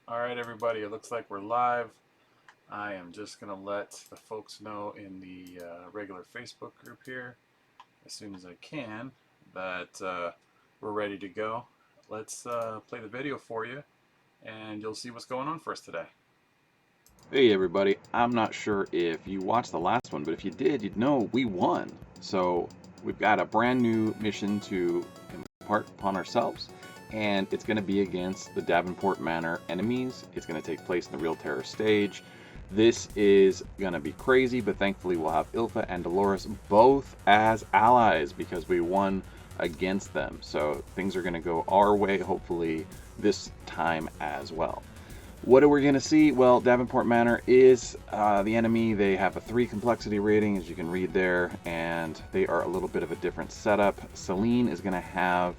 Alright everybody, it looks like we're live. I am just going to let the folks know in the regular Facebook group here, as soon as I can, that we're ready to go. Let's play the video for you, and you'll see what's going on for us today. Hey everybody, I'm not sure if you watched the last one, but if you did, you'd know we won. So we've got a brand new mission to impart upon ourselves, and it's going to be against the Davenport Manor enemies. It's going to take place in the Real Terror stage. This is going to be crazy, but thankfully we'll have Ilfa and Dolores both as allies because we won against them. So things are going to go our way, hopefully, this time as well. What are we going to see? Well, Davenport Manor is the enemy. They have a 3 complexity rating, as you can read there, and they are a little bit of a different setup. Celine is going to have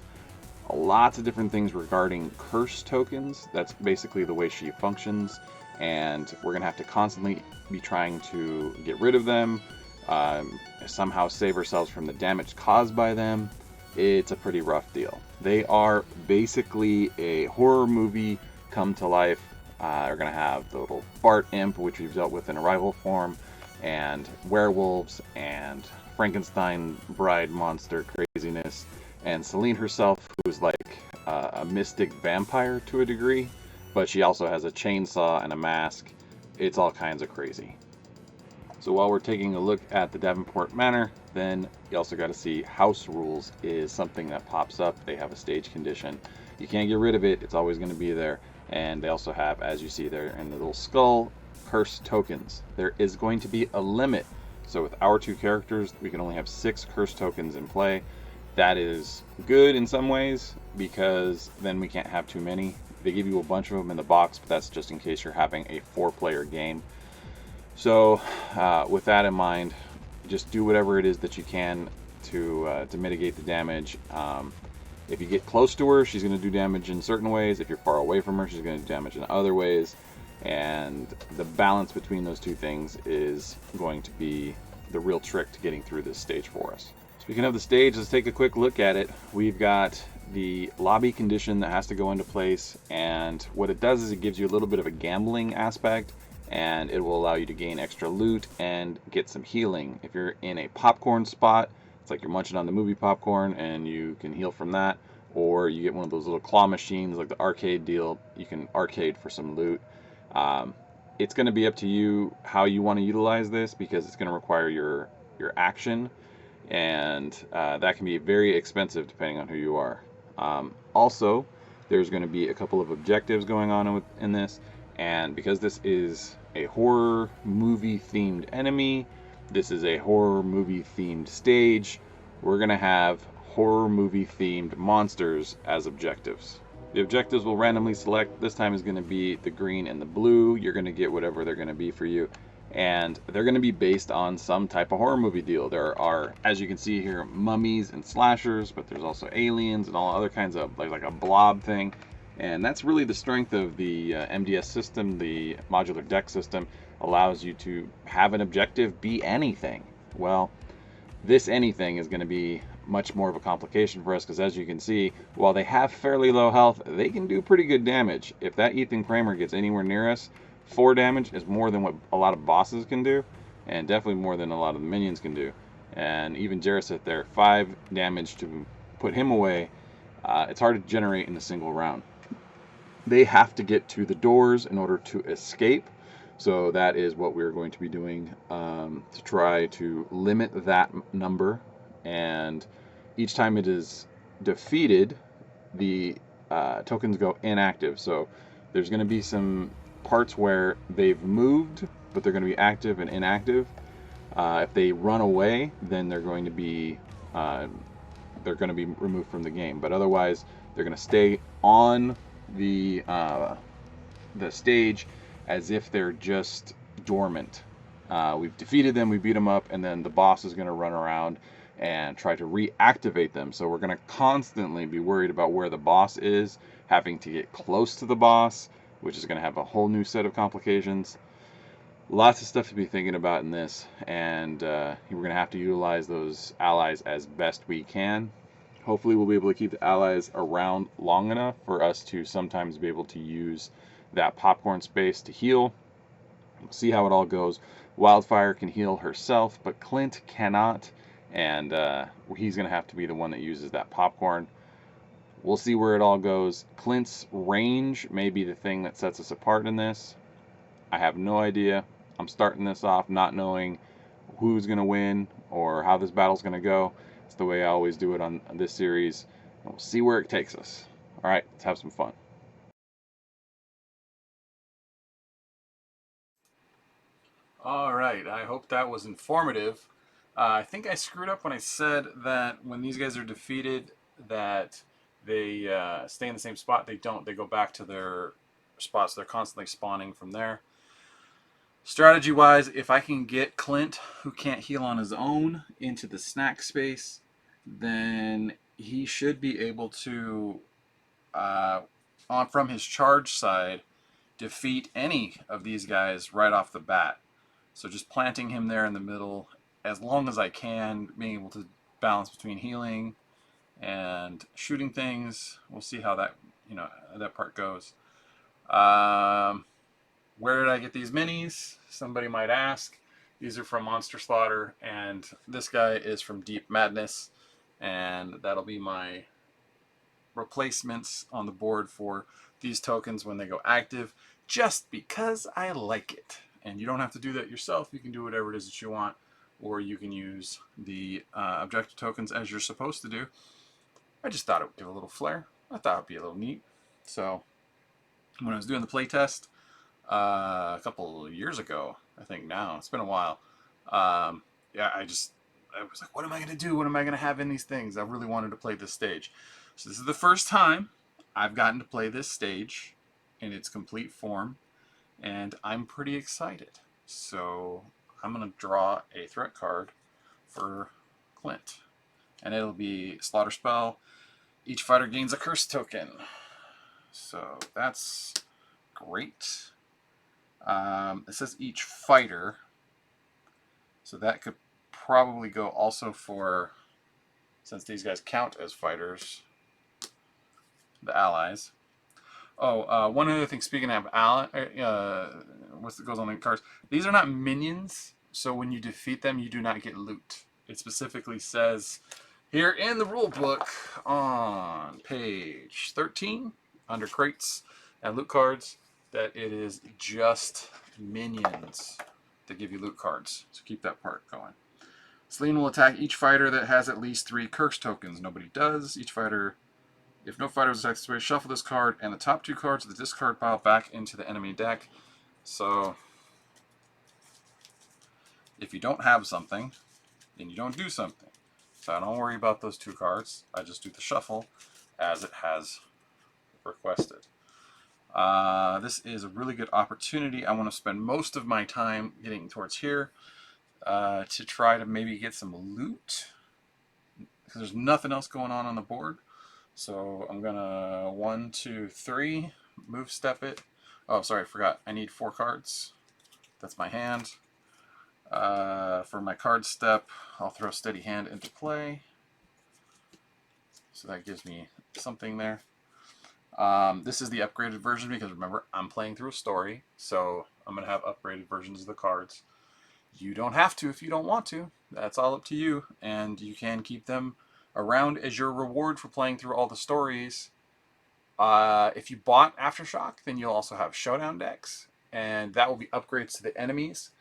lots of different things regarding curse tokens. That's basically the way she functions, and we're going to have to constantly be trying to get rid of them, somehow save ourselves from the damage caused by them. It's a pretty rough deal. They are basically a horror movie come to life. We're going to have the little Bart imp, which we've dealt with in arrival form, and werewolves, and Frankenstein bride monster craziness, and Celine herself, who's like a mystic vampire to a degree, but she also has a chainsaw and a mask. It's all kinds of crazy. So while we're taking a look at the Davenport Manor, then you also got to see house rules is something that pops up. They have a stage condition. You can't get rid of it. It's always going to be there. And they also have, as you see there in the little skull, curse tokens. There is going to be a limit. So with our 2 characters, we can only have 6 curse tokens in play. That is good in some ways because then we can't have too many. They give you a bunch of them in the box, but that's just in case you're having a 4-player game. So with that in mind, just do whatever it is that you can to mitigate the damage. If you get close to her, she's going to do damage in certain ways. If you're far away from her, she's going to do damage in other ways. And the balance between those 2 things is going to be the real trick to getting through this stage for us. Speaking of the stage, let's take a quick look at it. We've got the lobby condition that has to go into place. And what it does is it gives you a little bit of a gambling aspect. And it will allow you to gain extra loot and get some healing. If you're in a popcorn spot, it's like you're munching on the movie popcorn and you can heal from that, or you get one of those little claw machines like the arcade deal. You can arcade for some loot. It's going to be up to you how you want to utilize this because it's going to require your action, and that can be very expensive depending on who you are. Also, there's going to be a couple of objectives going on in this, and because this is a horror movie themed enemy, this is a horror movie themed stage, we're going to have horror movie themed monsters as objectives. The objectives we'll randomly select this time is going to be the green and the blue. You're going to get whatever they're going to be for you, and they're going to be based on some type of horror movie deal. There are, as you can see here, mummies and slashers, but there's also aliens and all other kinds of like a blob thing. And that's really the strength of the MDS system. The modular deck system allows you to have an objective be anything. Well, this anything is going to be much more of a complication for us because, as you can see, while they have fairly low health, they can do pretty good damage. If that Ethan Kramer gets anywhere near us, 4 damage is more than what a lot of bosses can do, and definitely more than a lot of the minions can do. And even Jarosith there, 5 damage to put him away. It's hard to generate in a single round. They have to get to the doors in order to escape. So that is what we're going to be doing to try to limit that number. And each time it is defeated, the tokens go inactive. So there's going to be some parts where they've moved, but they're going to be active and inactive. If they run away, then they're going to be removed from the game. But otherwise, they're going to stay on the stage as if they're just dormant. We've defeated them, we beat them up, and then the boss is going to run around and try to reactivate them. So we're going to constantly be worried about where the boss is, having to get close to the boss, which is going to have a whole new set of complications. Lots of stuff to be thinking about in this, and we're going to have to utilize those allies as best we can. Hopefully we'll be able to keep the allies around long enough for us to sometimes be able to use that popcorn space to heal. We'll see how it all goes. Wildfire can heal herself, but Clint cannot, and he's going to have to be the one that uses that popcorn. We'll see where it all goes. Clint's range may be the thing that sets us apart in this. I have no idea. I'm starting this off not knowing who's going to win or how this battle's going to go. It's the way I always do it on this series. And we'll see where it takes us. All right, let's have some fun. All right, I hope that was informative. I think I screwed up when I said that when these guys are defeated, that they stay in the same spot. They don't. They go back to their spots. They're constantly spawning from there. Strategy-wise, if I can get Clint, who can't heal on his own, into the snack space, then he should be able to, from his charge side, defeat any of these guys right off the bat. So just planting him there in the middle, as long as I can, being able to balance between healing and shooting things. We'll see how that that part goes. Where did I get these minis? Somebody might ask. These are from Monster Slaughter, and this guy is from Deep Madness, and that'll be my replacements on the board for these tokens when they go active, just because I like it. And you don't have to do that yourself. You can do whatever it is that you want, or you can use the objective tokens as you're supposed to do. I just thought it would give a little flair. I thought it would be a little neat. So when I was doing the playtest a couple of years ago, I think now, it's been a while, yeah, I was like, what am I going to do? What am I going to have in these things? I really wanted to play this stage. So this is the first time I've gotten to play this stage in its complete form, and I'm pretty excited. So I'm going to draw a threat card for Clint, and it'll be Slaughter Spell. Each fighter gains a curse token. So that's great. It says each fighter, so that could probably go also for, since these guys count as fighters, the allies. Oh, one other thing, speaking of what goes on the cards, these are not minions, so when you defeat them, you do not get loot. It specifically says here in the rule book on page 13, under crates and loot cards, that it is just minions that give you loot cards. So keep that part going. Selene will attack each fighter that has at least 3 curse tokens. Nobody does. Each fighter, if no fighter is attacked, shuffle this card and the top 2 cards of the discard pile back into the enemy deck. So if you don't have something, then you don't do something. So I don't worry about those 2 cards. I just do the shuffle as it has requested. This is a really good opportunity. I want to spend most of my time getting towards here to try to maybe get some loot, because there's nothing else going on the board. So I'm gonna 1, 2, 3 move step it. Oh, sorry, I forgot. I need 4 cards. That's my hand. For my card step, I'll throw Steady Hand into play. So that gives me something there. This is the upgraded version because remember, I'm playing through a story, so I'm going to have upgraded versions of the cards. You don't have to if you don't want to. That's all up to you, and you can keep them around as your reward for playing through all the stories. If you bought Aftershock, then you'll also have Showdown decks, and that will be upgrades to the enemies.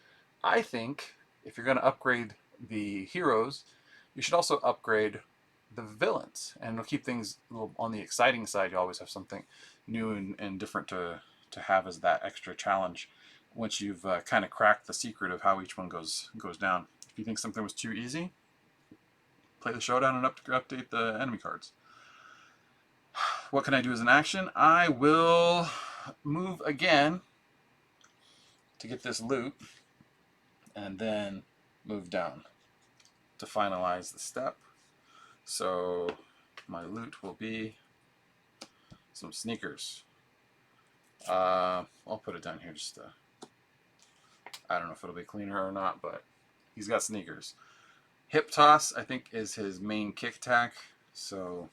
I think if you're going to upgrade the heroes, you should also upgrade the villains, and it'll keep things a little on the exciting side. You always have something new and different to have as that extra challenge once you've kind of cracked the secret of how each one goes down. If you think something was too easy, play the showdown and update the enemy cards. What can I do as an action? I will move again to get this loot, and then move down to finalize the step. So my loot will be some sneakers. I'll put it down here just to, I don't know if it'll be cleaner or not, but he's got sneakers. Hip toss, I think, is his main kick attack, so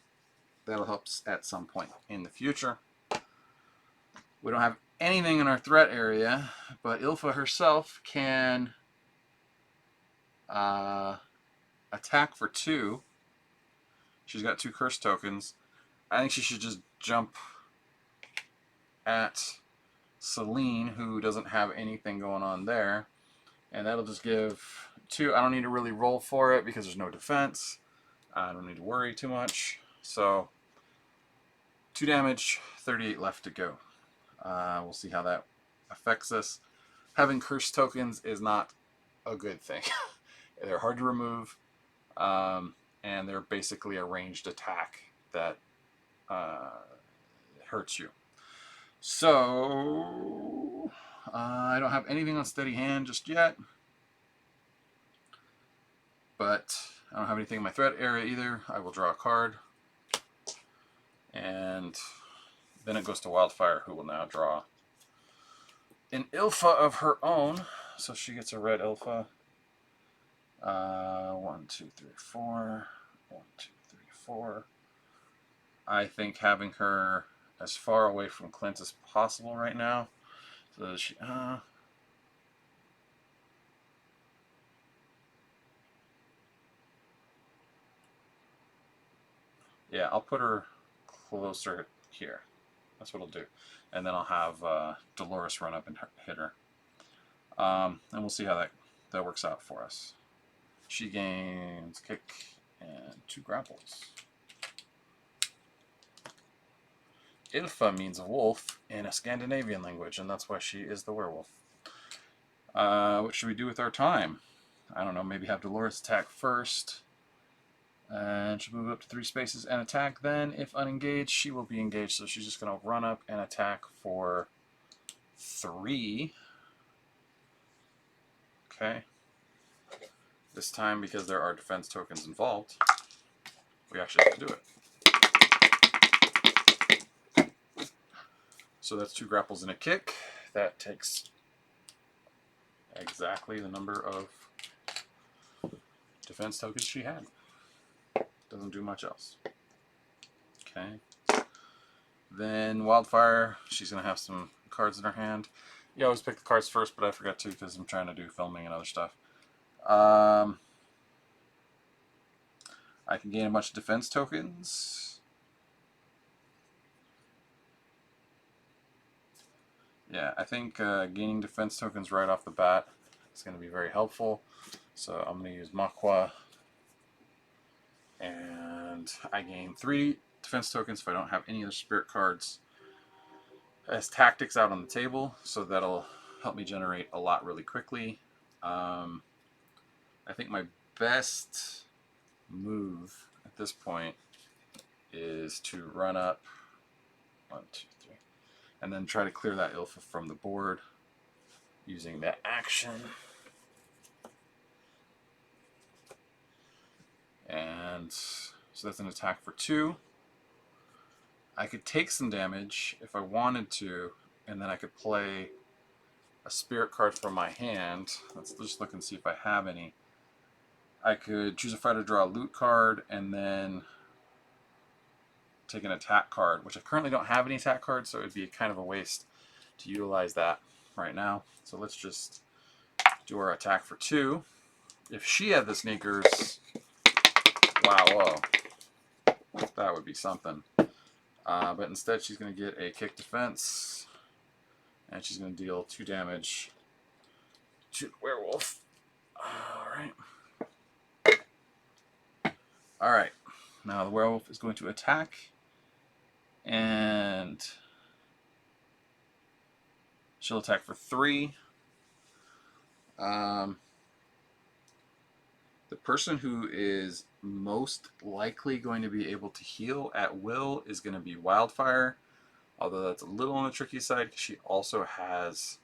that'll help at some point in the future. We don't have anything in our threat area, but Ilfa herself can attack for 2. She's got 2 curse tokens. I think she should just jump at Celine, who doesn't have anything going on there. And that'll just give 2. I don't need to really roll for it because there's no defense. I don't need to worry too much. So 2 damage, 38 left to go. We'll see how that affects us. Having curse tokens is not a good thing. They're hard to remove, and they're basically a ranged attack that hurts you. So I don't have anything on steady hand just yet, but I don't have anything in my threat area either. I will draw a card, and then it goes to Wildfire, who will now draw an Ilfa of her own. So she gets a red Ilfa. 1, 2, 3, 4. 1, 2, 3, 4. I think having her as far away from Clint as possible right now. So that she, yeah, I'll put her closer here. That's what I'll do. And then I'll have Dolores run up and hit her. And we'll see how that works out for us. She gains kick and 2 grapples. Ilfa means a wolf in a Scandinavian language, and that's why she is the werewolf. What should we do with our time? I don't know, maybe have Dolores attack first. And she'll move up to 3 spaces and attack then. If unengaged, she will be engaged, so she's just going to run up and attack for 3. Okay. This time, because there are defense tokens involved, we actually have to do it. So that's 2 grapples and a kick. That takes exactly the number of defense tokens she had. Doesn't do much else. Okay. Then Wildfire, she's going to have some cards in her hand. You always pick the cards first, but I forgot to because I'm trying to do filming and other stuff. I can gain a bunch of defense tokens. Yeah, I think gaining defense tokens right off the bat is going to be very helpful. So I'm going to use Makwa. And I gain 3 defense tokens if I don't have any other spirit cards as tactics out on the table. So that'll help me generate a lot really quickly. I think my best move at this point is to run up 1, 2, 3, and then try to clear that Ilfa from the board using that action. And so that's an attack for 2. I could take some damage if I wanted to, and then I could play a spirit card from my hand. Let's just look and see if I have any. I could choose a fighter, draw a loot card, and then take an attack card, which I currently don't have any attack cards, so it would be kind of a waste to utilize that right now. So let's just do our attack for 2. If she had the sneakers, wow, whoa, that would be something. But instead she's going to get a kick defense, and she's going to deal 2 damage to the werewolf. Alright, now the werewolf is going to attack, and she'll attack for 3. The person who is most likely going to be able to heal at will is going to be Wildfire, although that's a little on the tricky side because she also has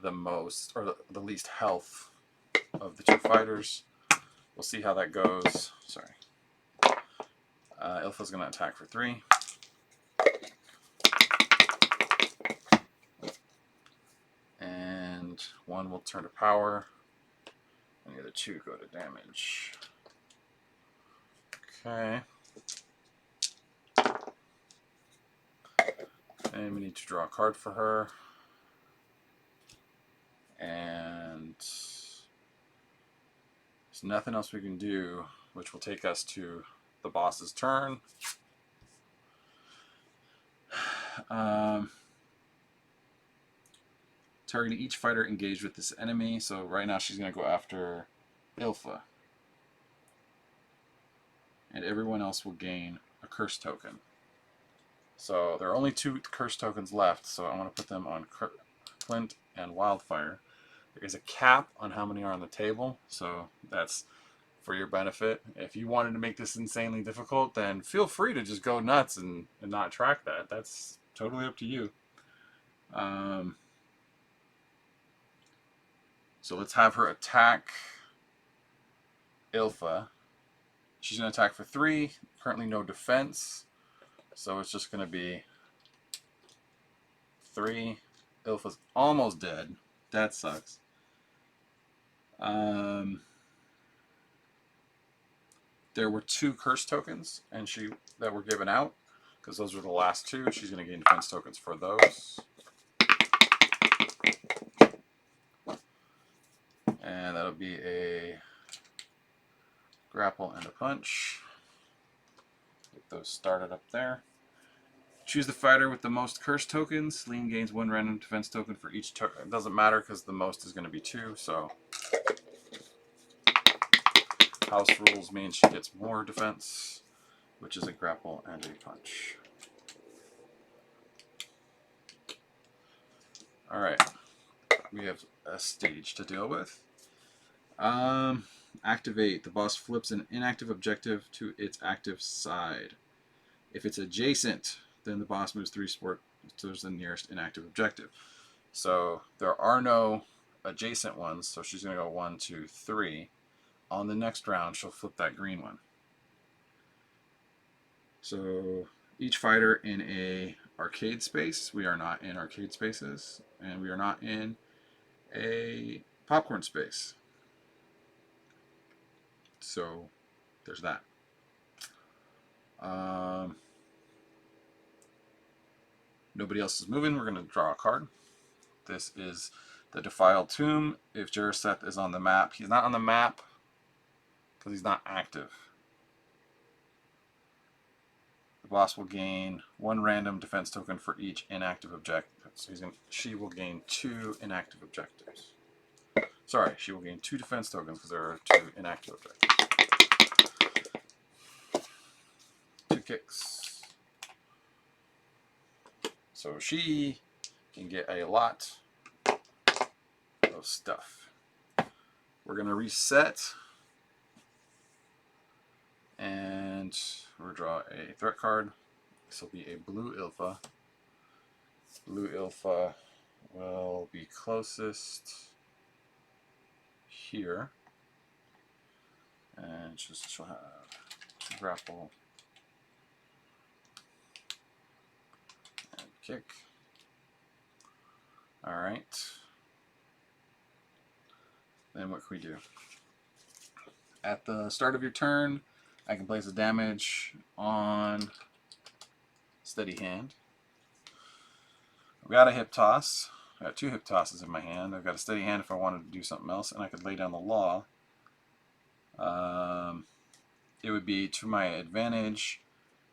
the most, or the least health of the 2 fighters. We'll see how that goes. Sorry. Ilfa's going to attack for 3. And 1 will turn to power, and the other 2 go to damage. Okay. And we need to draw a card for her. And there's nothing else we can do, which will take us to the boss's turn. Targeting each fighter engaged with this enemy. So right now she's going to go after Ilfa. And everyone else will gain a curse token. So there are only 2 curse tokens left, so I want to put them on Clint and Wildfire. There is a cap on how many are on the table, so that's for your benefit. If you wanted to make this insanely difficult, then feel free to just go nuts and not track that. That's totally up to you. So let's have her attack Ilfa. She's going to attack for 3. Currently no defense. So it's just going to be 3. Ilfa's almost dead. That sucks. There were 2 curse tokens that were given out. Because those were the last 2. She's going to gain defense tokens for those. And that'll be a grapple and a punch. Get those started up there. Choose the fighter with the most curse tokens. Lean gains 1 random defense token for each turn. It doesn't matter because the most is going to be 2. So house rules means she gets more defense, which is a grapple and a punch. Alright, we have a stage to deal with. Activate. The boss flips an inactive objective to its active side. If it's adjacent, then the boss moves 3 squares to the nearest inactive objective. So there are no adjacent ones, so she's going to go 1, 2, 3. On the next round, she'll flip that green one. So each fighter in a arcade space. We are not in arcade spaces, and we are not in a popcorn space. So there's that. Nobody else is moving. We're going to draw a card. This is the Defiled Tomb. If Jaraseth is on the map, he's not on the map because he's not active. The boss will gain 1 random defense token for each inactive objective. So she will gain 2 inactive objectives. Sorry, she will gain 2 defense tokens because there are 2 inactive objectives. 2 kicks. So she can get a lot of stuff. We're going to reset. And we'll draw a threat card. This will be a blue Ilfa. Blue Ilfa will be closest here. And she'll have 2 grapple and kick. Alright. Then what can we do? At the start of your turn, I can place a damage on Steady Hand. I've got a hip toss. I got 2 hip tosses in my hand. I've got a Steady Hand if I wanted to do something else, and I could lay down the law. It would be to my advantage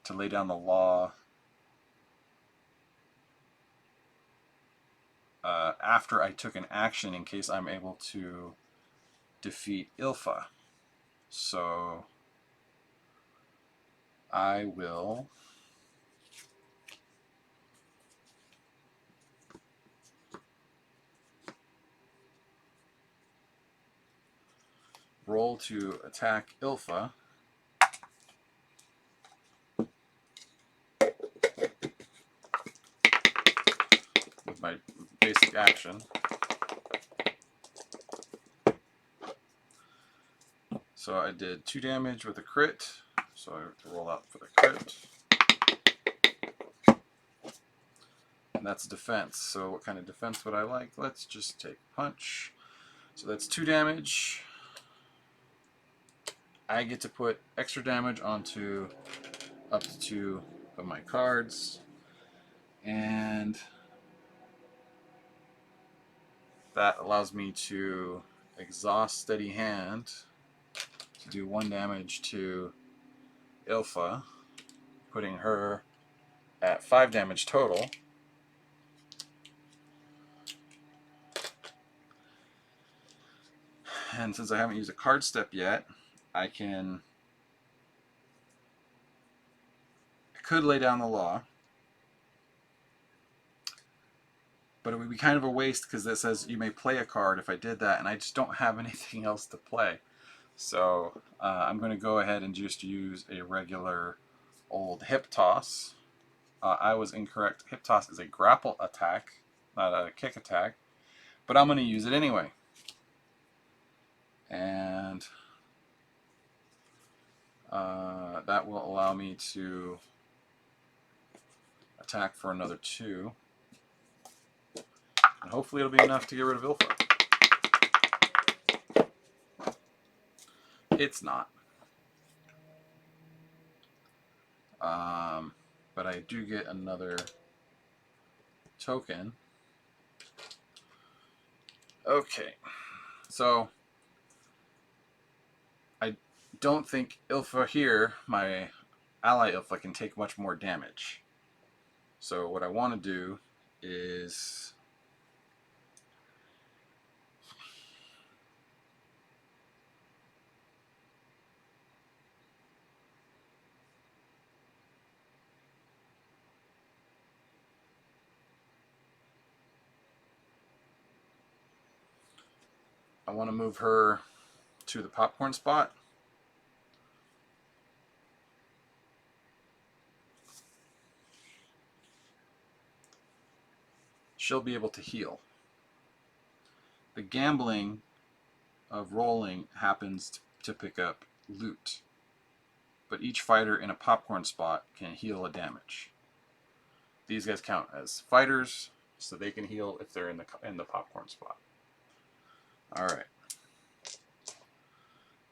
to lay down the law after I took an action in case I'm able to defeat Ilfa. So I will roll to attack Ilfa. With my basic action. So I did 2 damage with a crit. So I have to roll out for the crit. And that's defense. So what kind of defense would I like? Let's just take punch. So that's 2 damage. I get to put extra damage onto up to 2 of my cards. And that allows me to exhaust Steady Hand to do 1 damage to Ilfa, putting her at 5 damage total. And since I haven't used a card step yet, I could lay down the law, but it would be kind of a waste because it says you may play a card if I did that, and I just don't have anything else to play. So I'm going to go ahead and just use a regular old hip toss. I was incorrect. Hip toss is a grapple attack, not a kick attack, but I'm going to use it anyway. And that will allow me to attack for another 2. And hopefully it'll be enough to get rid of Ilfa. It's not. But I do get another token. Okay. So I don't think Ilfa here, my ally Ilfa, can take much more damage. So what I want to do is I want to move her to the popcorn spot. She'll be able to heal. The gambling of rolling happens to pick up loot, but each fighter in a popcorn spot can heal a damage. These guys count as fighters, so they can heal if they're in the popcorn spot. All right.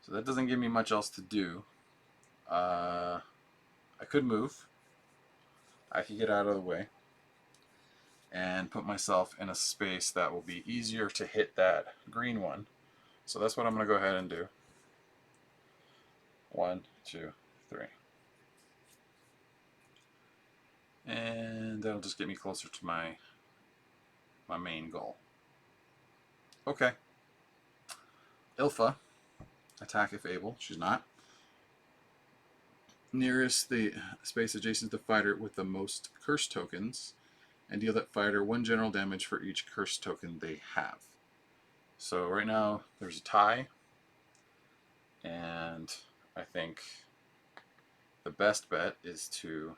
So that doesn't give me much else to do. I could move. I could get out of the way and put myself in a space that will be easier to hit that green one. So that's what I'm going to go ahead and do. 1, 2, 3. And that'll just get me closer to my main goal. Okay. Ilfa, attack if able. She's not. Nearest the space adjacent to the fighter with the most curse tokens, and deal that fighter 1 general damage for each curse token they have. So right now there's a tie, and I think the best bet is to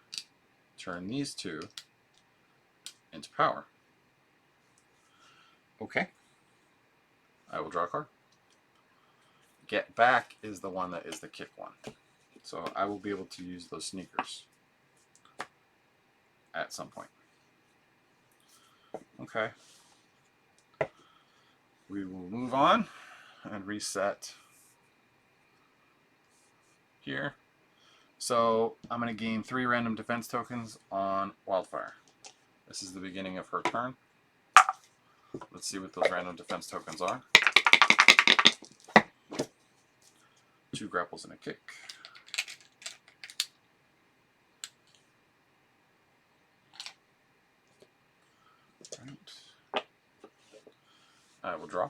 turn these 2 into power. Okay. I will draw a card. Get back is the one that is the kick one. So I will be able to use those sneakers at some point. Okay. We will move on and reset here. So I'm going to gain 3 random defense tokens on Wildfire. This is the beginning of her turn. Let's see what those random defense tokens are. 2 grapples and a kick. Right. I will draw.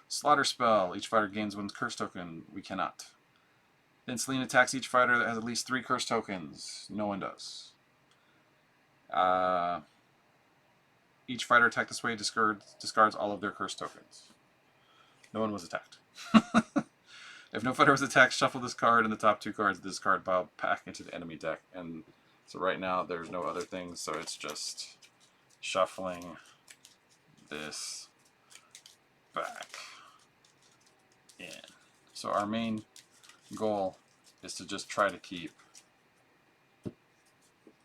Slaughter spell. Each fighter gains 1 curse token. We cannot. Then Selene attacks each fighter that has at least 3 curse tokens. No one does. Each fighter attacked this way discards all of their curse tokens. No one was attacked. If no fighter was attacked, shuffle this card and the top 2 cards of this card pile back into the enemy deck. And so right now there's no other things, so it's just shuffling this back in. So our main goal is to just try to keep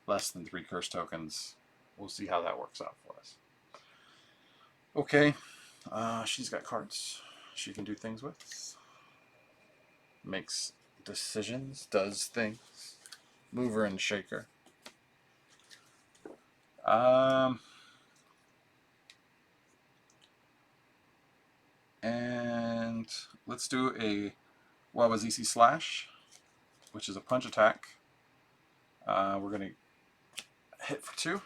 less than 3 curse tokens. We'll see how that works out for us. Okay, she's got cards she can do things with. Makes decisions, does things. Mover and shaker. And let's do a Wawazisi Slash, which is a punch attack. We're going to hit for 2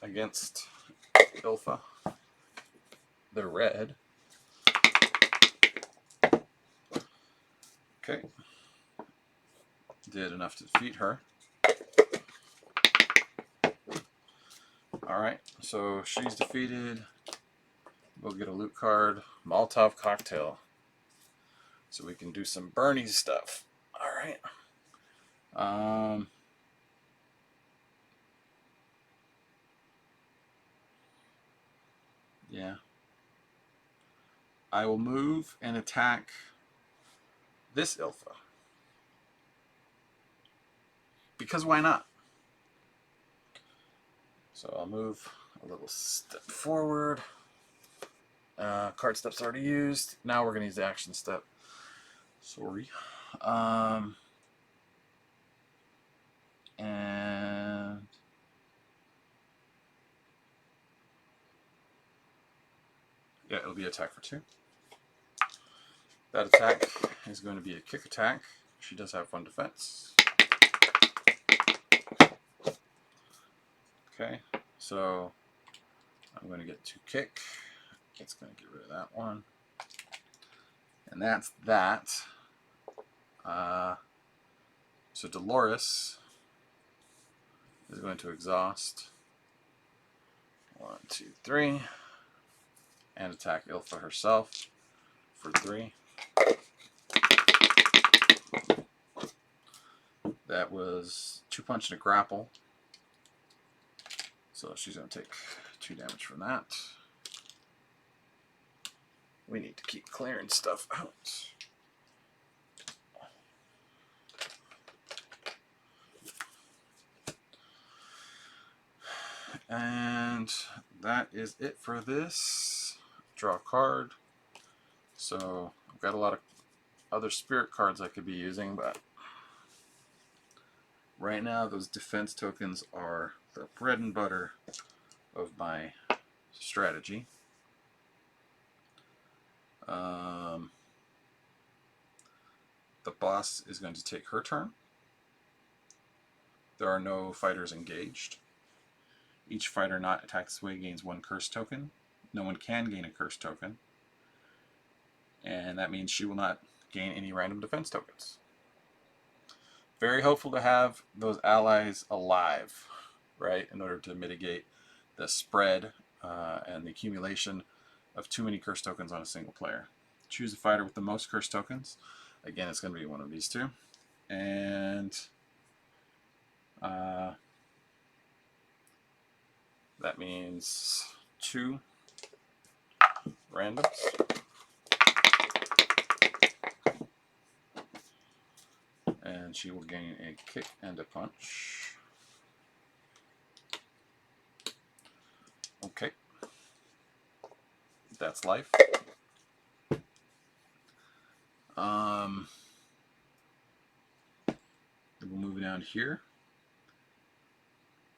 against Ilfa. The red. Okay. Did enough to defeat her. Alright, so she's defeated. We'll get a loot card. Molotov Cocktail. So we can do some Bernie stuff. Alright. Yeah. I will move and attack this Ilfa. Because why not? So I'll move a little step forward. Card step's already used. Now we're going to use the action step. Sorry. And yeah, it'll be attack for 2. That attack is going to be a kick attack. She does have 1 defense. Okay, so I'm going to get 2 kick. It's going to get rid of that one. And that's that. So Dolores is going to exhaust. 1, 2, 3. And attack Ilfa herself for 3. That was 2 punch and a grapple. So she's going to take 2 damage from that. We need to keep clearing stuff out. And that is it for this. Draw a card. So I've got a lot of other spirit cards I could be using, but right now those defense tokens are the bread and butter of my strategy. The boss is going to take her turn. There are no fighters engaged. Each fighter not attacked this way gains 1 curse token. No one can gain a curse token. And that means she will not gain any random defense tokens. Very helpful to have those allies alive, right, in order to mitigate the spread and the accumulation of too many curse tokens on a single player. Choose a fighter with the most curse tokens. Again, it's going to be one of these 2. And that means 2 randoms. And she will gain a kick and a punch. Okay. That's life. We'll move down here.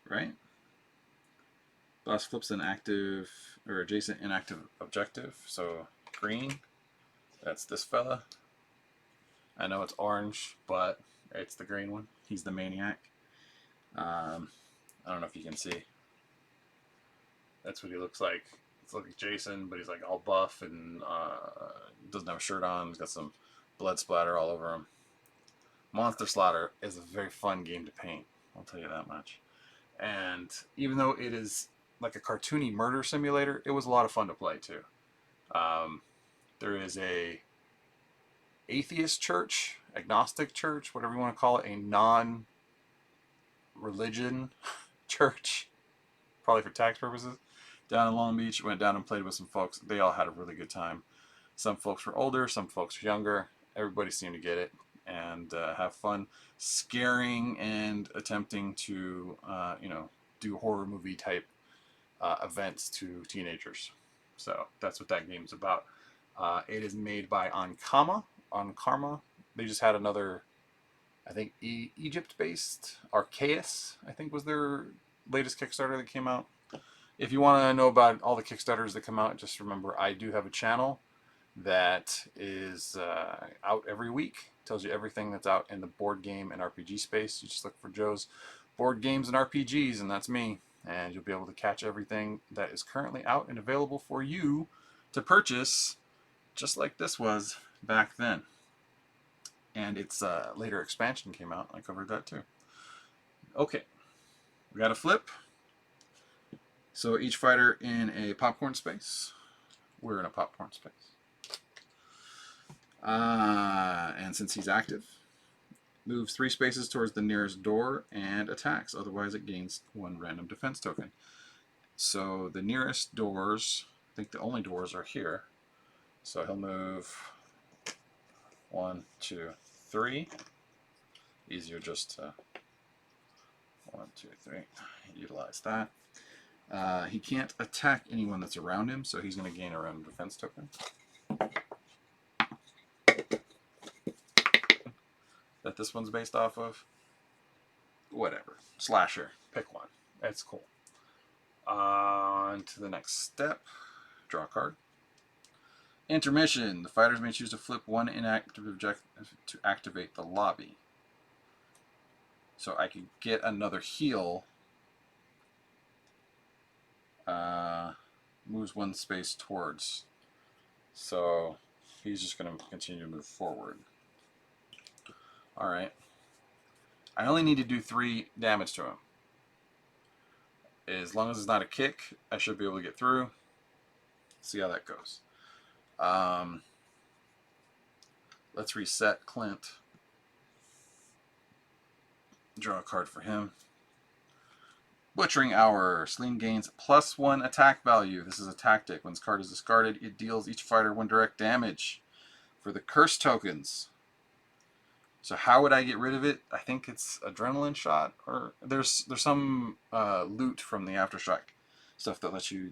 Right? Boss flips an active or adjacent inactive objective. So green, that's this fella. I know it's orange, but it's the green one. He's the maniac. I don't know if you can see. That's what he looks like. It's like Jason, but he's like all buff and doesn't have a shirt on. He's got some blood splatter all over him. Monster Slaughter is a very fun game to paint. I'll tell you that much. And even though it is like a cartoony murder simulator, it was a lot of fun to play too. There is a atheist church, agnostic church, whatever you want to call it, a non-religion church, probably for tax purposes, down in Long Beach. Went down and played with some folks. They all had a really good time. Some folks were older, some folks were younger. Everybody seemed to get it and have fun scaring and attempting to, do horror movie type events to teenagers. So that's what that game's about. It is made by Karma. They just had another, I think, Egypt-based Arceus, I think was their latest Kickstarter that came out. If you want to know about all the Kickstarters that come out, just remember I do have a channel that is out every week. Tells you everything that's out in the board game and RPG space. You just look for Joe's Board Games and RPGs, and that's me. And you'll be able to catch everything that is currently out and available for you to purchase, just like this was back then. And its later expansion came out. I covered that too. Okay, we got a flip. So each fighter in a popcorn space. We're in a popcorn space. And since he's active, moves 3 spaces towards the nearest door and attacks. Otherwise, it gains 1 random defense token. So the nearest doors, I think the only doors are here. So he'll move 1, 2, 3. Easier just to 1, 2, 3. Utilize that. He can't attack anyone that's around him, so he's going to gain a random defense token. That this one's based off of. Whatever. Slasher. Pick one. That's cool. On to the next step. Draw a card. Intermission. The fighters may choose to flip 1 inactive objective to activate the lobby. So I can get another heal. Moves 1 space towards. So he's just going to continue to move forward. Alright. I only need to do 3 damage to him. As long as it's not a kick, I should be able to get through. See how that goes. Let's reset Clint. Draw a card for him. Butchering Hour. Celine gains +1 attack value. This is a tactic. When this card is discarded, it deals each fighter 1 direct damage for the curse tokens. So how would I get rid of it? I think it's adrenaline shot, or there's some loot from the Aftershock stuff that lets you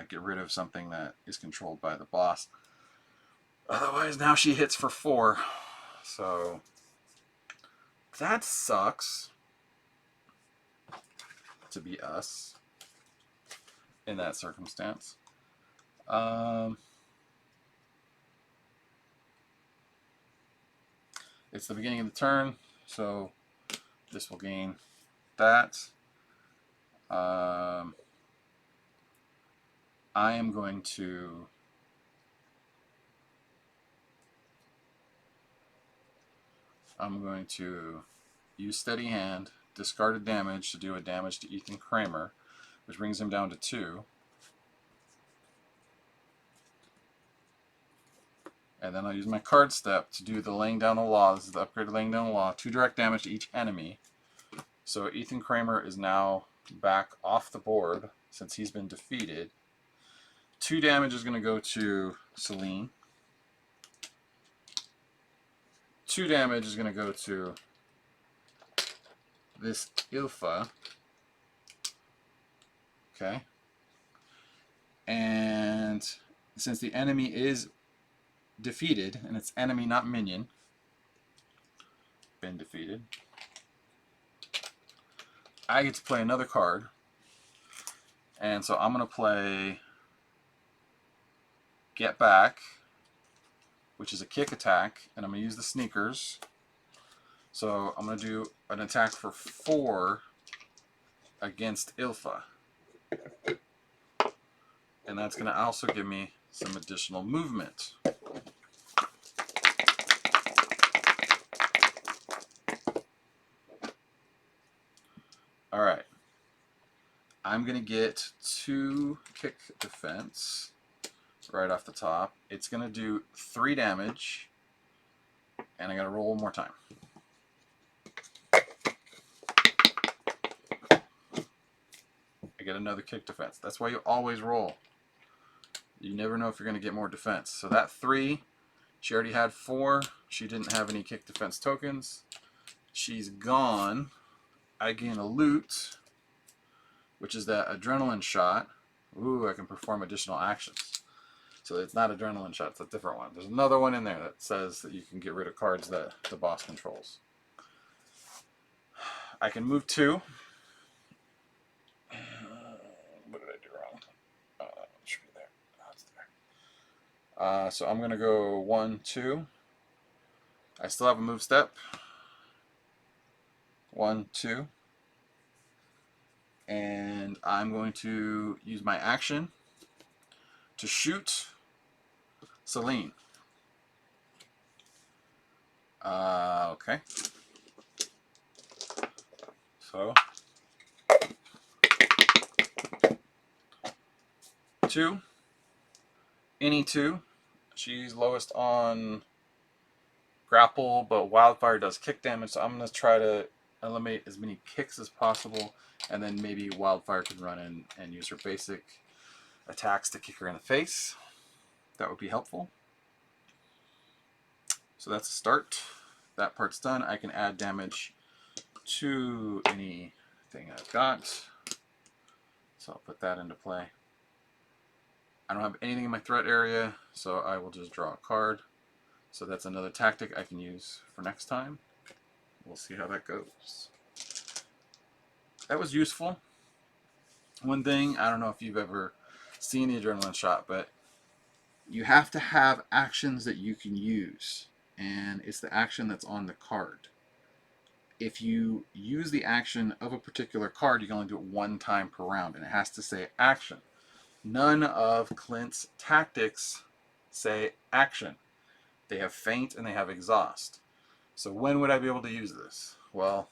get rid of something that is controlled by the boss. Otherwise, now she hits for 4. So that sucks to be us in that circumstance. It's the beginning of the turn, so this will gain that. I am going to use Steady Hand, discarded damage to do a damage to Ethan Kramer, which brings him down to 2. And then I'll use my card step to do the laying down of law. This is the upgraded laying down of law. 2 direct damage to each enemy. So Ethan Kramer is now back off the board since he's been defeated. 2 damage is going to go to Celine. 2 damage is going to go to this Ilfa. Okay. And since the enemy is defeated, and it's enemy, not minion, been defeated, I get to play another card. And so I'm going to play Get Back, which is a kick attack, and I'm going to use the sneakers. So I'm going to do an attack for 4 against Ilfa. And that's going to also give me some additional movement. Alright. I'm going to get 2 kick defense right off the top. It's going to do 3 damage. And I got to roll one more time. I get another kick defense. That's why you always roll. You never know if you're going to get more defense. So that 3, she already had 4. She didn't have any kick defense tokens. She's gone. I gain a loot, which is that adrenaline shot. Ooh, I can perform additional actions. So it's not adrenaline shot, it's a different one. There's another one in there that says that you can get rid of cards that the boss controls. I can move 2. So I'm going to go 1, 2. I still have a move step. 1, 2. And I'm going to use my action to shoot Salem. Okay. So 2. Any 2. She's lowest on grapple, but Wildfire does kick damage, so I'm going to try to eliminate as many kicks as possible, and then maybe Wildfire can run in and use her basic attacks to kick her in the face. That would be helpful. So that's a start. That part's done. I can add damage to anything I've got. So I'll put that into play. I don't have anything in my threat area, so I will just draw a card. So that's another tactic I can use for next time. We'll see how that goes. That was useful. One thing, I don't know if you've ever seen the adrenaline shot, but you have to have actions that you can use, and it's the action that's on the card. If you use the action of a particular card, you can only do it one time per round, and it has to say action. None of Clint's tactics say action. They have feint and they have exhaust. So when would I be able to use this? Well,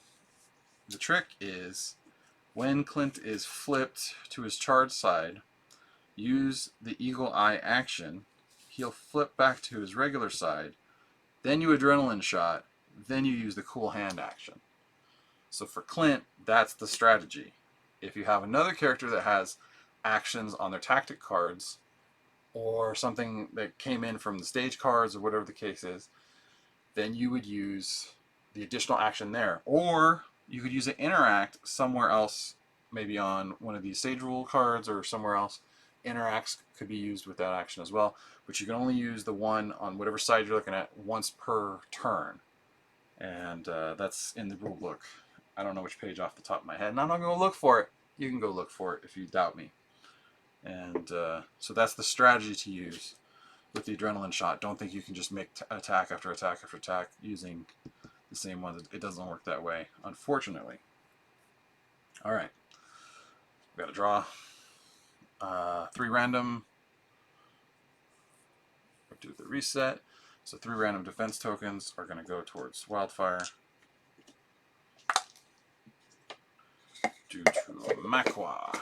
the trick is when Clint is flipped to his charged side, use the eagle eye action. He'll flip back to his regular side. Then you adrenaline shot. Then you use the cool hand action. So for Clint, that's the strategy. If you have another character that has actions on their tactic cards, or something that came in from the stage cards, or whatever the case is, then you would use the additional action there. Or you could use an interact somewhere else, maybe on one of these stage rule cards or somewhere else. Interacts could be used with that action as well, but you can only use the one on whatever side you're looking at once per turn. And that's in the rule book. I don't know which page off the top of my head, and I'm not going to look for it. You can go look for it if you doubt me. And so that's the strategy to use with the adrenaline shot. Don't think you can just make attack after attack after attack using the same ones. It doesn't work that way, unfortunately. All right. We got to draw 3 random. Do the reset. So 3 random defense tokens are going to go towards Wildfire. Due to Makwa.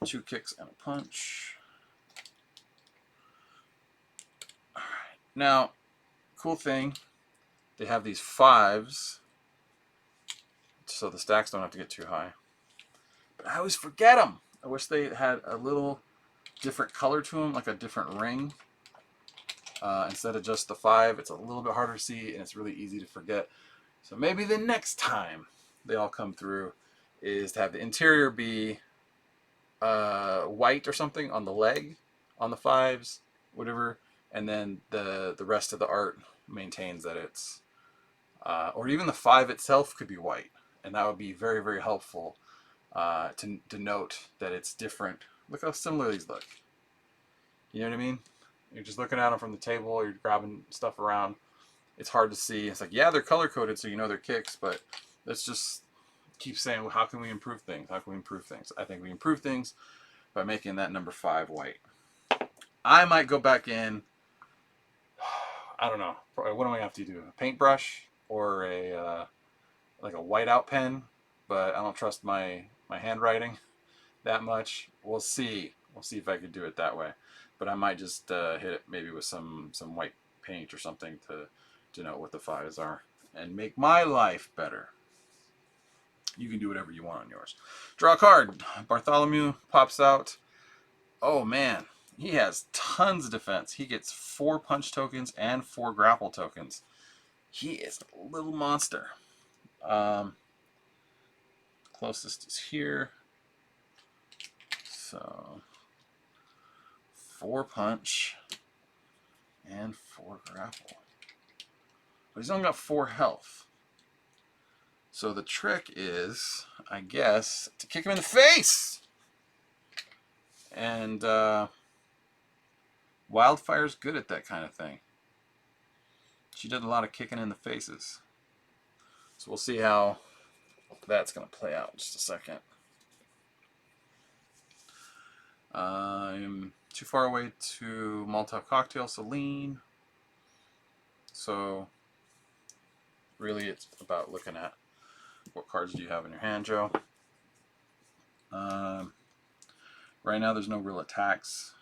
2 kicks and a punch. All right. Now, cool thing, they have these 5s, so the stacks don't have to get too high. But I always forget them. I wish they had a little different color to them, like a different ring. Instead of just the 5, it's a little bit harder to see, and it's really easy to forget. So maybe the next time they all come through is to have the interior be white or something on the leg, on the 5s, whatever, and then the rest of the art maintains that it's, or even the 5 itself could be white, and that would be very, very helpful to denote that it's different. Look how similar these look. You know what I mean? You're just looking at them from the table, you're grabbing stuff around. It's hard to see. It's like, yeah, they're color-coded so you know they're kicks, but let's just keep saying, well, how can we improve things? How can we improve things? I think we improve things by making that number 5 white. I might go back in, I don't know, what do I have to do? A paintbrush or a like a whiteout pen, but I don't trust my handwriting that much. We'll see. We'll see if I could do it that way. But I might just hit it maybe with some white paint or something to denote what the 5s are and make my life better. You can do whatever you want on yours. Draw a card. Bartholomew pops out. Oh man, he has tons of defense. He gets 4 punch tokens and 4 grapple tokens. He is a little monster. Closest is here. So 4 punch and 4 grapple. But he's only got 4 health. So the trick is, I guess, to kick him in the face. And Wildfire's good at that kind of thing. She did a lot of kicking in the faces. So we'll see how that's going to play out in just a second. I'm too far away to Molotov Cocktail Celine. So really it's about looking at what cards do you have in your hand, Joe. Right now there's no real attacks.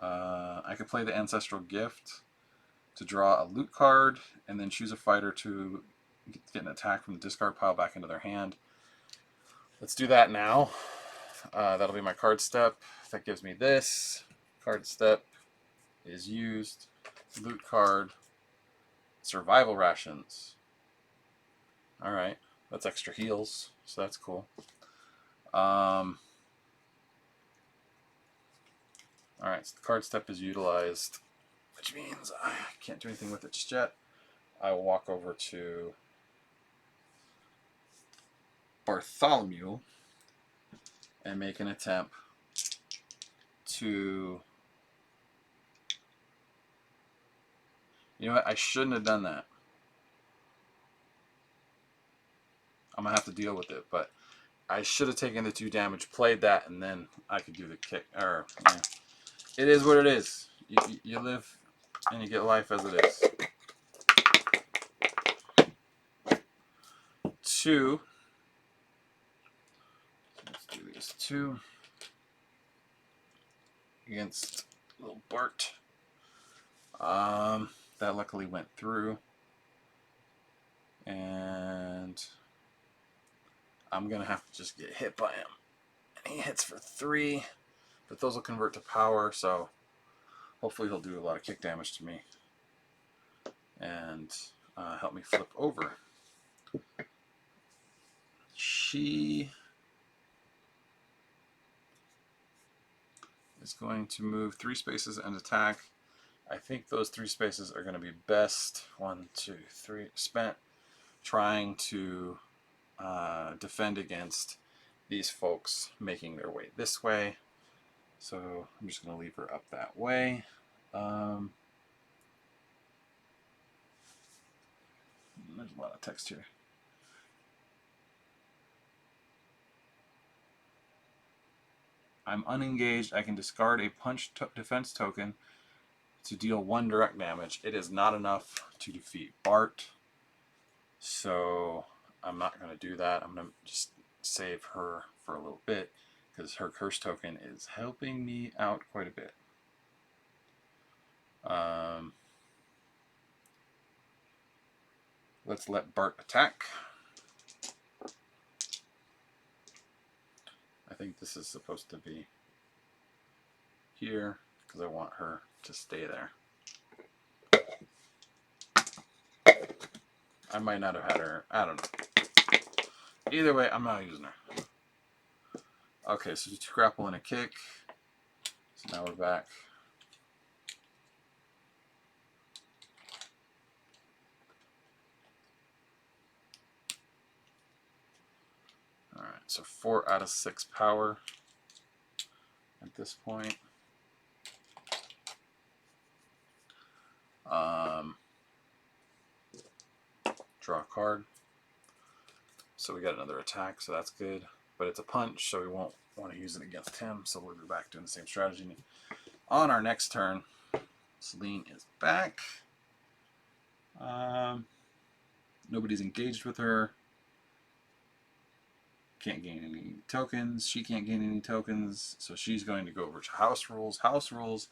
I could play the Ancestral Gift to draw a loot card and then choose a fighter to get an attack from the discard pile back into their hand. Let's do that now. That'll be my card step. That gives me this. Card step is used. Loot card. Survival rations. Alright, that's extra heals, so that's cool. Alright, so the card step is utilized, which means I can't do anything with it just yet. I will walk over to Bartholomew and make an attempt to... You know what? I shouldn't have done that. I'm going to have to deal with it, but I should have taken the 2 damage, played that, and then I could do the kick. Or, yeah. It is what it is. You live and you get life as it is. 2. Let's do these 2 against little Bart. That luckily went through. And I'm going to have to just get hit by him. And he hits for 3. But those will convert to power, so hopefully he'll do a lot of kick damage to me. And help me flip over. She is going to move 3 spaces and attack. I think those 3 spaces are going to be best, 1, 2, 3, spent trying to defend against these folks making their way this way. So I'm just going to leave her up that way. There's a lot of text here. I'm unengaged. I can discard a punch defense token to deal 1 direct damage. It is not enough to defeat Bart, so I'm not going to do that. I'm going to just save her for a little bit because her curse token is helping me out quite a bit. Let's let Bart attack. I think this is supposed to be here because I want her to stay there. I might not have had her. I don't know. Either way, I'm not using her. Okay, so 2 grapple and a kick. So now we're back. Alright, so 4 out of 6 power at this point. Draw a card. So we got another attack, so that's good. But it's a punch, so we won't want to use it against him, so we'll be back doing the same strategy. On our next turn, Celine is back. Nobody's engaged with her. Can't gain any tokens. She can't gain any tokens, so she's going to go over to House Rules. House Rules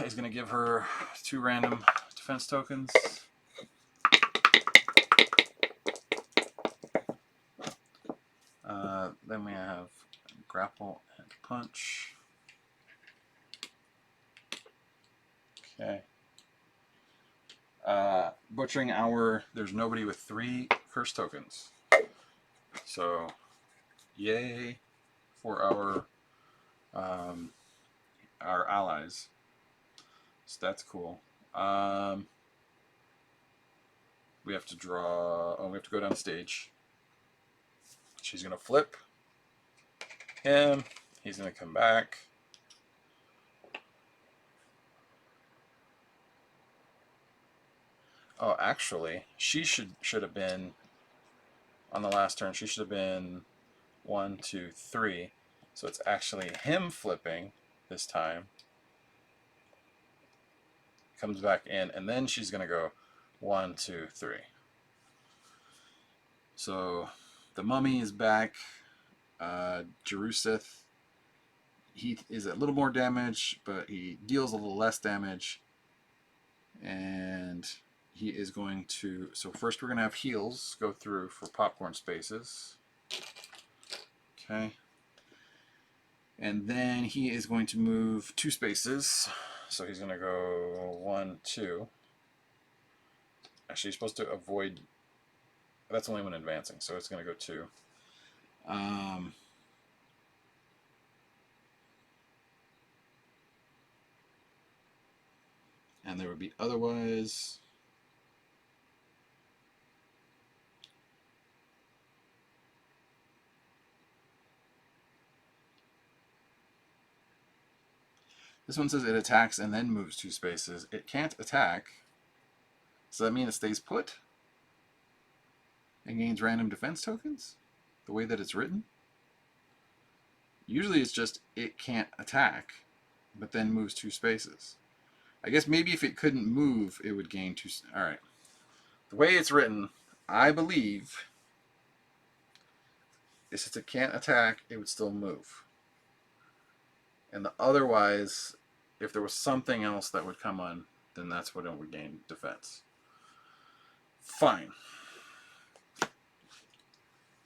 is going to give her 2 random defense tokens. Then we have grapple and punch. Okay. Butchering Hour, there's nobody with 3 curse tokens. So, yay for our allies. So that's cool. We have to draw. Oh, we have to go down stage. She's gonna flip. him. He's going to come back. Oh, actually, she should have been on the last turn. She should have been 1, 2, 3. So it's actually him flipping this time. Comes back in, and then she's going to go 1, 2, 3. So the mummy is back. Jeruseth, he is a little more damage, but he deals a little less damage. And he is going to, so first we're going to have heals go through for popcorn spaces. Okay. And then he is going to move 2 spaces. So he's going to go 1, 2. Actually, he's supposed to avoid, that's only when advancing, so it's going to go 2. And there would be otherwise. This one says it attacks and then moves 2 spaces. It can't attack. So that means it stays put and gains random defense tokens? The way that it's written? Usually it's just it can't attack, but then moves 2 spaces. I guess maybe if it couldn't move, it would gain 2. Alright. The way it's written, I believe, is since it can't attack, it would still move. And otherwise, if there was something else that would come on, then that's what it would gain defense. Fine.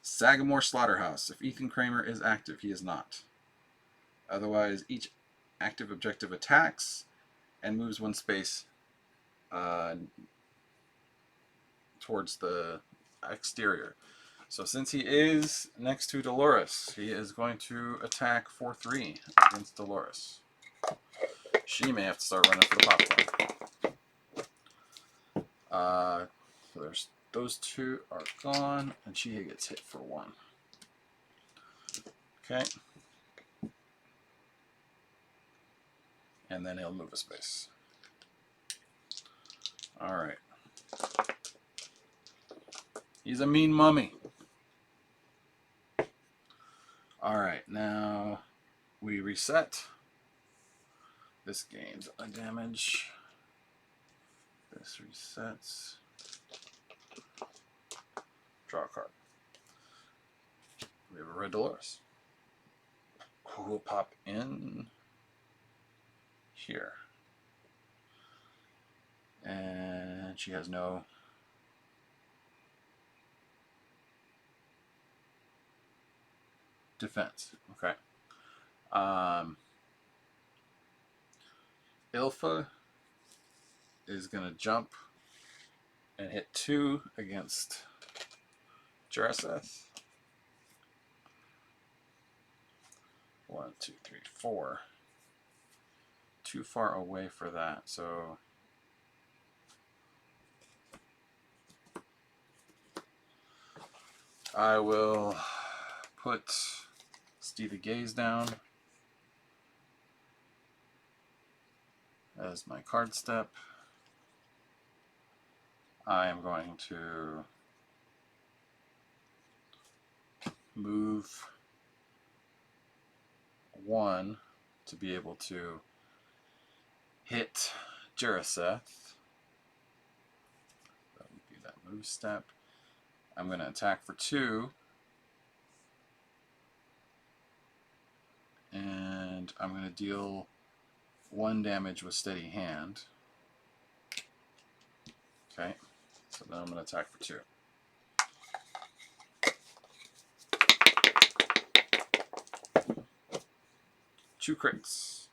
Sagamore Slaughterhouse. If Ethan Kramer is active, he is not. Otherwise, each active objective attacks and moves 1 space towards the exterior. So since he is next to Dolores, he is going to attack for 3 against Dolores. She may have to start running for the popcorn. So there's those 2 are gone, and she gets hit for 1. Okay. And then he'll move a space. Alright. He's a mean mummy. Alright, now we reset. This gains a damage. This resets. Draw a card. We have a red Dolores, who will pop in here. And she has no defense. Okay. Ilfa is going to jump and hit 2 against Jeruseth. 1, 2, 3, 4. Too far away for that, so I will put Stevie Gaze down as my card step. I am going to move 1 to be able to hit Jeruseth. That would be that move step. I'm going to attack for 2. And I'm going to deal 1 damage with steady hand. Okay, so then I'm going to attack for 2. Two crits.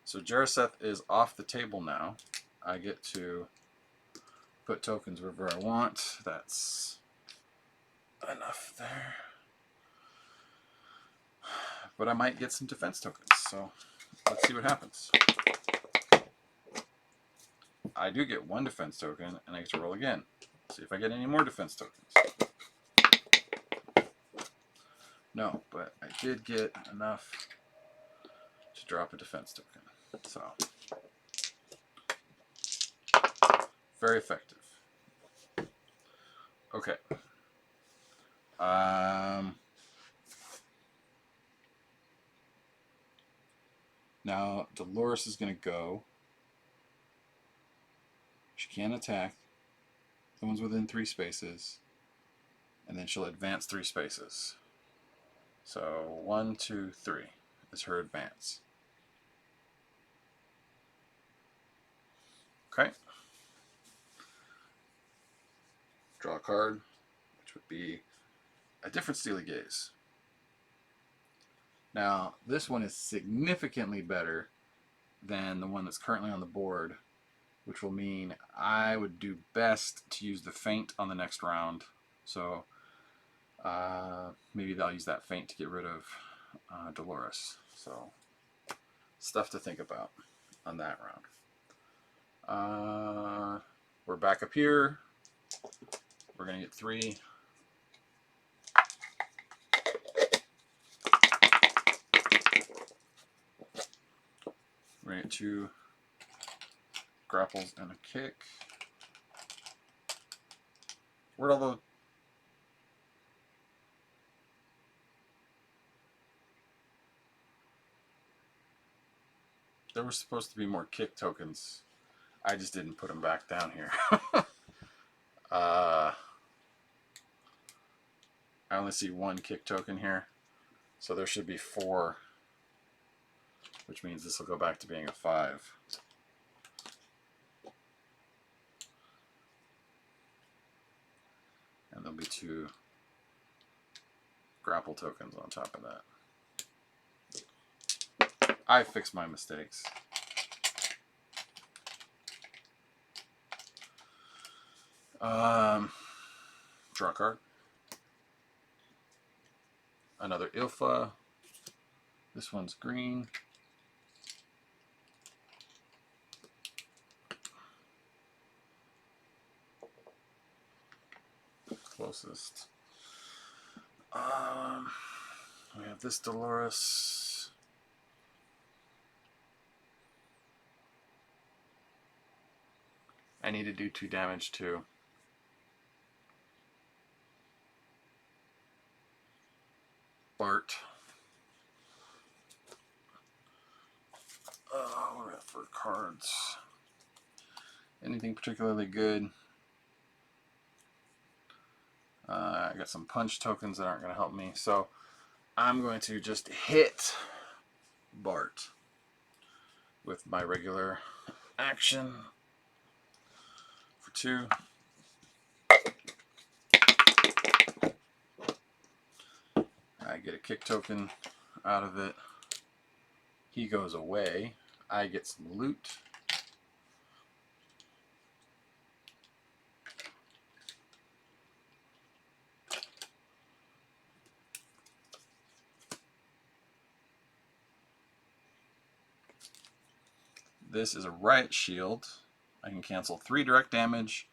So Jeruseth is off the table now. I get to put tokens wherever I want. That's enough there. But I might get some defense tokens, so let's see what happens. I do get 1 defense token, and I get to roll again. See if I get any more defense tokens. No, but I did get enough to drop a defense token. So, very effective. Okay. Now, Dolores is going to go. She can attack. Someone's within 3 spaces. And then she'll advance 3 spaces. So 1, 2, 3 is her advance. Okay. Draw a card, which would be a different Steely Gaze. Now, this one is significantly better than the one that's currently on the board, which will mean I would do best to use the feint on the next round. So maybe I'll use that feint to get rid of Dolores. So stuff to think about on that round. We're back up here. We're going to get 3. We're going to get 2 grapples and a kick. Where'd all the... There were supposed to be more kick tokens. I just didn't put them back down here. I only see 1 kick token here. So there should be 4. Which means this will go back to being a 5. And there'll be 2 grapple tokens on top of that. I fixed my mistakes. Draw a card. Another Ilfa. This one's green. Closest. We have this Dolores. I need to do 2 damage too. Bart. What are we at for cards? Anything particularly good? I got some punch tokens that aren't going to help me, so I'm going to just hit Bart with my regular action for 2. I get a kick token out of it. He goes away. I get some loot. This is a riot shield. I can cancel 3 direct damage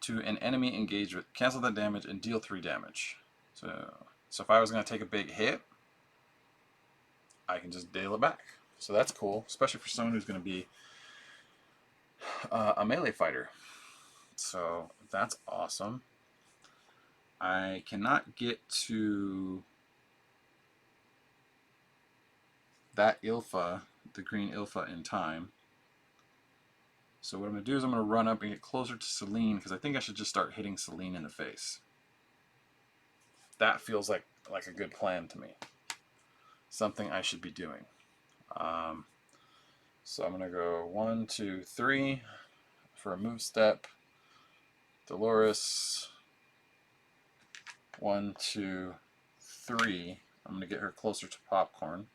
to an enemy engaged with. Cancel that damage and deal 3 damage. So if I was going to take a big hit, I can just deal it back. So that's cool, especially for someone who's going to be a melee fighter. So that's awesome. I cannot get to that Ilfa, the green Ilfa, in time. So what I'm going to do is I'm going to run up and get closer to Celine, because I think I should just start hitting Celine in the face. That feels like a good plan to me. Something I should be doing. So I'm going to go 1, 2, 3 for a move step. Dolores. 1, 2, 3. I'm going to get her closer to Popcorn.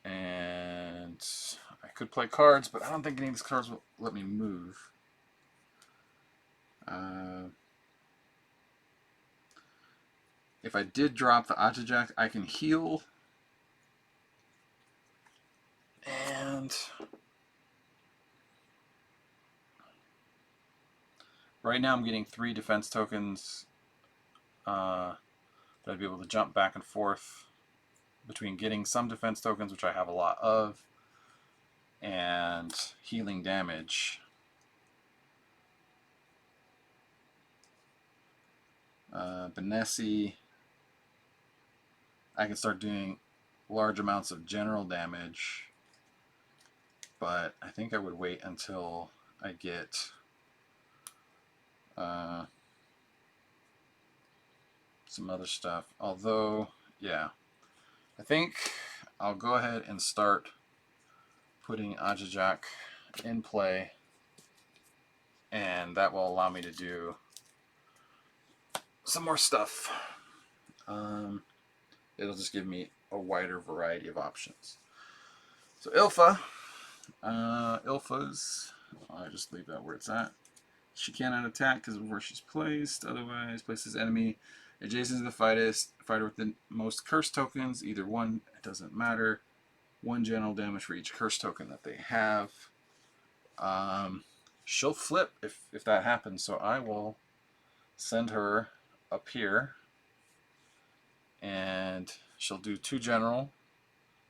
And I could play cards, but I don't think any of these cards will let me move. If I did drop the Ajajak, I can heal. And Right now I'm getting 3 defense tokens that I'd be able to jump back and forth between getting some defense tokens, which I have a lot of, and healing damage. Benessi, I can start doing large amounts of general damage, but I think I would wait until I get some other stuff. Although, yeah, I think I'll go ahead and start putting Ajajak in play, and that will allow me to do some more stuff. It'll just give me a wider variety of options. So Ilfa, Ilfa's, I'll just leave that where it's at. She cannot attack because of where she's placed. Otherwise, places enemy adjacent to the fighter with the most curse tokens. Either one, it doesn't matter. 1 general damage for each curse token that they have. She'll flip if that happens, so I will send her up here, and she'll do 2 general.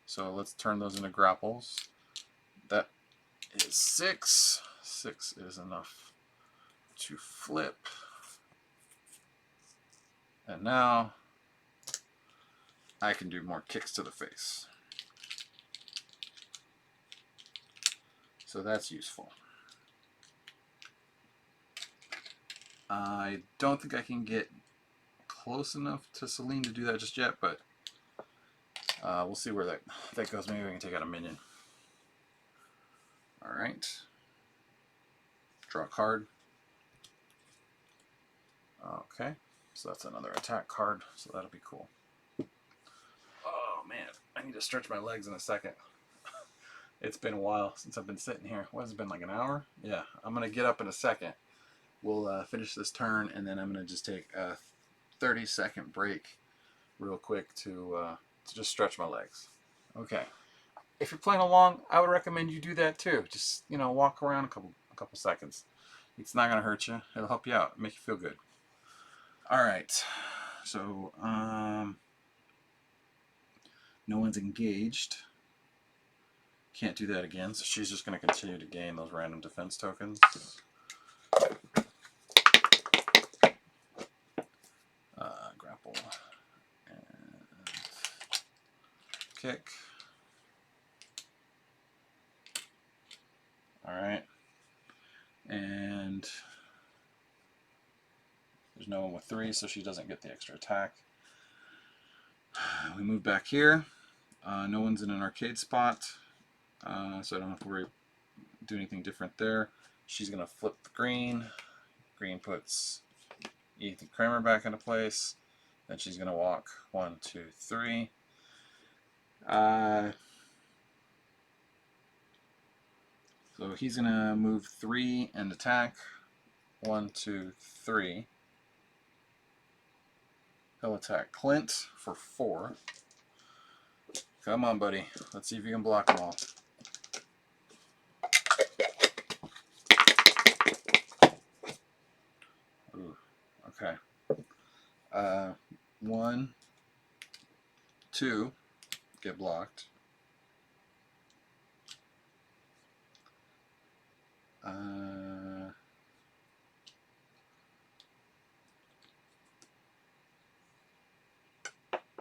So let's turn those into grapples. That is 6. 6 is enough to flip. And now I can do more kicks to the face. So that's useful. I don't think I can get close enough to Celine to do that just yet, but we'll see where that goes. Maybe I can take out a minion. Alright. Draw a card. Okay. So that's another attack card, so that'll be cool. Oh man, I need to stretch my legs in a second. It's been a while since I've been sitting here. What has it been, like an hour? Yeah, I'm going to get up in a second. We'll finish this turn, and then I'm going to just take a 30-second break real quick to just stretch my legs. Okay. If you're playing along, I would recommend you do that too. Just, walk around a couple seconds. It's not going to hurt you. It'll help you out, make you feel good. All right. So, no one's engaged. Can't do that again, so she's just going to continue to gain those random defense tokens. Grapple and kick. Alright. And there's no one with 3, so she doesn't get the extra attack. We move back here. No one's in an arcade spot, so I don't have to do anything different there. She's going to flip the green. Green puts Ethan Kramer back into place. Then she's going to walk 1, 2, 3. So he's going to move 3 and attack. 1, 2, 3. He'll attack Clint for 4. Come on, buddy. Let's see if you can block them all. Ooh, okay. 1, 2, get blocked.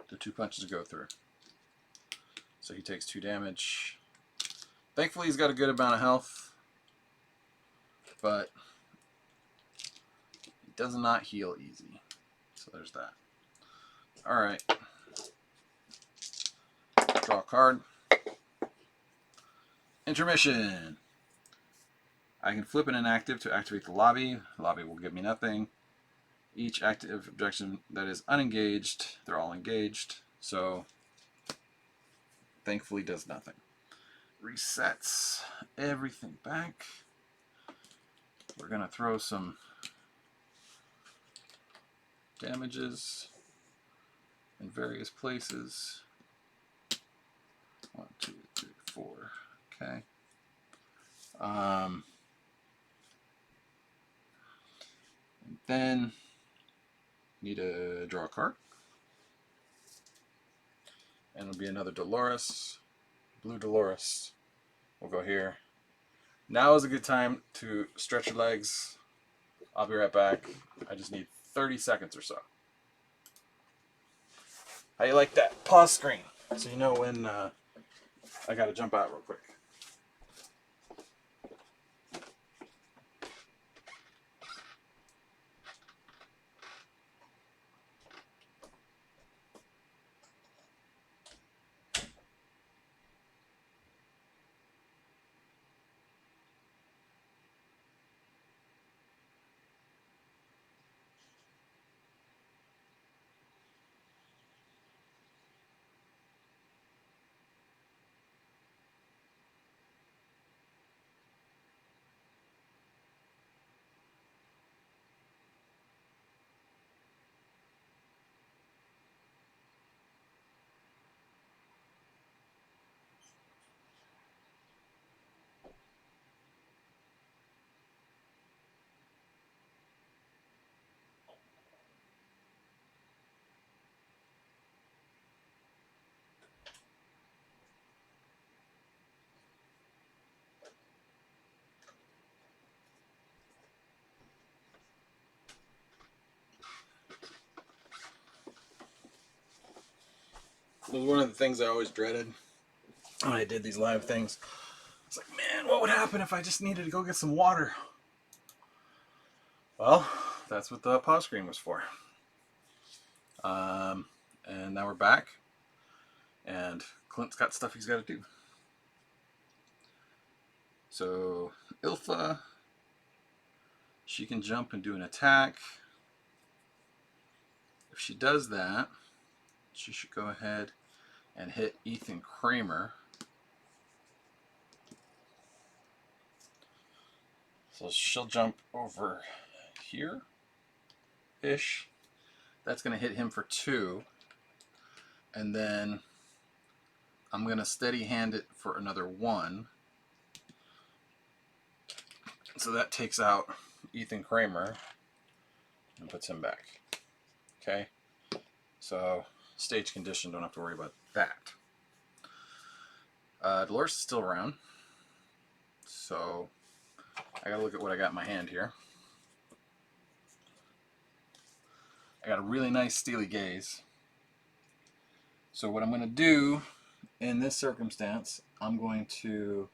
The 2 punches go through. So he takes 2 damage. Thankfully, he's got a good amount of health, but he does not heal easy. So there's that. Alright. Draw a card. Intermission. I can flip an inactive to activate the lobby. The lobby will give me nothing. Each active objection that is unengaged, they're all engaged. So thankfully does nothing. Resets everything back. We're going to throw some damages in various places. 1, 2, 3, 4. Okay. Then need to draw a card. And it'll be another Dolores. Blue Dolores. We'll go here. Now is a good time to stretch your legs. I'll be right back. I just need 30 seconds or so. How you like that pause screen? So you know when I gotta jump out real quick. It was one of the things I always dreaded when I did these live things. It's like, man, what would happen if I just needed to go get some water? Well, that's what the pause screen was for. And now we're back. And Clint's got stuff he's got to do. So, Ilfa, she can jump and do an attack. If she does that, she should go ahead and hit Ethan Kramer. So she'll jump over here-ish. That's going to hit him for 2. And then I'm going to steady hand it for another 1. So that takes out Ethan Kramer and puts him back. Okay? So stage condition, don't have to worry about that. Dolores is still around. So I got to look at what I got in my hand here. I got a really nice steely gaze. So what I'm going to do in this circumstance, I'm going to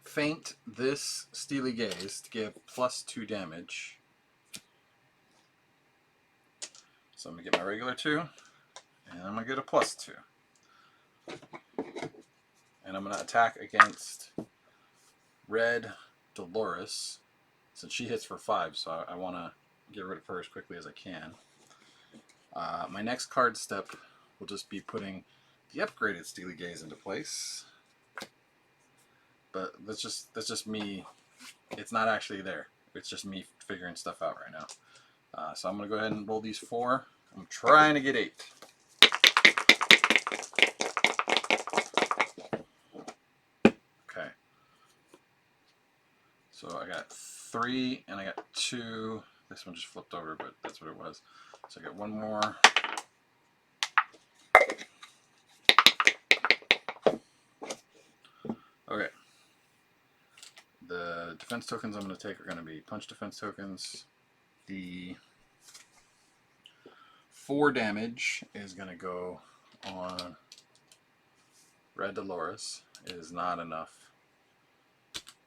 feint this steely gaze to give +2 damage. So I'm going to get my regular 2, and I'm going to get a +2. And I'm going to attack against Red Dolores, since she hits for 5, so I want to get rid of her as quickly as I can. My next card step will just be putting the upgraded Steely Gaze into place. But that's just me. It's not actually there. It's just me figuring stuff out right now. So I'm going to go ahead and roll these 4. I'm trying to get 8. Okay. So I got 3 and I got 2. This one just flipped over, but that's what it was. So I got 1 more. Okay. The defense tokens I'm going to take are going to be punch defense tokens. The 4 damage is going to go on Red Dolores. It is not enough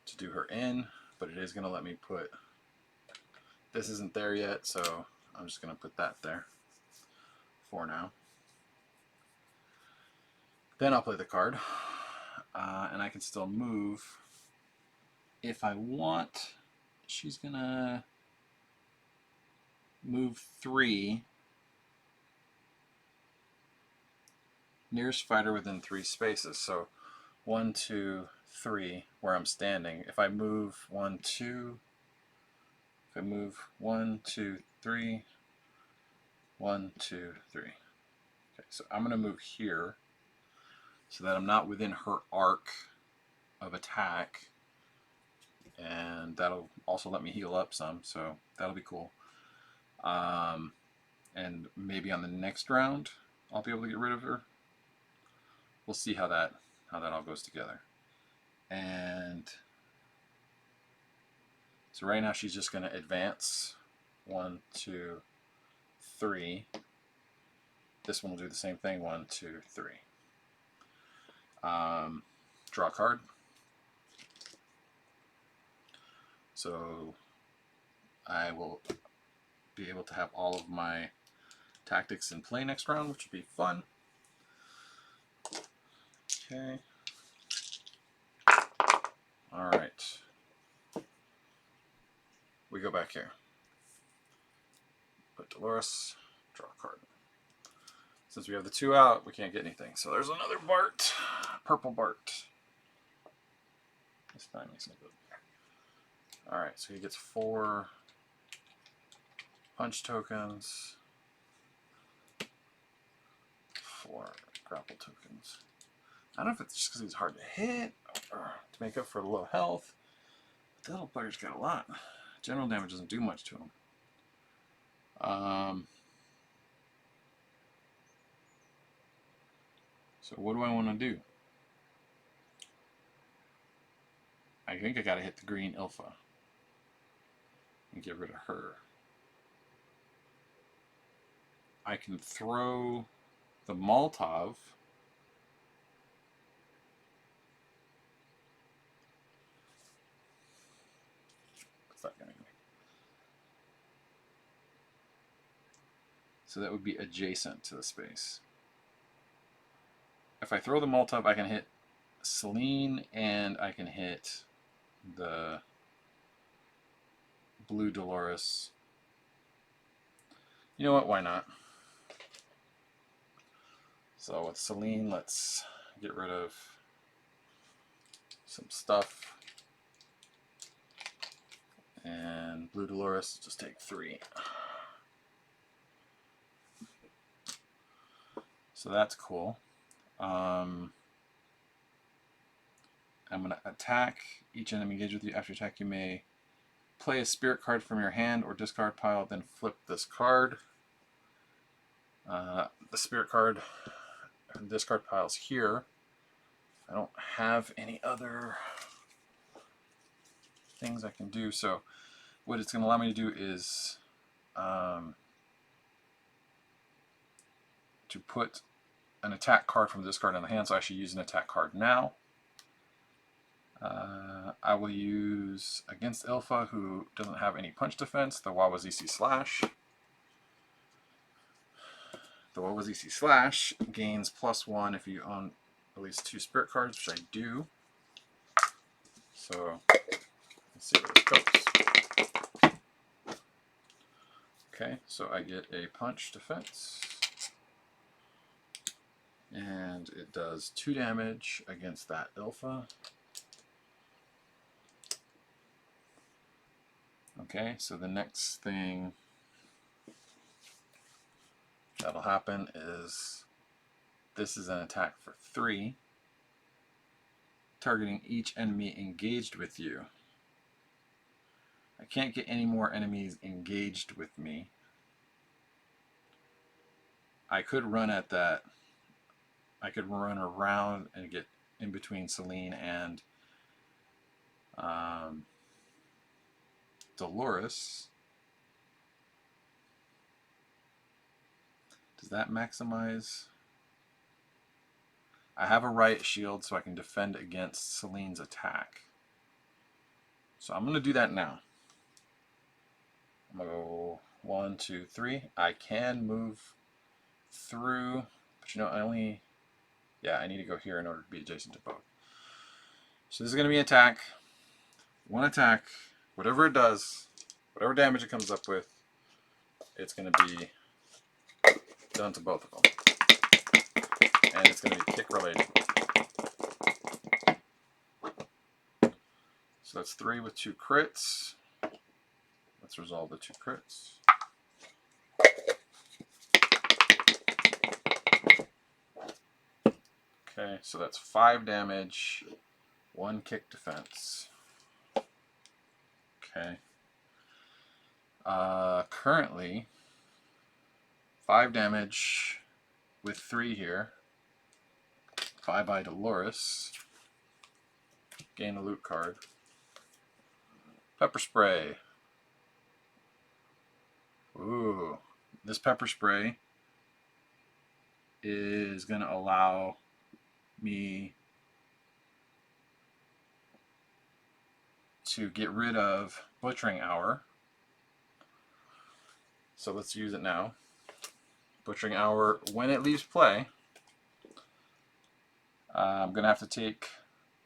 to do her in, but it is going to let me put... This isn't there yet, so I'm just going to put that there for now. Then I'll play the card, and I can still move if I want. She's going to move 3. Nearest fighter within 3 spaces. So 1, 2, 3, where I'm standing. If I move 1, 2, if I move 1, 2, 3, 1, 2, 3. Okay, so I'm going to move here so that I'm not within her arc of attack. And that'll also let me heal up some, so that'll be cool. And maybe on the next round, I'll be able to get rid of her. We'll see how that all goes together. And so right now she's just going to advance 1, 2, 3. This one will do the same thing. 1, 2, 3. Draw a card. So I will be able to have all of my tactics in play next round, which will be fun. Okay. All right. We go back here. Put Dolores, draw a card. Since we have the 2 out, we can't get anything. So there's another Bart, purple Bart. This time he's no good. All right, so he gets 4 punch tokens, 4 grapple tokens. I don't know if it's just because he's hard to hit or to make up for the low health. But that little player's got a lot. General damage doesn't do much to him. So what do I want to do? I think I got to hit the green Ilfa and get rid of her. I can throw the Molotov. What's that going to be? So that would be adjacent to the space. If I throw the Molotov, I can hit Celine and I can hit the blue Dolores. You know what? Why not? So with Celine, let's get rid of some stuff. And blue Dolores, just take 3. So that's cool. I'm going to attack each enemy engaged with you. After attack, you may play a spirit card from your hand or discard pile, then flip this card. The spirit card and discard pile's here. I don't have any other things I can do, so what it's going to allow me to do is to put an attack card from the discard on the hand, so I should use an attack card now. I will use against Ilfa, who doesn't have any punch defense, the Wawazisi Slash. The Wawazisi Slash gains +1 if you own at least 2 spirit cards, which I do. So let's see where this goes. Okay, so I get a punch defense. And it does 2 damage against that Ilfa. Okay, so the next thing that'll happen is this is an attack for 3, targeting each enemy engaged with you. I can't get any more enemies engaged with me. I could run at that. I could run around and get in between Celine and Dolores. Does that maximize? I have a riot shield so I can defend against Celine's attack. So I'm going to do that now. I'm going to go 1, 2, 3. I can move through, but you know, I need to go here in order to be adjacent to both. So this is going to be an attack. 1 attack. Whatever it does, whatever damage it comes up with, it's going to be done to both of them. And it's going to be kick related. So that's 3 with 2 crits. Let's resolve the 2 crits. Okay, so that's 5 damage, 1 kick defense. Okay. Currently, 5 damage with 3 here. Bye-bye Dolores. Gain a loot card. Pepper spray. Ooh. This pepper spray is going to allow me to get rid of Butchering Hour. So let's use it now. Butchering Hour, when it leaves play, I'm going to have to take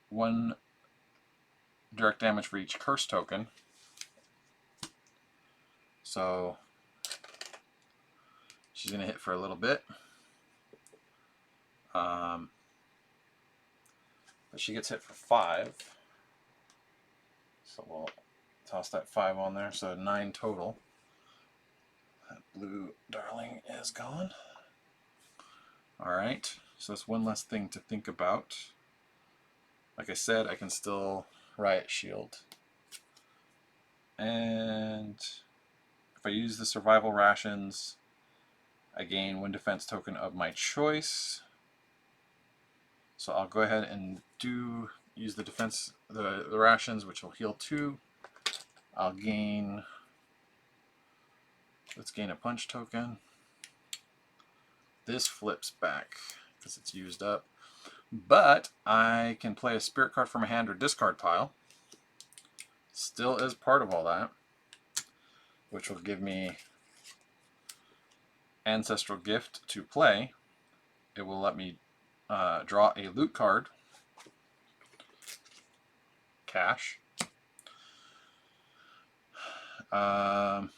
1 direct damage for each curse token. So she's going to hit for a little bit. But she gets hit for 5. So we'll toss that 5 on there. So 9 total. That blue darling is gone. Alright, so that's one less thing to think about. Like I said, I can still Riot Shield. And if I use the survival rations, I gain 1 defense token of my choice. So I'll go ahead and use the defense, the rations, which will heal 2. I'll gain, let's gain a punch token. This flips back because it's used up. But I can play a spirit card from my hand or discard pile. Still is part of all that, which will give me Ancestral Gift to play. It will let me draw a loot card. Cash. 1,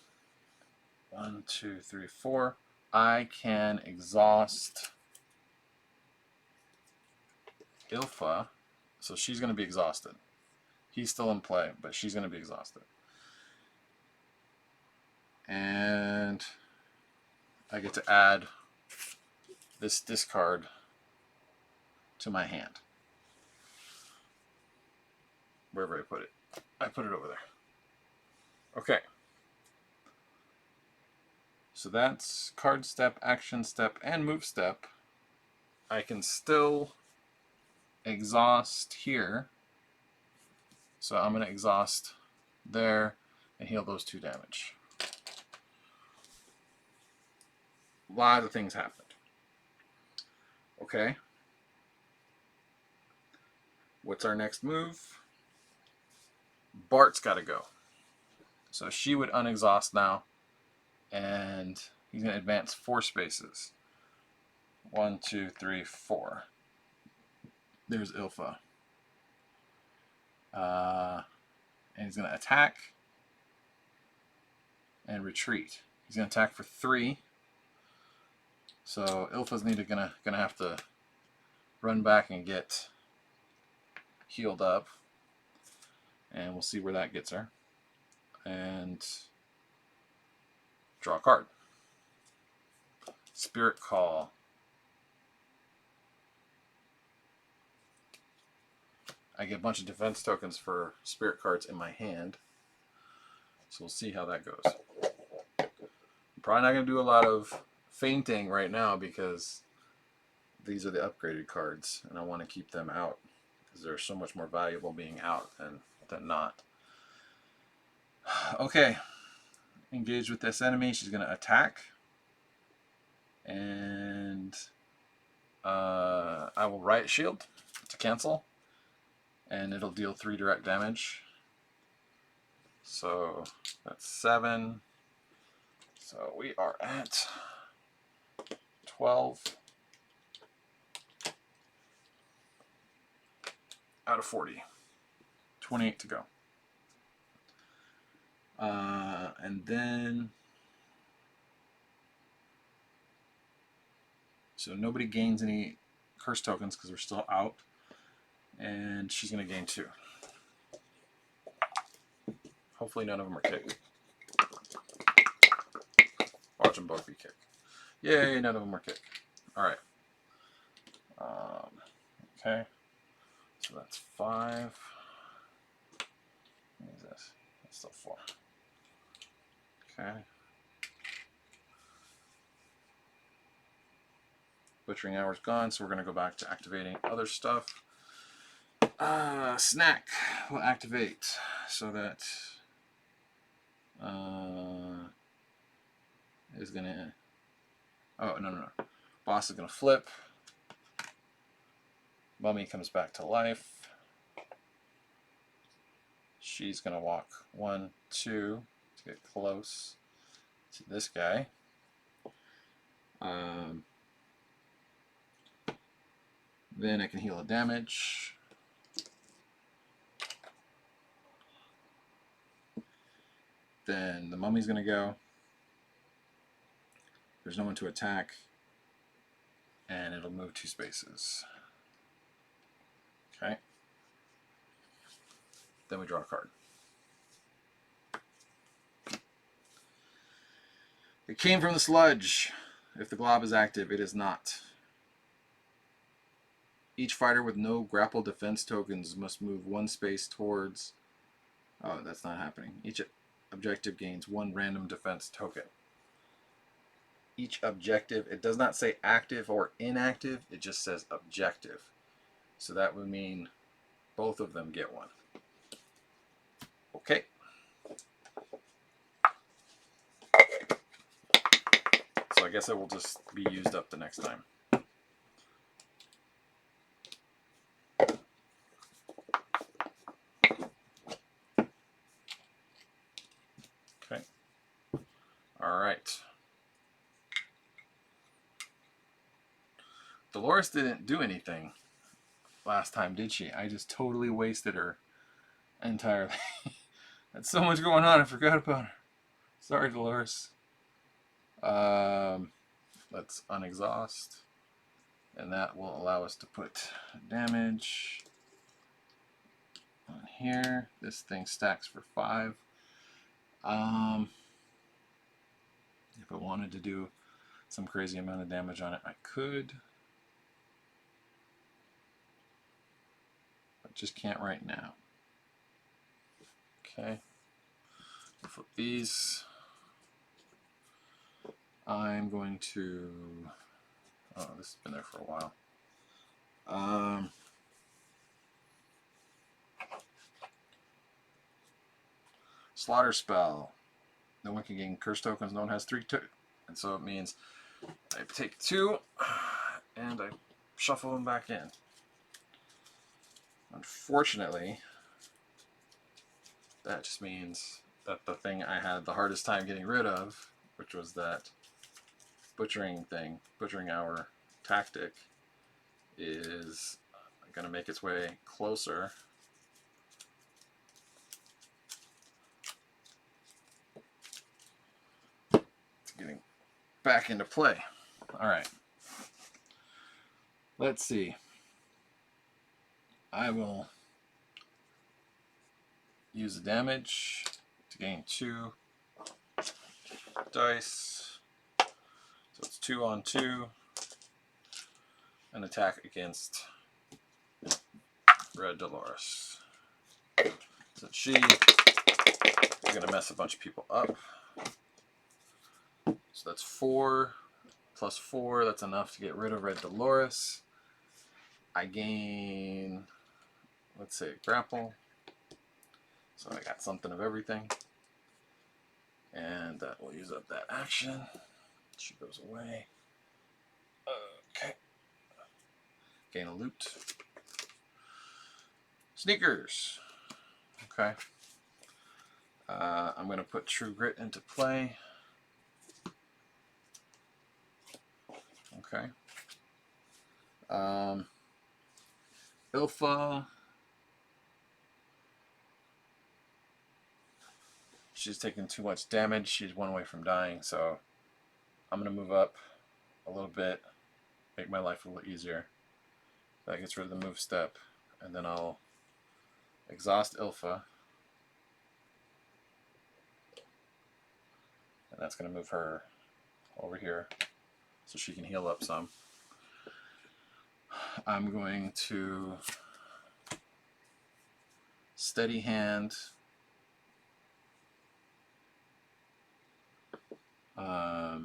2, 3, 4. I can exhaust Ilfa, so she's going to be exhausted. He's still in play, but she's going to be exhausted. And I get to add this discard to my hand. Wherever I put it. I put it over there. Okay. So that's card step, action step, and move step. I can still exhaust here. So I'm going to exhaust there and heal those 2 damage. A lot of things happened. Okay. What's our next move? Bart's got to go. So she would unexhaust now. And he's going to advance 4 spaces. 1, 2, 3, 4. There's Ilfa. And he's going to attack and retreat. He's going to attack for 3. So Ilfa's gonna have to run back and get healed up. And we'll see where that gets her. And draw a card. Spirit Call. I get a bunch of defense tokens for spirit cards in my hand. So we'll see how that goes. I'm probably not going to do a lot of fainting right now because these are the upgraded cards and I want to keep them out because they're so much more valuable being out than not. Okay. Engage with this enemy. She's going to attack. And I will Riot Shield to cancel. And it'll deal 3 direct damage. So that's 7. So we are at 12 out of 40. 28 to go. And then, so nobody gains any curse tokens because we're still out. And she's going to gain 2. Hopefully none of them are kicked. Watch them both be kicked. Yay, none of them are kicked. Alright. Okay, so that's 5. What is this? That's still 4. Okay. Butchering hour's gone, so we're going to go back to activating other stuff. Snack will activate so that is going to... Oh, no. Boss is going to flip. Mummy comes back to life. She's going to walk 1, 2 to get close to this guy. Then I can heal a damage. Then the mummy's going to go. There's no one to attack. And it'll move 2 spaces. Okay. Then we draw a card. It came from the sludge. If the glob is active, it is not. Each fighter with no grapple defense tokens must move 1 space towards... Oh, that's not happening. Each objective gains 1 random defense token. Each objective, it does not say active or inactive, it just says objective. So that would mean both of them get 1. Okay. So I guess it will just be used up the next time. Okay. All right. Dolores didn't do anything last time, did she? I just totally wasted her entirely. That's so much going on, I forgot about her. Sorry, Dolores. Let's unexhaust. And that will allow us to put damage on here. This thing stacks for 5. If I wanted to do some crazy amount of damage on it, I could. But just can't right now. Okay. Flip these. I'm going to... Oh, this has been there for a while. Slaughter spell. No one can gain curse tokens. No one has 3 and so it means I take 2 and I shuffle them back in. Unfortunately, that just means that the thing I had the hardest time getting rid of, which was that butchering thing, butchering hour tactic, is going to make its way closer. Getting back into play. All right. Let's see. I will use the damage to gain 2 dice. So it's 2 on 2. An attack against Red Dolores. So she's going to mess a bunch of people up. So that's 4 plus 4. That's enough to get rid of Red Dolores. I gain, let's say, grapple. So I got something of everything. And that will use up that action. She goes away. Okay. Gain a loot. Sneakers. Okay. I'm going to put True Grit into play. Okay. Ilfa. She's taking too much damage. She's 1 away from dying, so I'm going to move up a little bit, make my life a little easier. That gets rid of the move step, and then I'll exhaust Ilfa. And that's going to move her over here so she can heal up some. I'm going to steady hand yeah,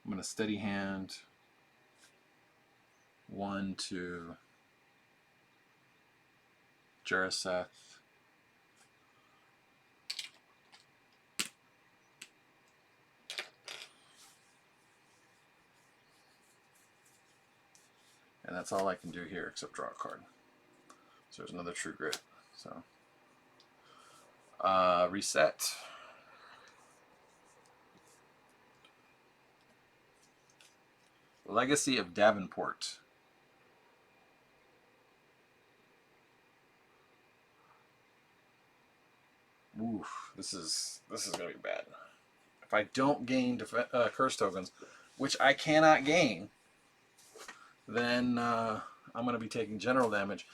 I'm going to steady hand 1 to Jaraseth. And that's all I can do here except draw a card. So there's another True Grit. So reset. Legacy of Davenport. Oof, this is gonna be bad. If I don't gain curse tokens, which I cannot gain, then I'm gonna be taking general damage.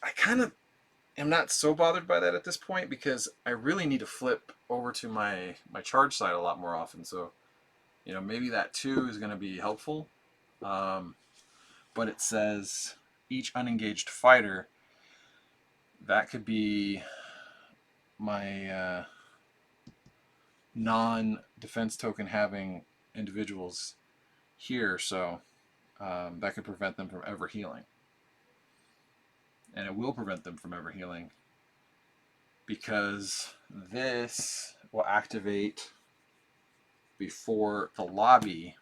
I kind of am not so bothered by that at this point because I really need to flip over to my charge side a lot more often. So, you know, maybe that 2 is gonna be helpful. But it says each unengaged fighter. That could be my non-defense token having individuals here, so that could prevent them from ever healing. And it will prevent them from ever healing because this will activate before the lobby,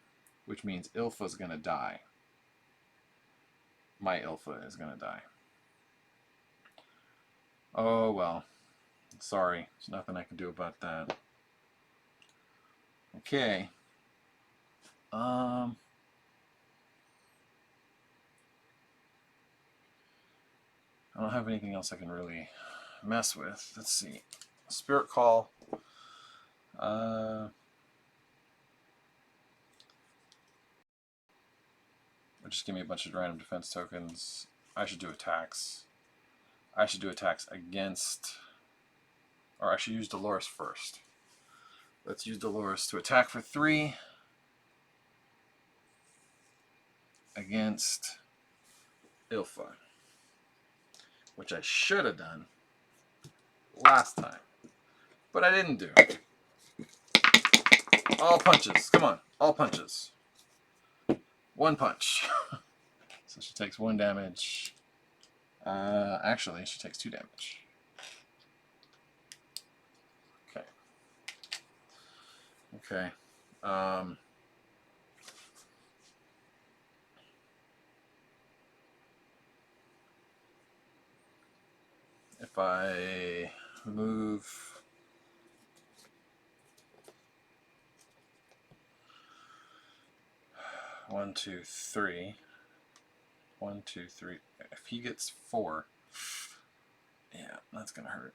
which means Ilfa's going to die. My Ilfa is going to die. Oh, well. Sorry. There's nothing I can do about that. Okay. I don't have anything else I can really mess with. Let's see. Spirit Call. Just give me a bunch of random defense tokens. I should do attacks. I should do attacks against... Or I should use Dolores first. Let's use Dolores to attack for 3 against Ilfa, which I should have done last time, but I didn't do. All punches. Come on. All punches. 1 punch. So she takes 1 damage. Actually, she takes 2 damage. Okay. Okay. If I move 1, 2, 3, 1, 2, 3. If he gets 4, yeah, that's gonna hurt.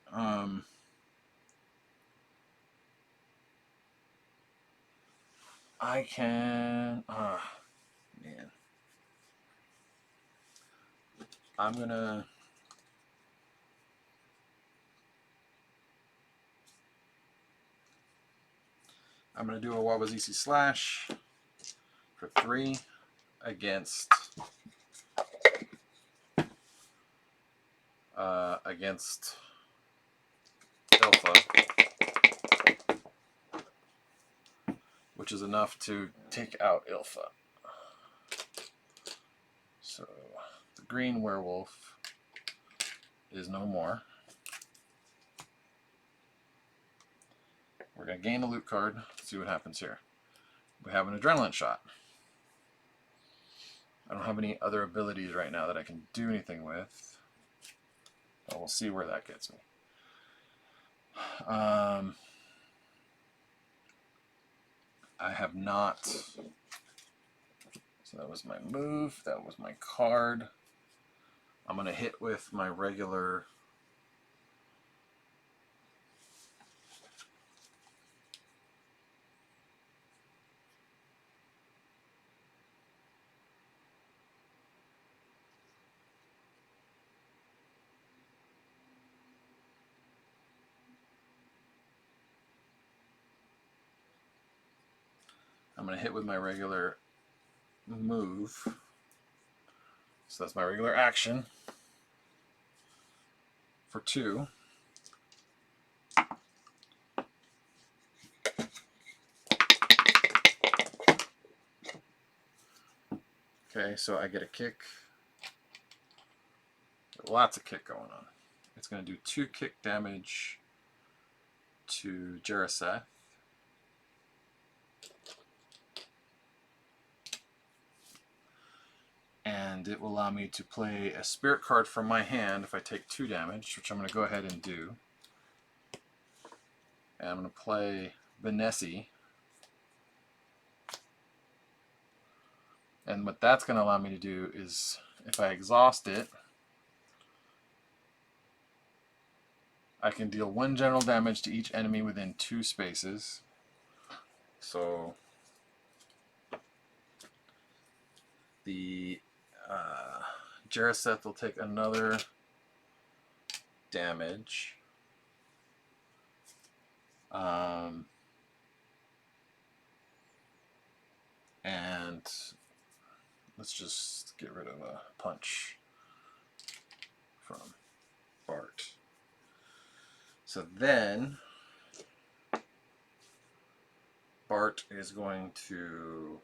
I can. Man. I'm gonna. Do a Wabazisi Slash for 3 against Alpha, which is enough to take out Ilfa. So the green werewolf is no more. We're going to gain a loot card, see what happens here. We have an adrenaline shot. I don't have any other abilities right now that I can do anything with. But we'll see where that gets me. I have not. So that was my move. That was my card. I'm going to hit with my regular. I'm going to hit with my regular move. So that's my regular action for 2. Okay, so I get a kick. Lots of kick going on. It's going to do 2 kick damage to Jaraseth. And it will allow me to play a spirit card from my hand if I take 2 damage, which I'm going to go ahead and do. And I'm going to play Benessi. And what that's going to allow me to do is, if I exhaust it, I can deal 1 general damage to each enemy within 2 spaces. So the Jaraseth will take another damage. And let's just get rid of a punch from Bart. So then Bart is going to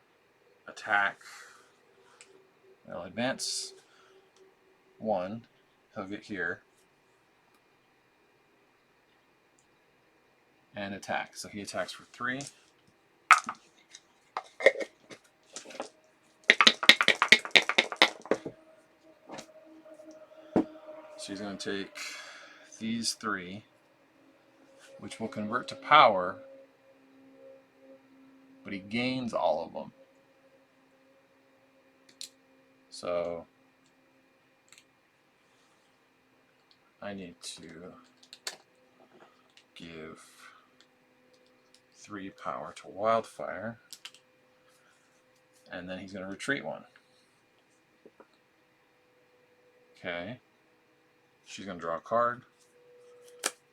attack. I'll advance 1. He'll get here. And attack. So he attacks for 3. So he's going to take these 3, which will convert to power, but he gains all of them. So I need to give 3 power to Wildfire, and then he's going to retreat 1. Okay. She's going to draw a card.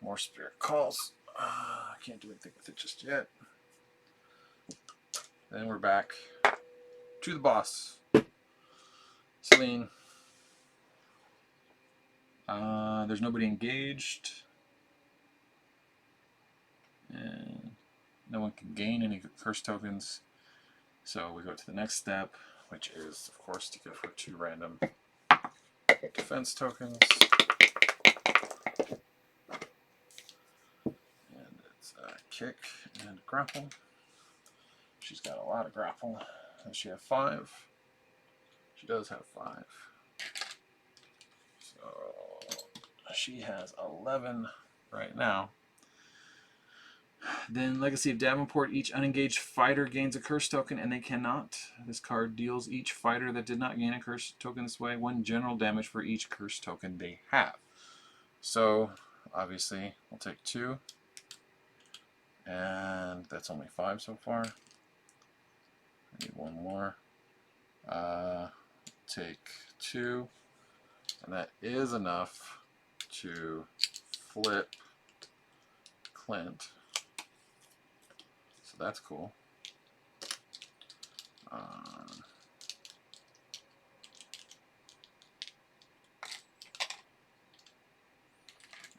More spirit calls. I can't do anything with it just yet. Then we're back to the boss. Celine. There's nobody engaged. And no one can gain any curse tokens. So we go to the next step, which is, of course, to give her 2 random defense tokens. And it's a kick and grapple. She's got a lot of grapple. Does she have 5? She does have 5. So she has 11 right now. Then Legacy of Davenport, each unengaged fighter gains a curse token, and they cannot. This card deals each fighter that did not gain a curse token this way 1 general damage for each curse token they have. So obviously we'll take 2, and that's only 5 so far. I need 1 more. Take 2, and that is enough to flip Clint. So that's cool.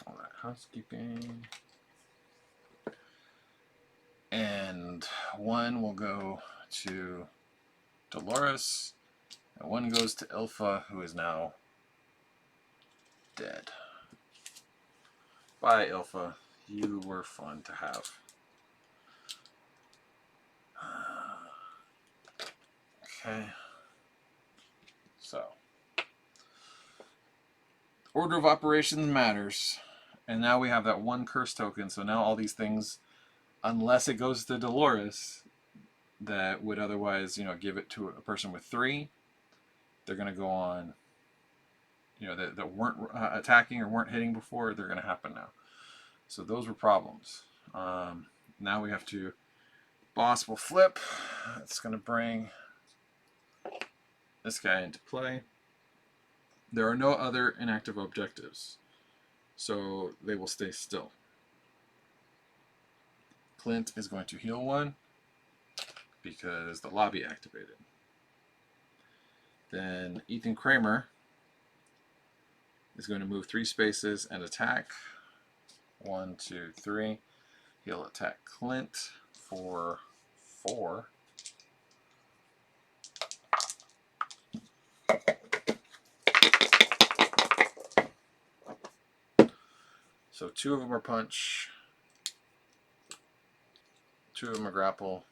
All that housekeeping. And 1 will go to Dolores, and 1 goes to Ilfa, who is now dead. Bye, Ilfa. You were fun to have. Okay. So, order of operations matters. And now we have that 1 curse token, so now all these things, unless it goes to Dolores, that would otherwise, give it to a person with 3, they're going to go on, that weren't attacking or weren't hitting before, they're going to happen now. So those were problems. Now we have to, boss will flip. It's going to bring this guy into play. There are no other inactive objectives, so they will stay still. Clint is going to heal 1. because the lobby activated. Then Ethan Kramer is going to move 3 spaces and attack. 1, 2, 3. He'll attack Clint for 4. So 2 of them are punch, 2 of them are grapple,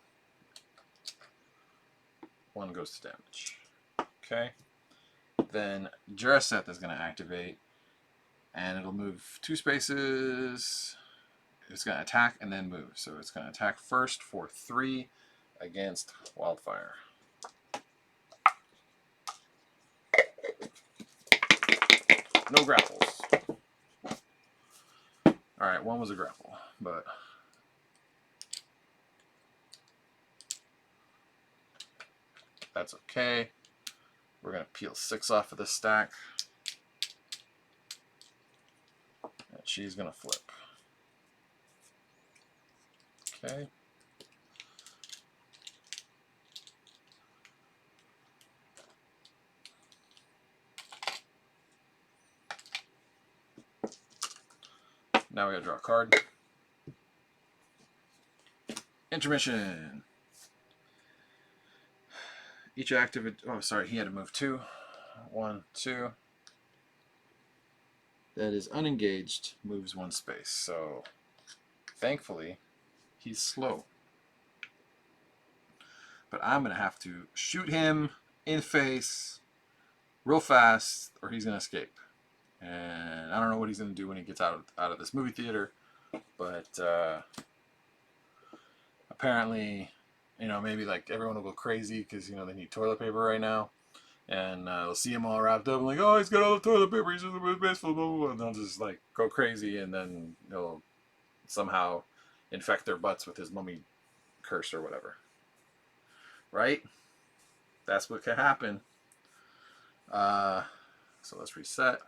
1 goes to damage. Okay. Then Jaraseth is going to activate, and it'll move 2 spaces. It's going to attack and then move. So it's going to attack first for 3 against Wildfire. No grapples. Alright, 1 was a grapple, but that's okay. We're going to peel 6 off of this stack. And she's going to flip. Okay. Now we gotta draw a card. Intermission. Each active. Oh, sorry, he had to move 2. 1, 2. That is unengaged. Moves 1 space. So, thankfully, he's slow. But I'm gonna have to shoot him in the face real fast, or he's gonna escape. And I don't know what he's going to do when he gets out of this movie theater, but apparently, you know, maybe like everyone will go crazy because, you know, they need toilet paper right now, and they'll see him all wrapped up and like, oh, he's got all the toilet paper, he's just the most best, blah, blah, blah, and they'll just like go crazy, and then he'll somehow infect their butts with his mummy curse or whatever. Right? That's what could happen. So let's reset.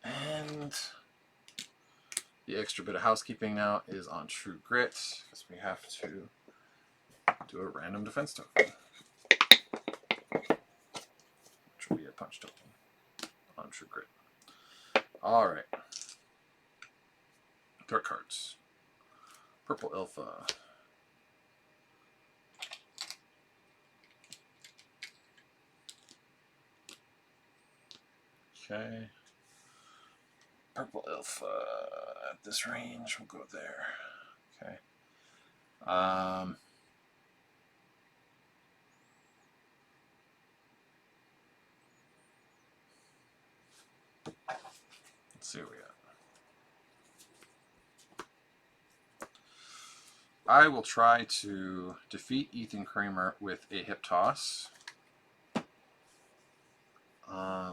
And the extra bit of housekeeping now is on True Grit, because we have to do a random defense token, which will be a punch token on True Grit. Alright. Dark cards. Purple Alpha. Okay. Purple Alpha at this range, we'll go there. Okay. Let's see what we got. I will try to defeat Ethan Kramer with a hip toss.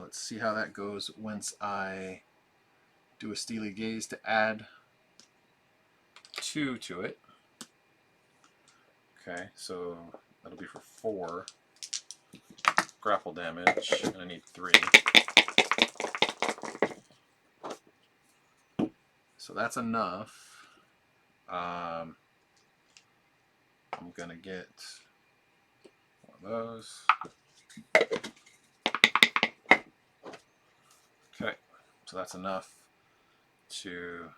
Let's see how that goes once I do a Steely Gaze to add 2 to it. Okay, so that'll be for 4 grapple damage, and I need 3. So that's enough. I'm gonna get one of those. Okay, so that's enough to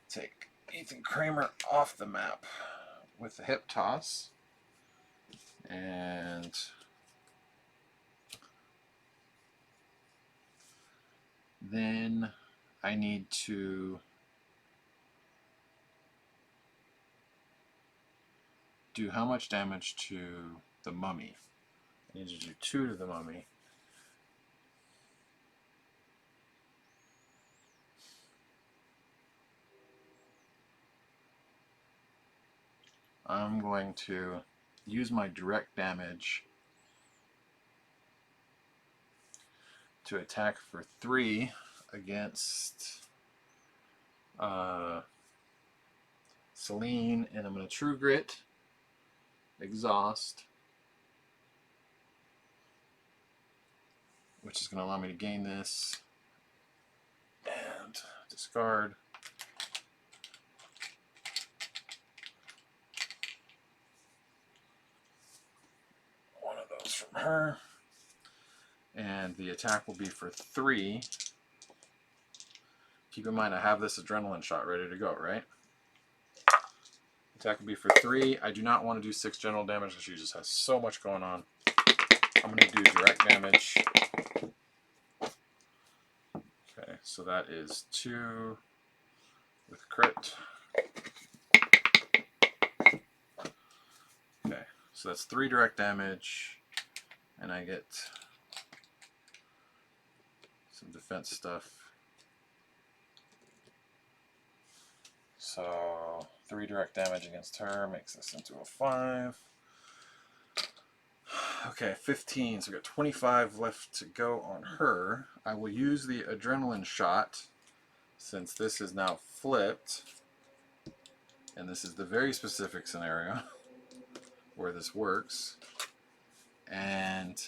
take Ethan Kramer off the map with the hip toss. And then I need to do how much damage to the mummy? I need to do 2 to the mummy. I'm going to use my direct damage to attack for 3 against Celine, and I'm going to True Grit, Exhaust, which is going to allow me to gain this, and discard. her. And the attack will be for 3. Keep in mind I have this adrenaline shot ready to go, right? Attack will be for 3. I do not want to do 6 general damage because she just has so much going on. I'm going to do direct damage. Okay, so that is 2 with crit. Okay, so that's 3 direct damage, and I get some defense stuff. So 3 direct damage against her makes this into a 5. Okay, 15, so we got 25 left to go on her. I will use the adrenaline shot since this is now flipped, and this is the very specific scenario where this works, and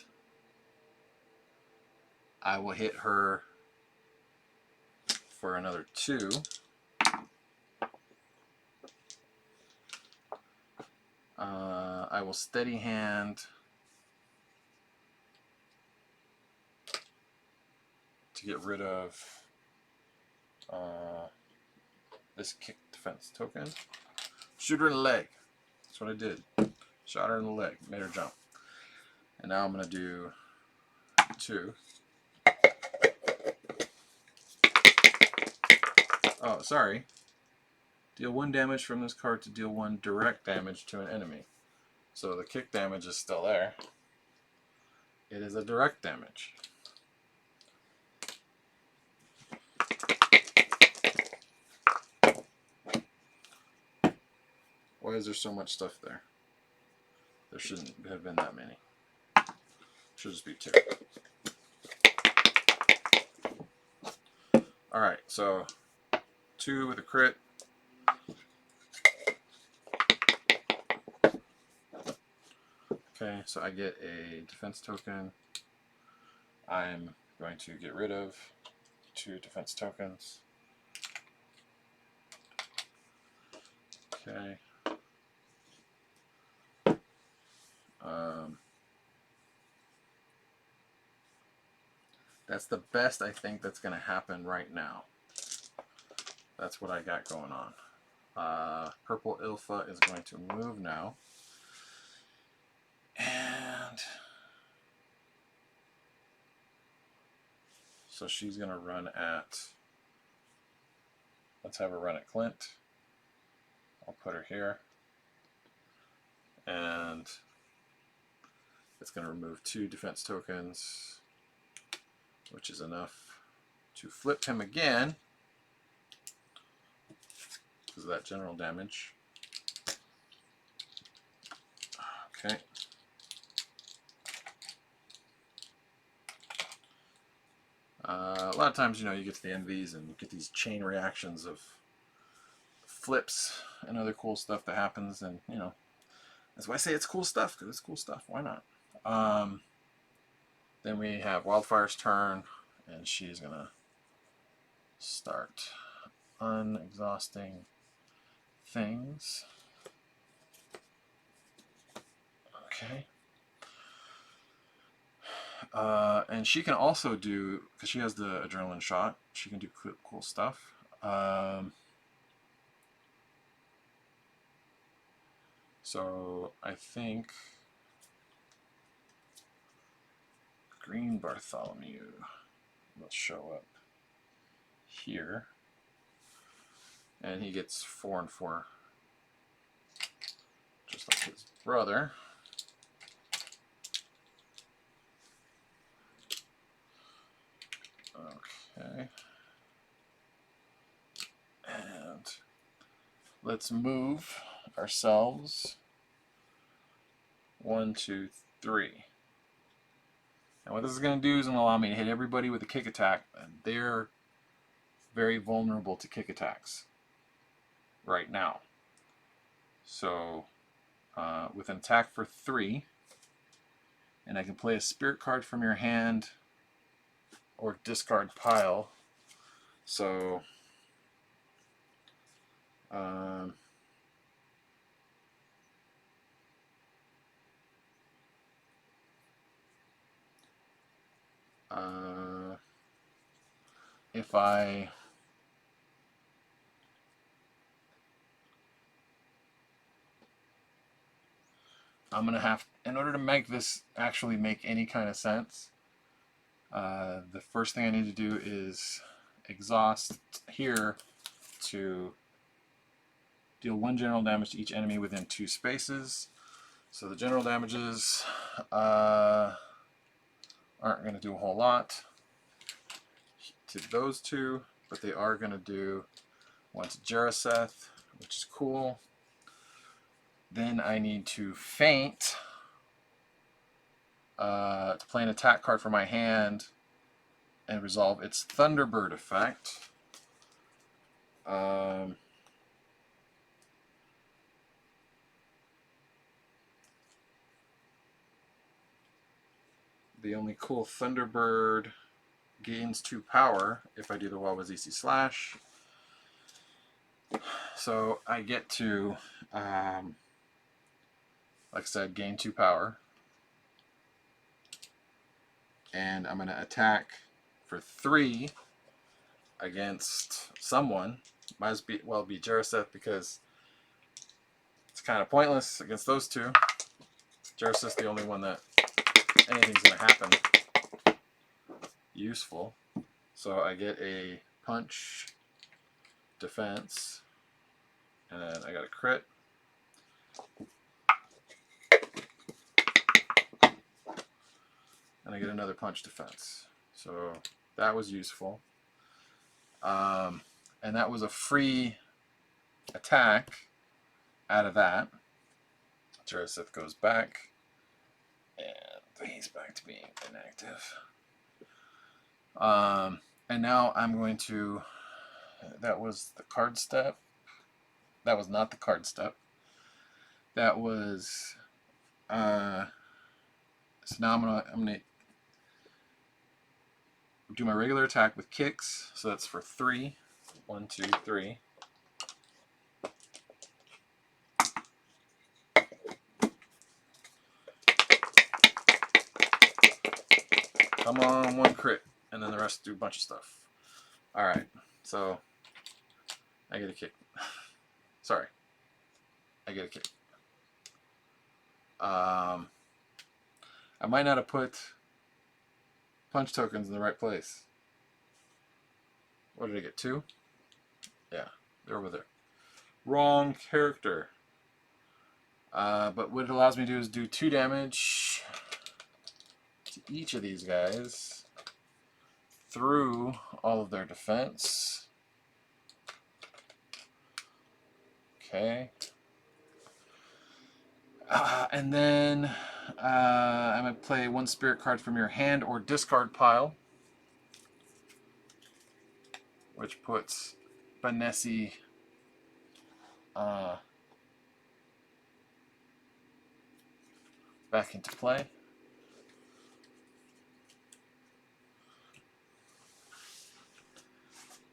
I will hit her for another 2. I will steady hand to get rid of this kick defense token. Shoot her in the leg. That's what I did. Shot her in the leg. Made her jump. And now I'm going to do 2. Oh, sorry. Deal 1 damage from this card to deal 1 direct damage to an enemy. So the kick damage is still there. It is a direct damage. Why is there so much stuff there? There shouldn't have been that many. Should just be 2. Alright, so 2 with a crit. Okay, so I get a defense token. I'm going to get rid of 2 defense tokens. Okay. That's the best I think that's going to happen right now. That's what I got going on. Purple Ilfa is going to move now. And so she's going to run at, let's have her run at Clint. I'll put her here. And it's going to remove 2 defense tokens, which is enough to flip him again because of that general damage. Okay. A lot of times, you know, you get to the end of these and you get these chain reactions of flips and other cool stuff that happens, and, you know, that's why I say it's cool stuff, because it's cool stuff. Why not? Then we have Wildfire's turn, and she's going to start unexhausting things. Okay. And she can also do, because she has the adrenaline shot, she can do cool stuff. So I think Green Bartholomew will show up here, and he gets 4 and 4, just like his brother. Okay, and let's move ourselves 1, 2, 3. And what this is going to do is going to allow me to hit everybody with a kick attack, and they're very vulnerable to kick attacks right now. So with an attack for 3, and I can play a spirit card from your hand or discard pile. So If I'm gonna have, in order to make this actually make any kind of sense, the first thing I need to do is exhaust here to deal 1 general damage to each enemy within 2 spaces. So the general damages aren't going to do a whole lot to those 2, but they are going to do 1 to Jaraseth, which is cool. Then I need to feint to play an attack card from my hand and resolve its Thunderbird effect. The only cool Thunderbird gains 2 power if I do the Wawazizi Slash. So I get to, like I said, gain 2 power. And I'm going to attack for 3 against someone. Might as well be Jaraseth because it's kind of pointless against those 2. Jaraseth's the only one that anything's going to happen useful. So I get a punch, defense, and I got a crit. And I get another punch defense. So that was useful. And that was a free attack out of that. Jaraseth goes back. And he's back to being inactive. And now I'm going to... That was the card step. That was not the card step. That was... so now I'm gonna do my regular attack with kicks, so that's for 3. 1, 2, 3. Come on, 1 crit, and then the rest do a bunch of stuff. Alright, so I get a kick. Sorry. I get a kick. I might not have put punch tokens in the right place. What did I get? 2? Yeah, they're over there. Wrong character. But what it allows me to do is do 2 damage to each of these guys through all of their defense. Okay. And then I'm going to play 1 spirit card from your hand or discard pile, which puts Benessi back into play.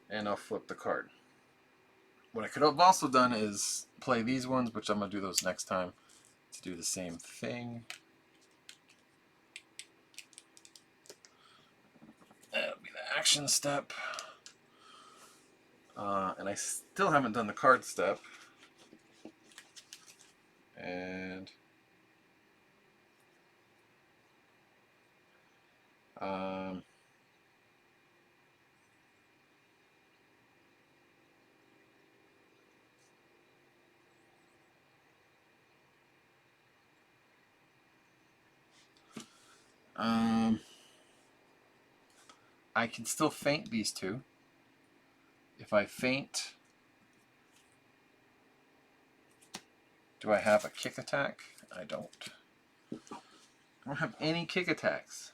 And I'll flip the card. What I could have also done is play these ones, which I'm going to do those next time, to do the same thing. That'll be the action step. And I still haven't done the card step. And I can still feint these 2. If I feint, do I have a kick attack? I don't. I don't have any kick attacks.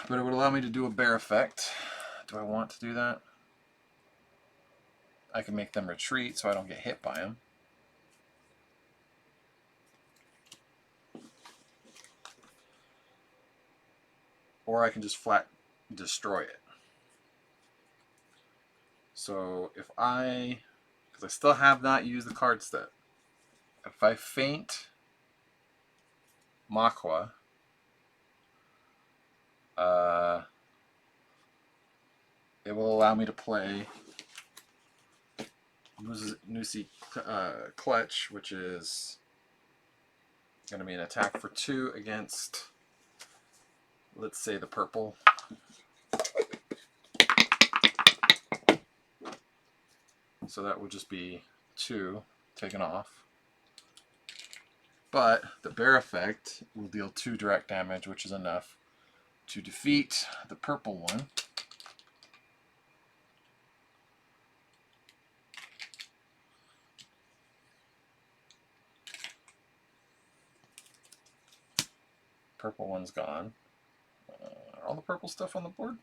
But it would allow me to do a bear effect. Do I want to do that? I can make them retreat so I don't get hit by them. Or I can just flat destroy it. So if I, because I still have not used the card step, if I feint Makwa, It will allow me to play Nusi Clutch, which is going to be an attack for 2 against, let's say, the purple. So that would just be 2 taken off. But the bear effect will deal 2 direct damage, which is enough to defeat the purple one. Purple one's gone. Are all the purple stuff on the board?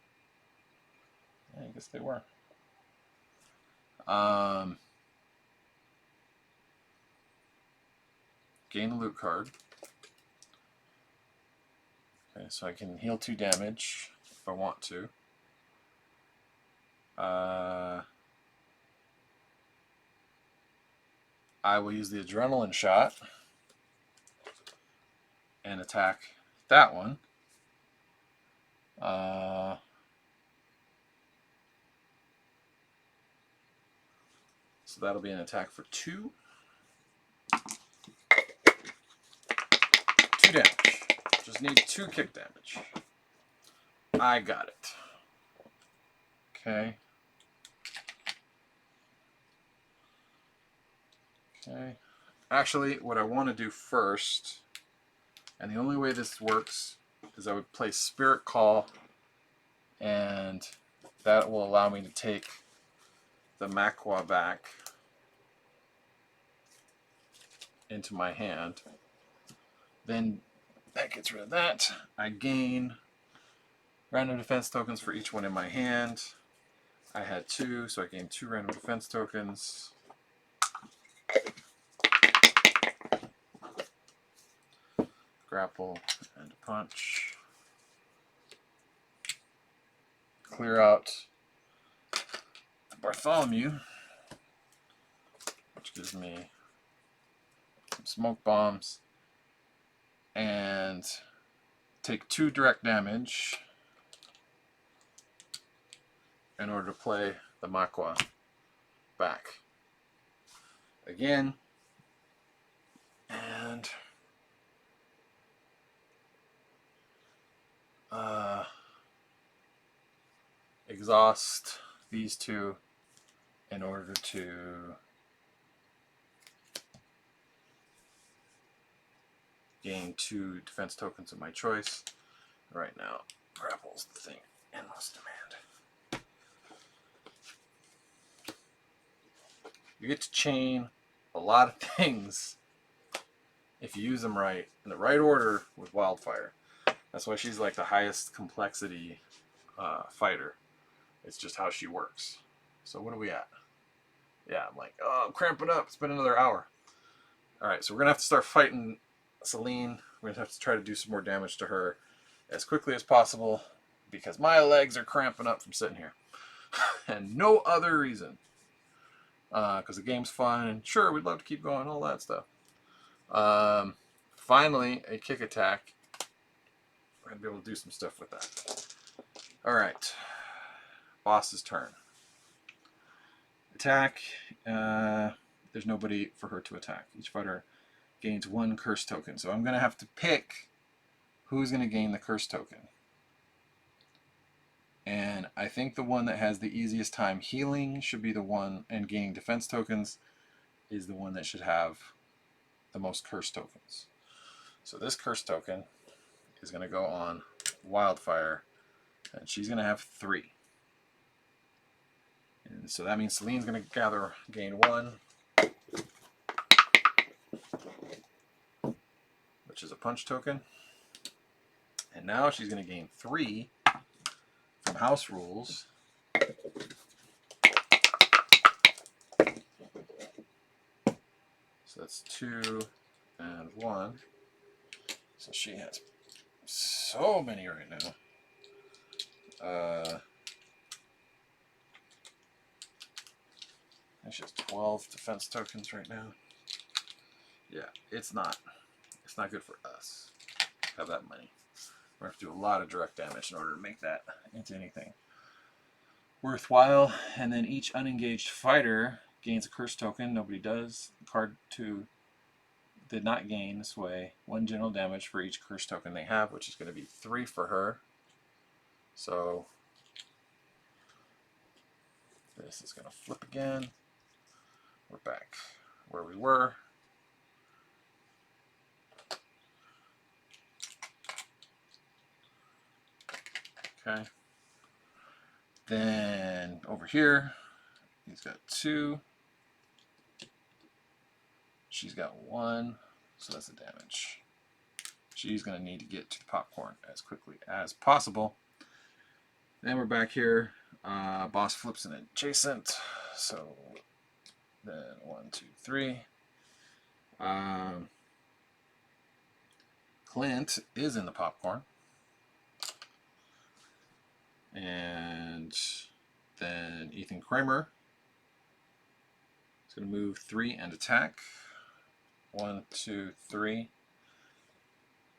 Yeah, I guess they were. Gain a loot card. Okay, so I can heal 2 damage if I want to. I will use the adrenaline shot and attack that one. So that'll be an attack for 2. 2 damage. Just need 2 kick damage. I got it. Okay. Okay. Actually, what I want to do first, and the only way this works, is I would play Spirit Call, and that will allow me to take the Makwa back into my hand. Then that gets rid of that. I gain random defense tokens for each one in my hand. I had 2, so I gained 2 random defense tokens. Grapple and punch. Clear out Bartholomew, which gives me some smoke bombs, and take 2 direct damage in order to play the Makwa back again, and exhaust these 2 in order to gain 2 defense tokens of my choice. Right now, grapple's the thing in most demand. You get to chain a lot of things if you use them right, in the right order with Wildfire. That's why she's like the highest complexity fighter. It's just how she works. So what are we at? Yeah, I'm like, oh, I'm cramping up. It's been another hour. All right, so we're going to have to start fighting Celine. We're going to have to try to do some more damage to her as quickly as possible because my legs are cramping up from sitting here. And no other reason. Because the game's fun, and sure, we'd love to keep going, all that stuff. Finally, a kick attack. We're going to be able to do some stuff with that. All right. Boss's turn. Attack. There's nobody for her to attack. Each fighter gains 1 curse token. So I'm going to have to pick who's going to gain the curse token. And I think the one that has the easiest time healing should be the one, and gaining defense tokens is the one that should have the most curse tokens. So this curse token is going to go on Wildfire, and she's going to have 3. And so that means Celine's going to gain 1, which is a punch token. And now she's going to gain 3 from house rules. So that's 2 and 1. So she has so many right now. She has 12 defense tokens right now. Yeah, it's not good for us to have that many. We're going to have to do a lot of direct damage in order to make that into anything worthwhile. And then each unengaged fighter gains a curse token. Nobody does. Card 2 did not gain this way 1 general damage for each curse token they have, which is going to be 3 for her. So this is going to flip again. We're back where we were. Okay. Then over here, he's got 2. She's got 1, so that's the damage. She's going to need to get to the popcorn as quickly as possible. Then we're back here. Boss flips an adjacent. So then 1, 2, 3. Clint is in the popcorn. And then Ethan Kramer is going to move 3 and attack. 1, 2, 3.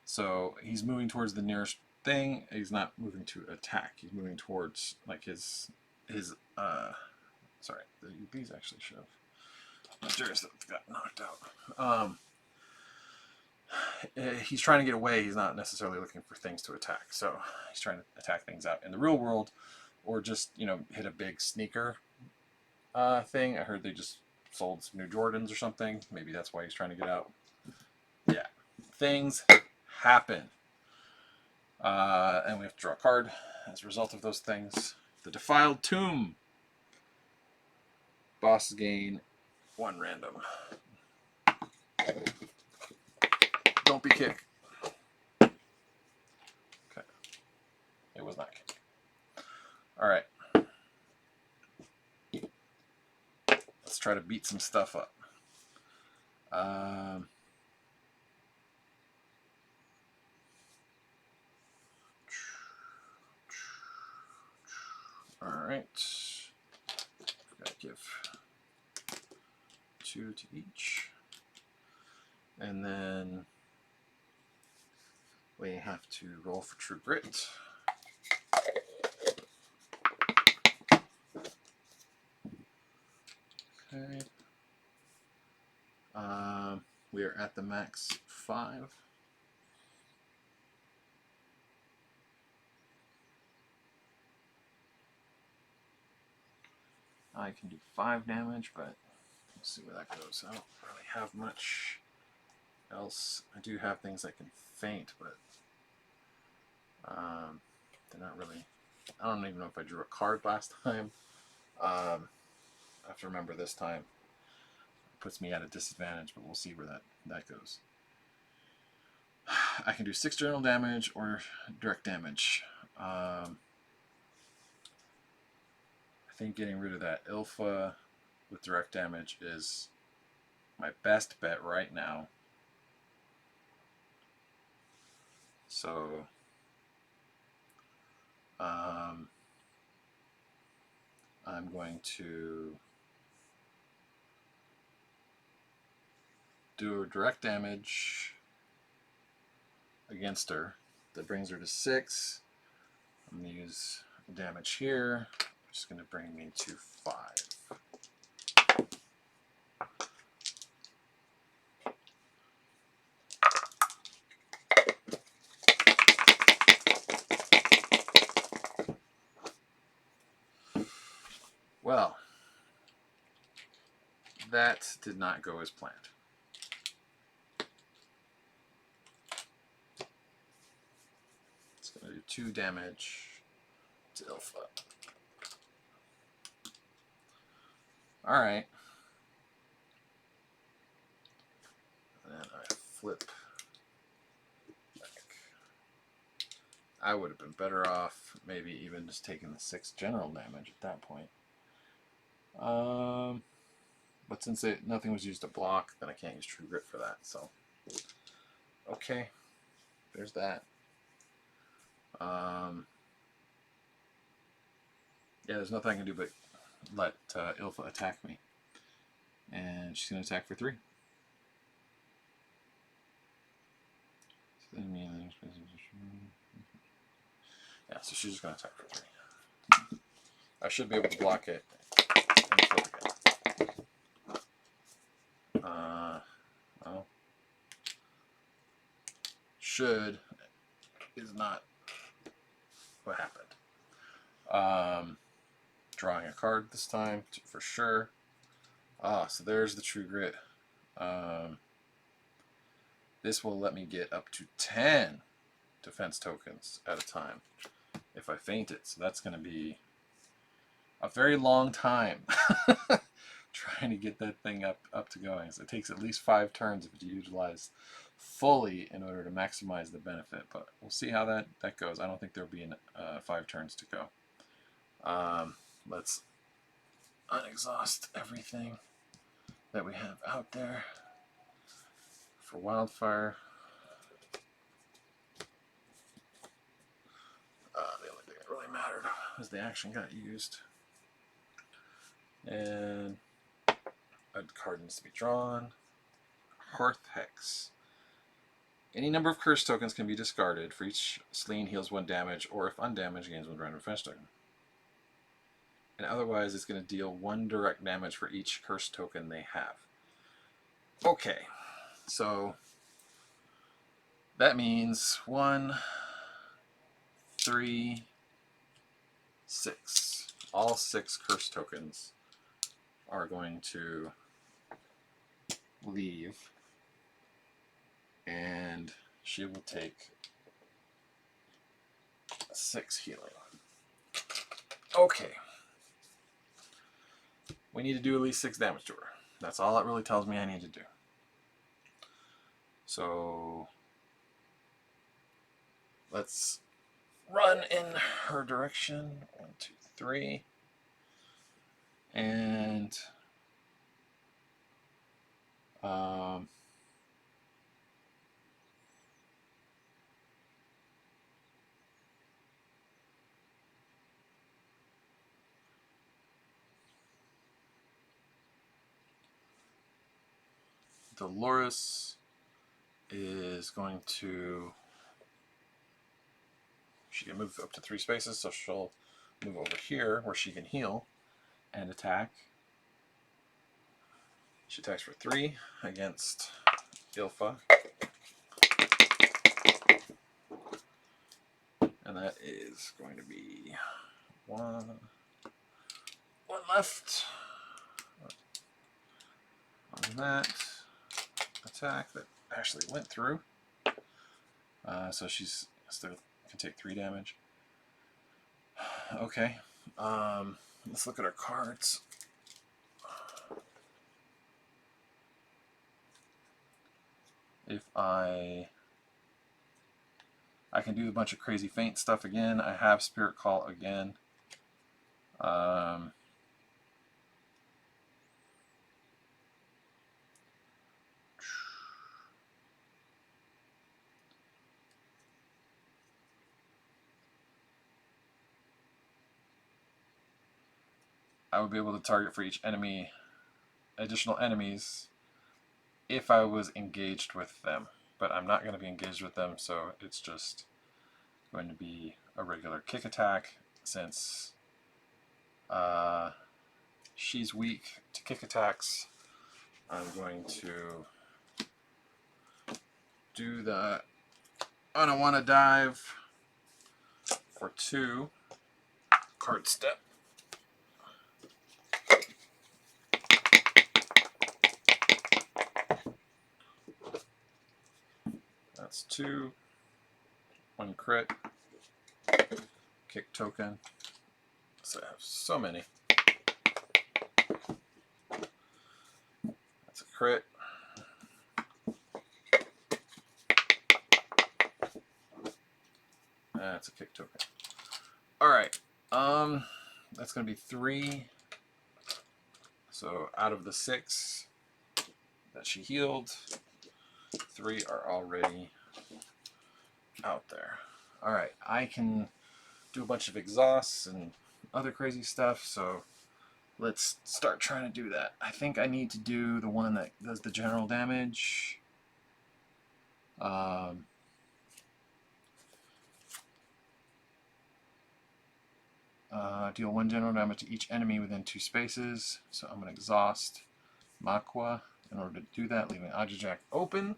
So he's moving towards the nearest thing. He's not moving to attack. He's moving towards like his sorry, these actually should have. My jurors got knocked out. He's trying to get away. He's not necessarily looking for things to attack. So he's trying to attack things out in the real world, or just, you know, hit a big sneaker thing. I heard they just sold some new Jordans or something. Maybe that's why he's trying to get out. Yeah, things happen. And we have to draw a card as a result of those things. The Defiled Tomb. Bosses gain 1 random. Don't be kick. Okay. It was not kick. Alright. Let's try to beat some stuff up. Alright. Gotta give 2 to each. And then we have to roll for True Grit. Okay. We are at the max 5. I can do 5 damage, but we'll see where that goes. I don't really have much else. I do have things I can feint, but they're not really. I don't even know if I drew a card last time. I have to remember this time. It puts me at a disadvantage, but we'll see where that goes. I can do 6 general damage or direct damage. I think getting rid of that Ilfa with direct damage is my best bet right now. So I'm going to do direct damage against her. That brings her to 6. I'm going to use damage here, which is going to bring me to 5. Well, that did not go as planned. It's going to do 2 damage to Ilfa. Alright. And then I flip back. I would have been better off maybe even just taking the 6 general damage at that point. But since nothing was used to block, then I can't use True Grit for that. So, okay, there's that. Yeah, there's nothing I can do but let Ilfa attack me, and she's gonna attack for 3. Yeah, so she's just going to attack for 3. I should be able to block it and flip again. Well, should is not what happened. Drawing a card this time for sure. So there's the True Grit. This will let me get up to 10 defense tokens at a time if I faint it. So that's going to be a very long time trying to get that thing up to going. So it takes at least 5 turns if it's utilized fully in order to maximize the benefit. But we'll see how that goes. I don't think there'll be 5 turns to go. Let's unexhaust everything that we have out there for Wildfire. The only thing that really mattered was the action got used. And a card needs to be drawn. Hearth Hex. Any number of curse tokens can be discarded. For each Sleene heals 1 damage, or if undamaged, gains 1 random defense token. And otherwise, it's going to deal 1 direct damage for each curse token they have. Okay, so that means 1, 3, 6. All 6 curse tokens are going to leave, and she will take 6 healing. Okay. We need to do at least 6 damage to her. That's all it really tells me I need to do. So let's run in her direction. 1, 2, 3. And Dolores is going to, she can move up to 3 spaces, so she'll move over here where she can heal and attack. She attacks for 3 against Ilfa. And that is going to be 1 left on that attack that actually went through. So she's still can take 3 damage. Okay, let's look at our cards. If I can do a bunch of crazy feint stuff again. I have Spirit Call again. I would be able to target for each enemy, additional enemies, if I was engaged with them. But I'm not going to be engaged with them, so it's just going to be a regular kick attack, since she's weak to kick attacks. I'm going to do the Unawanna Dive for 2 card step. That's 2. 1 crit. Kick token. So I have so many. That's a crit. That's a kick token. Alright. That's going to be 3. So out of the 6 that she healed, 3 are already out there. Alright, I can do a bunch of exhausts and other crazy stuff, so let's start trying to do that. I think I need to do the one that does the general damage. Deal 1 general damage to each enemy within 2 spaces. So I'm going to exhaust Makwa in order to do that, leaving Ajajak open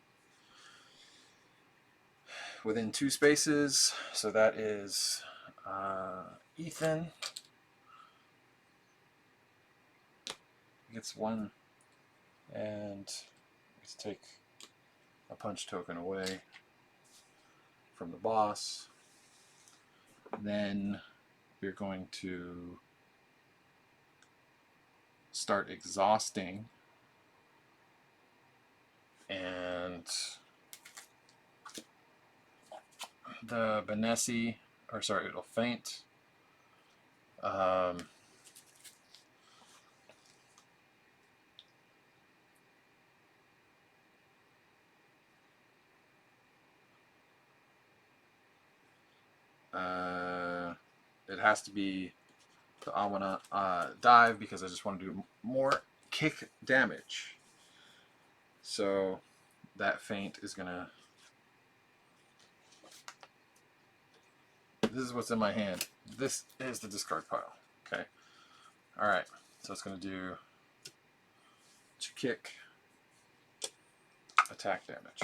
within 2 spaces. So that is Ethan gets 1, and let's take a punch token away from the boss. Then we're going to start exhausting, and the Benesi, or sorry, it'll faint. It has to be the Awana dive because I just want to do more kick damage. So that feint is gonna. This is what's in my hand. This is the discard pile. Okay. All right. So it's gonna do 2 kick attack damage.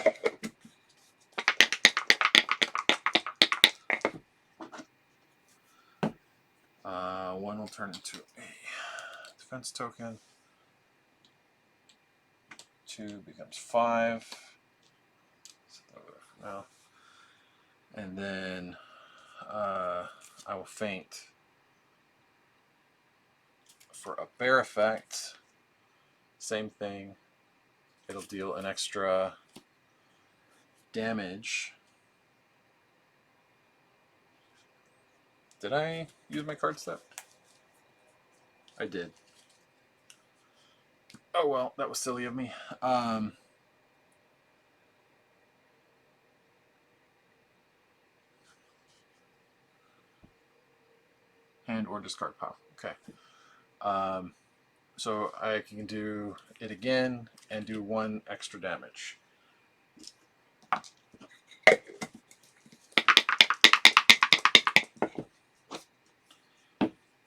One will turn into a defense token. 2 becomes 5. Set that over for now. And then I will feint for a bear effect. Same thing. It'll deal an extra damage. Did I use my card step? I did. Oh well, that was silly of me. Hand or discard pile. Okay. So I can do it again and do 1 extra damage.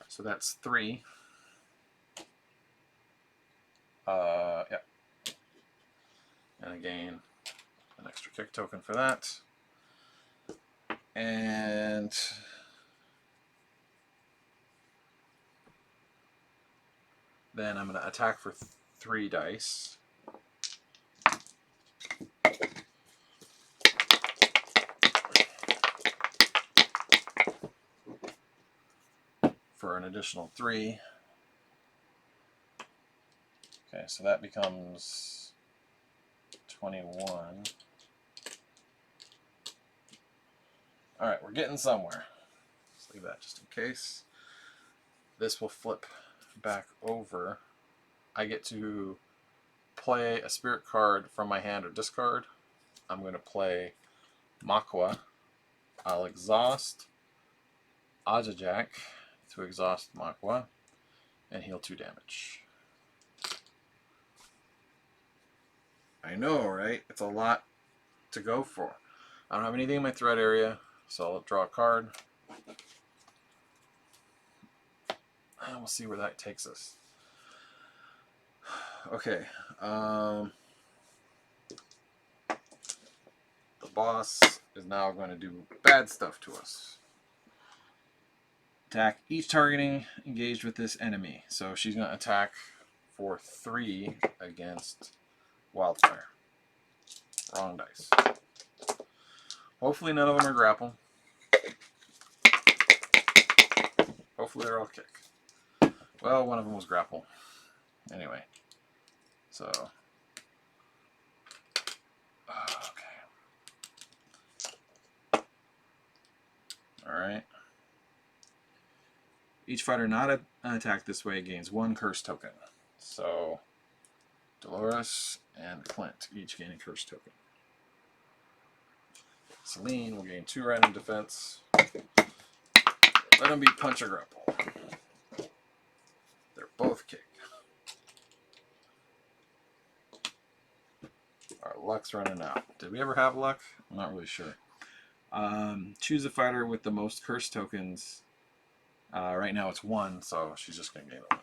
So that's 3. Yeah. And again, an extra kick token for that. And then I'm going to attack for 3 dice. For an additional 3. Okay, so that becomes 21. Alright, we're getting somewhere. Let's leave that just in case. This will flip back over. I get to play a spirit card from my hand or discard. I'm going to play Makwa. I'll exhaust Ajajak to exhaust Makwa and heal 2 damage. I know, right? It's a lot to go for. I don't have anything in my threat area, so I'll draw a card. And we'll see where that takes us. Okay. The boss is now going to do bad stuff to us. Attack each targeting engaged with this enemy. So she's going to attack for 3 against Wildfire. Wrong dice. Hopefully none of them are grapple. Hopefully they're all kick. Well, one of them was grapple. Anyway. So. Okay. Alright. Each fighter not attacked this way gains 1 curse token. So, Dolores and Clint each gain a curse token. Celine will gain 2 random defense. Let them be punch or grapple. They're both kick. Our luck's running out. Did we ever have luck? I'm not really sure. Choose a fighter with the most curse tokens Right now it's 1, so she's just going to gain a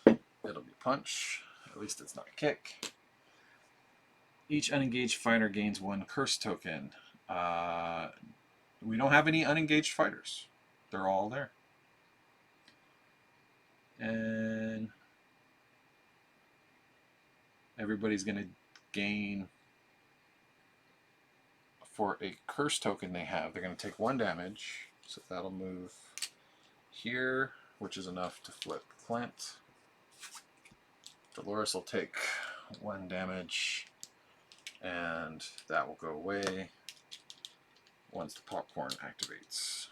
1. It'll be punch. At least it's not a kick. Each unengaged fighter gains 1 curse token. We don't have any unengaged fighters. They're all there. And everybody's going to gain, for a curse token they have, they're going to take 1 damage. So that'll move here, which is enough to flip Clint. Dolores will take 1 damage, and that will go away once the popcorn activates.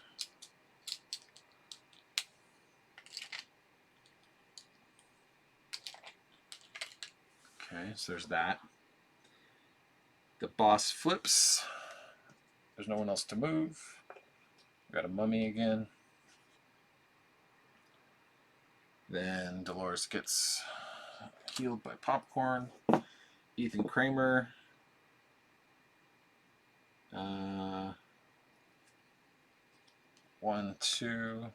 Okay, so there's that. The boss flips. There's no one else to move. We got a mummy again. Then Dolores gets healed by popcorn. Ethan Kramer. 1, 2.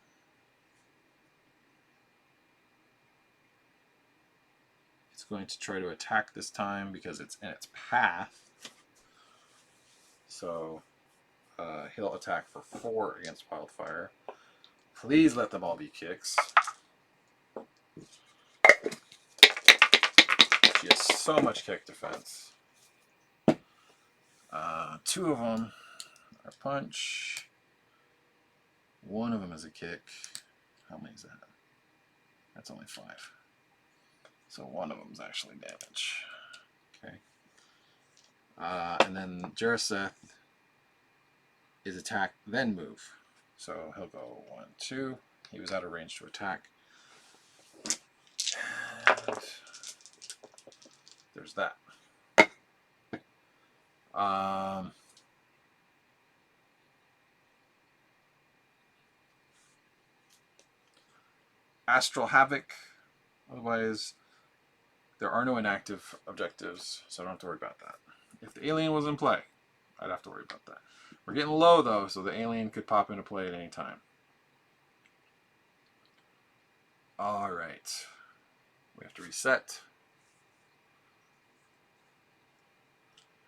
It's going to try to attack this time because it's in its path. So he'll attack for 4 against Wildfire. Please let them all be kicks. She has so much kick defense. 2 of them are punch. 1 of them is a kick. How many is that? That's only 5. So 1 of them is actually damage. Okay. And then Jaraseth is attack, then move. So he'll go 1, 2. He was out of range to attack. And there's that. Astral Havoc. Otherwise, there are no inactive objectives, so I don't have to worry about that. If the alien was in play, I'd have to worry about that. We're getting low, though, so the alien could pop into play at any time. All right. We have to reset.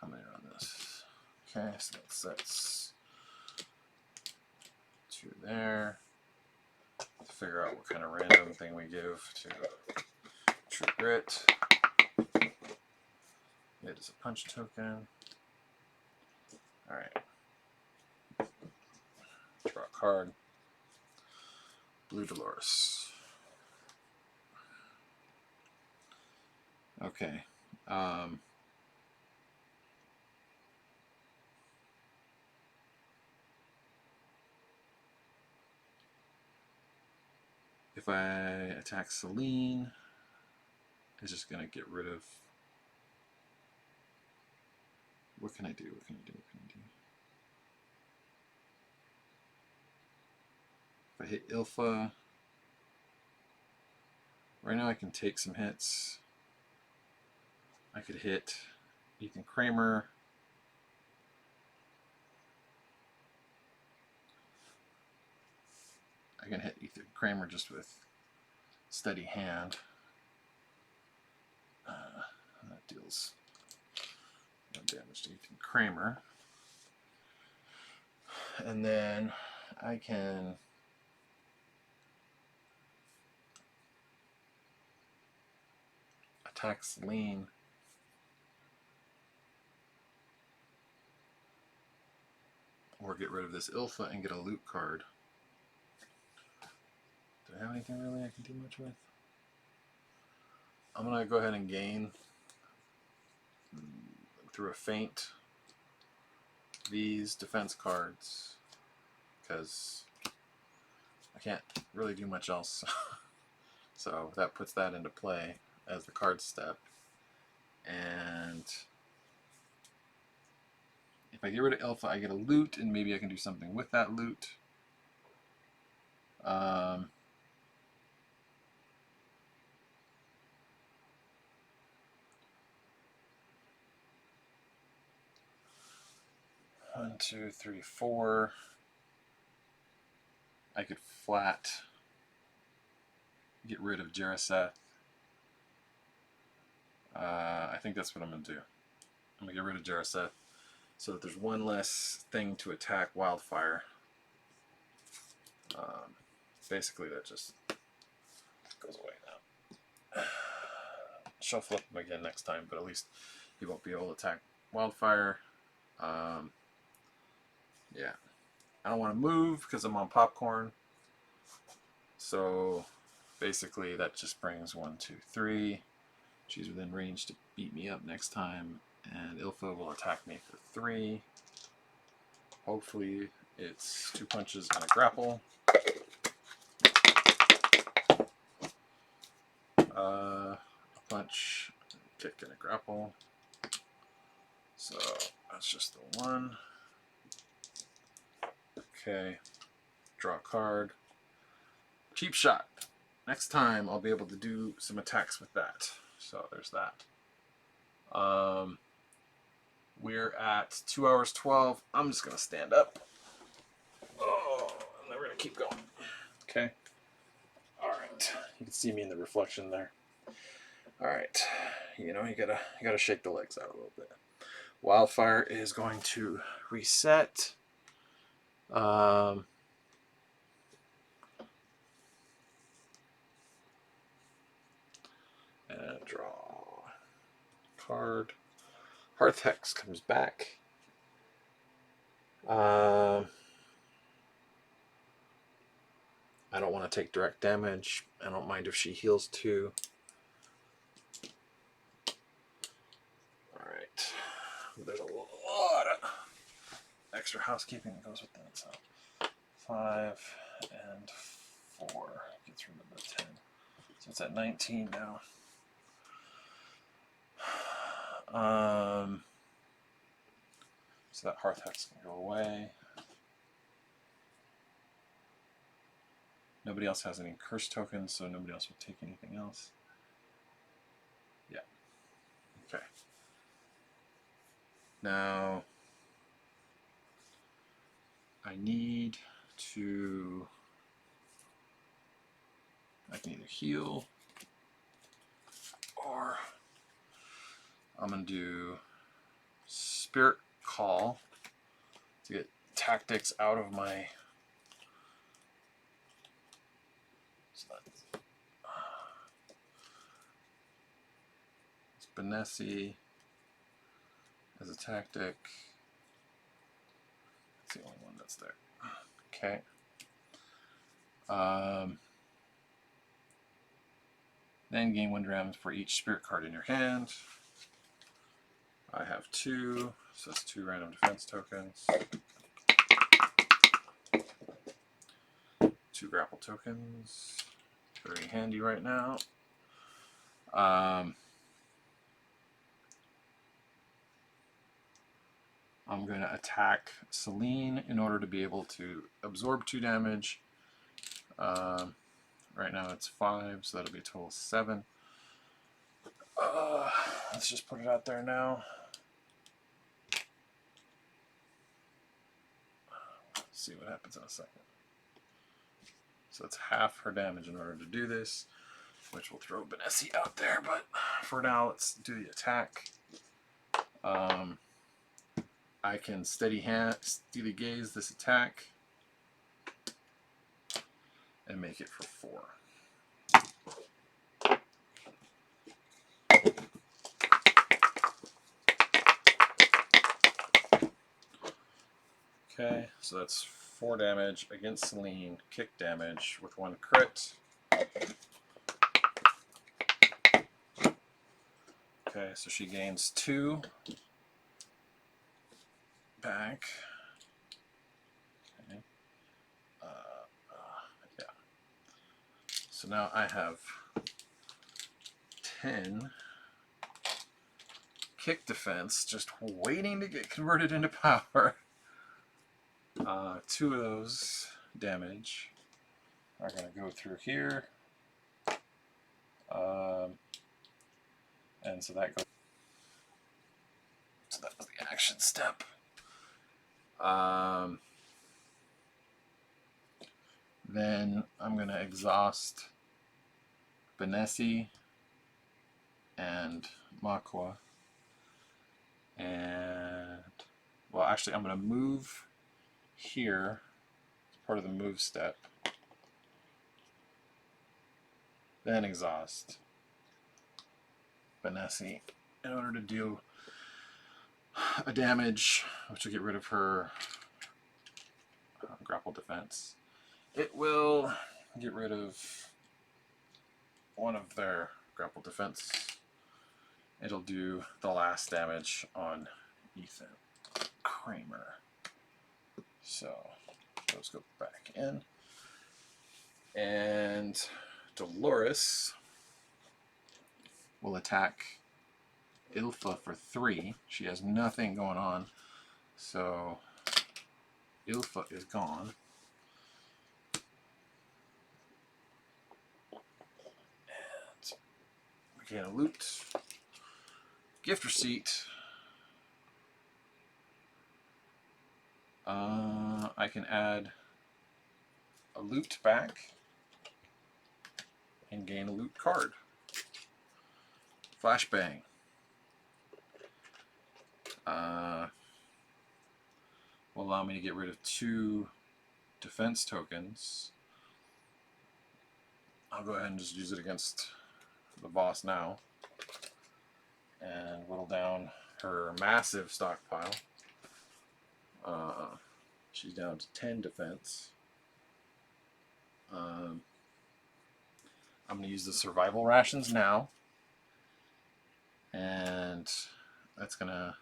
How many are on this? Okay, so that sets 2 there. To figure out what kind of random thing we give to True Grit. It is a punch token. Alright. Draw a card. Blue Dolores. Okay. If I attack Celine, it's just going to get rid of... What can I do? What can I do? What can I do? If I hit Ilfa, right now I can take some hits. I could hit Ethan Kramer. I can hit Ethan Kramer just with steady hand. That deals no damage to Ethan Kramer. And then I can attack Celine. Or get rid of this Ilfa and get a loot card. Do I have anything really I can do much with? I'm going to go ahead and gain through a feint these defense cards because I can't really do much else. So that puts that into play as the card step. And if I get rid of Alpha, I get a loot, and maybe I can do something with that loot. 1, 2, 3, 4. I could flat get rid of Jaraseth. I think that's what I'm going to do. I'm going to get rid of Jaraseth so that there's one less thing to attack Wildfire. Basically, that just goes away now. Shuffle up him again next time, but at least he won't be able to attack Wildfire. Yeah. I don't want to move because I'm on popcorn. So basically that just brings 1, 2, 3. She's within range to beat me up next time. And Ilfa will attack me for 3. Hopefully it's 2 punches and a grapple. A punch, kick, and a grapple. So that's just the 1. Okay, draw a card. Cheap shot. Next time I'll be able to do some attacks with that. So there's that. We're at 2 hours 12. I'm just going to stand up. Oh, and then we're going to keep going. Okay. All right. You can see me in the reflection there. All right. You know, you gotta shake the legs out a little bit. Wildfire is going to reset. And draw card. Hearth Hex comes back. I don't want to take direct damage. I don't mind if she heals too. Alright. There's a lot of extra housekeeping that goes with that. So 5 and 4 gets rid of the 10. So it's at 19 now. So that Hearth Hex can go away. Nobody else has any curse tokens, so nobody else will take anything else. Yeah. Okay. Now, I can either heal, or I'm going to do Spirit Call to get tactics out of my... It's Benessi as a tactic. That's the only one that's there. Okay. Then gain 1 drams for each spirit card in your hand. I have 2, so that's 2 random defense tokens. 2 grapple tokens. Very handy right now. I'm going to attack Celine in order to be able to absorb 2 damage. Right now it's 5, so that'll be a total of 7. Let's just put it out there now. Let's see what happens in a second. So it's half her damage in order to do this, which will throw Benessi out there, but for now let's do the attack. I can steady gaze this attack and make it for 4. Okay, so that's 4 damage against Celine, kick damage with 1 crit. Okay, so she gains 2 back. Okay. Yeah. So now I have 10 kick defense just waiting to get converted into power. 2 of those damage are going to go through here. And so that goes. So that was the action step. Then I'm going to exhaust Benesi and Makwa. And, well, actually, I'm going to move here. It's part of the move step. Then exhaust Benesi in order to do a damage, which will get rid of her grapple defense. It will get rid of one of their grapple defense. It'll do the last damage on Ethan Kramer. So those go back in. And Dolores will attack Ilfa for 3. She has nothing going on. So Ilfa is gone. And we get a loot. Gift receipt. I can add a loot back and gain a loot card. Flashbang. Will allow me to get rid of 2 defense tokens. I'll go ahead and just use it against the boss now and whittle down her massive stockpile. She's down to 10 defense. I'm going to use the survival rations now, and that's going to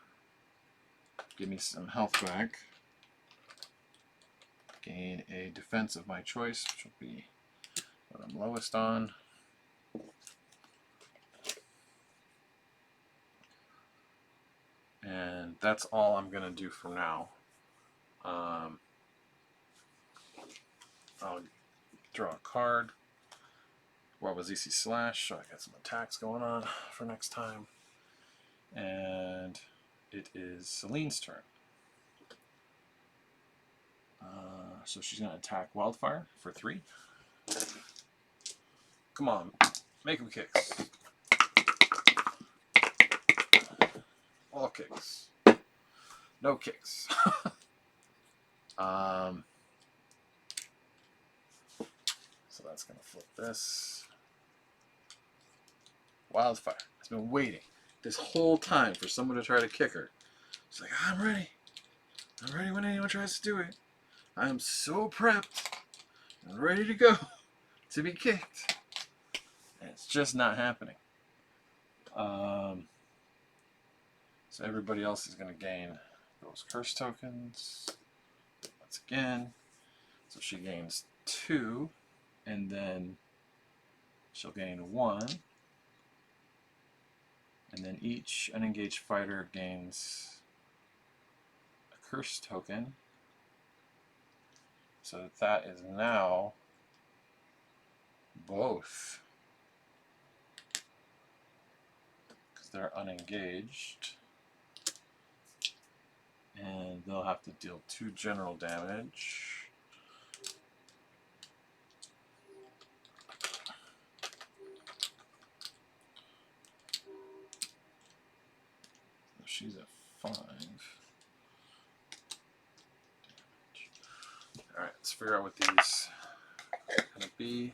give me some health back. Gain a defense of my choice, which will be what I'm lowest on. And that's all I'm going to do for now. I'll draw a card. What was EC Slash? So I got some attacks going on for next time. And it is Celine's turn. So she's going to attack Wildfire for 3. Come on, make him kicks. All kicks. No kicks. So that's going to flip this. Wildfire has been waiting this whole time for someone to try to kick her. She's like, I'm ready. I'm ready when anyone tries to do it. I am so prepped and ready to go to be kicked. And it's just not happening. So everybody else is going to gain those curse tokens. Once again. So she gains 2. And then she'll gain 1. And then each unengaged fighter gains a curse token. So that is now both. Because they're unengaged. And they'll have to deal 2 general damage. She's at 5. Alright, let's figure out what these are going to be.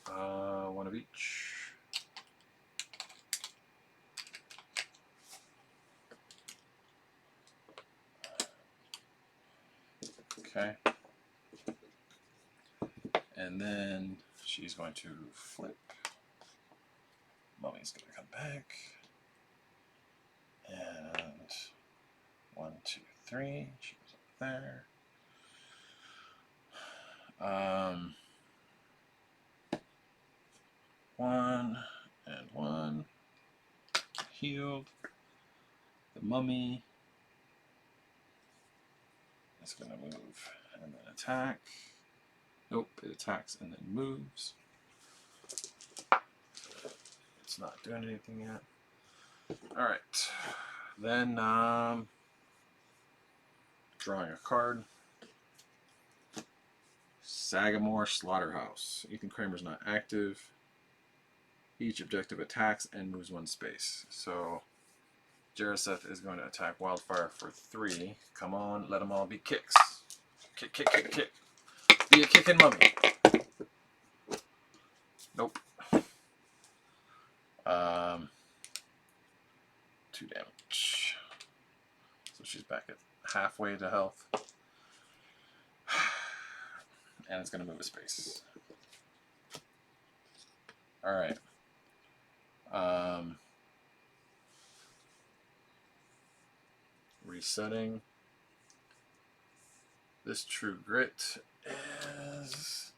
1 of each. Okay. And then she's going to flip. Mummy's going to come back. And 1, 2, 3. She goes up there. 1 and 1. Healed. The mummy is going to move and then attack. Nope, it attacks and then moves. It's not doing anything yet. Alright. Then drawing a card. Sagamore Slaughterhouse. Ethan Kramer's not active. Each objective attacks and moves 1 space. So Jaraseth is going to attack Wildfire for 3. Come on, let them all be kicks. Kick, kick, kick, kick. Be a kicking mummy. Nope. 2 damage. So she's back at halfway to health. And it's going to move a space. Alright. Resetting. This True Grit is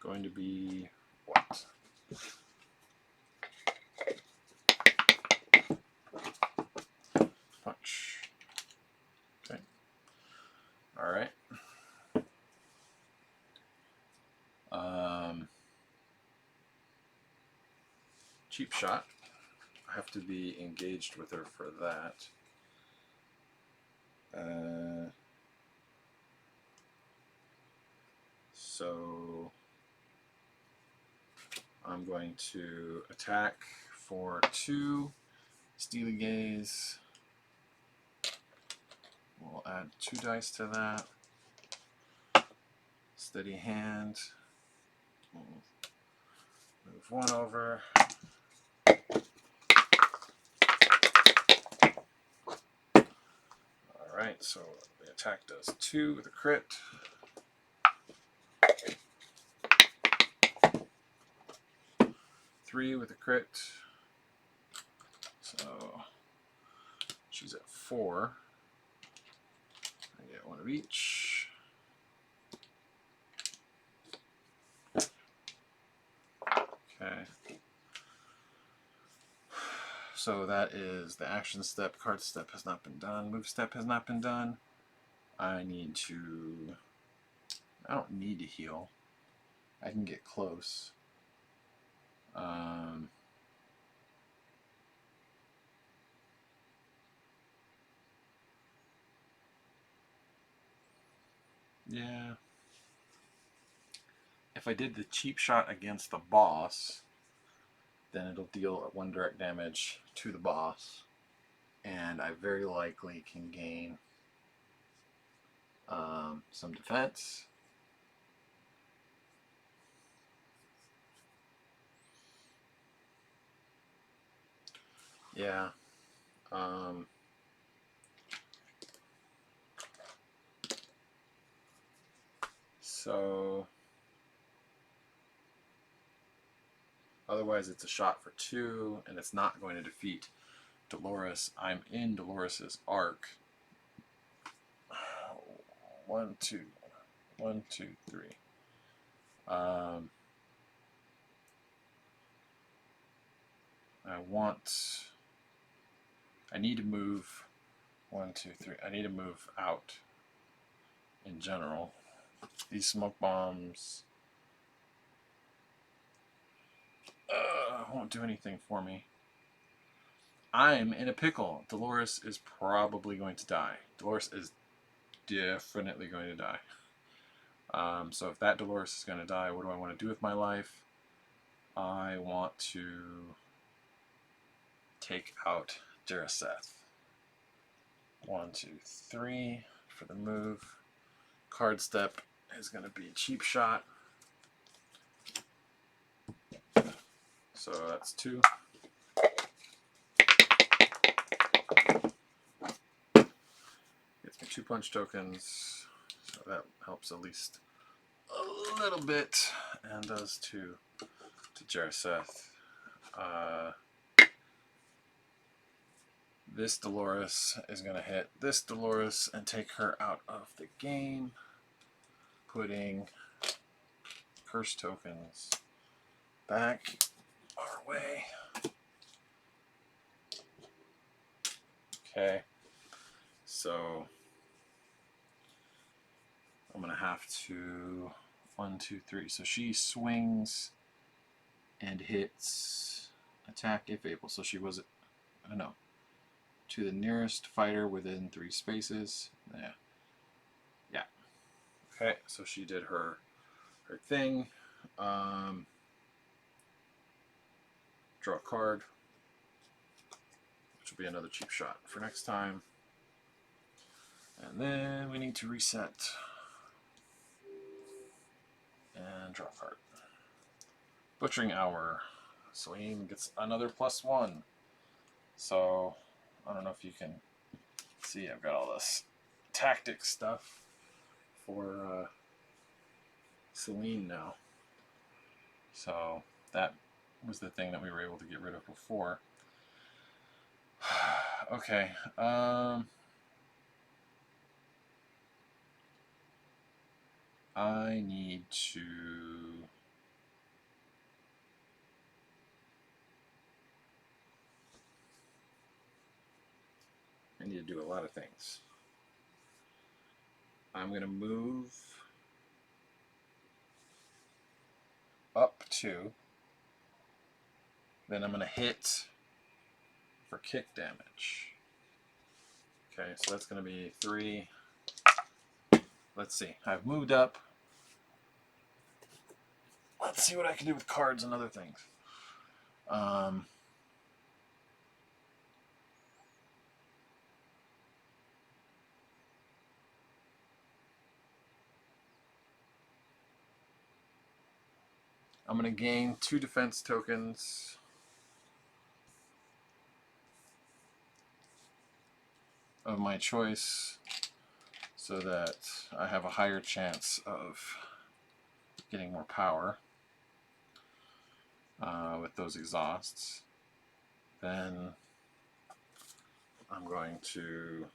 going to be what? Punch. Okay. Alright. Cheap shot. I have to be engaged with her for that. So I'm going to attack for 2. Steely Gaze. We'll add 2 dice to that. Steady Hand. Move 1 over. Alright, so the attack does 2 with a crit. Three with a crit. So she's at 4. I get 1 of each. Okay. So that is the action step. Card step has not been done. Move step has not been done. I don't need to heal. I can get close. Yeah. If I did the cheap shot against the boss, then it'll deal 1 direct damage to the boss, and I very likely can gain some defense. Yeah. So otherwise it's a shot for 2, and it's not going to defeat Dolores. I'm in Dolores's arc. 1, 2, 1, 2, 3. I need to move 1, 2, 3. I need to move out in general. These smoke bombs won't do anything for me. I'm in a pickle. Dolores is probably going to die. Dolores is definitely going to die. So if that Dolores is going to die, what do I want to do with my life? I want to take out Jaraseth. 1, 2, 3 for the move. Card step is going to be a cheap shot. So that's 2. Gets me 2 punch tokens. So that helps at least a little bit. And does 2 to Jaraseth. This Dolores is going to hit this Dolores and take her out of the game, putting curse tokens back our way. Okay, so I'm going to have to 1, 2, 3. So she swings and hits attack if able. So she was, no. to the nearest fighter within 3 spaces. Yeah. Yeah. Okay, so she did her thing. Draw a card, which will be another cheap shot for next time. And then we need to reset and draw a card. Butchering Hour. Celine gets another +1. So, I don't know if you can see, I've got all this tactic stuff for Celine now. So, that was the thing that we were able to get rid of before. Okay. I need to... I need to do a lot of things. I'm going to move up 2. Then I'm going to hit for kick damage. Okay, so that's going to be 3. Let's see. I've moved up. Let's see what I can do with cards and other things. I'm going to gain 2 defense tokens. Of my choice so that I have a higher chance of getting more power with those exhausts. Then I'm going to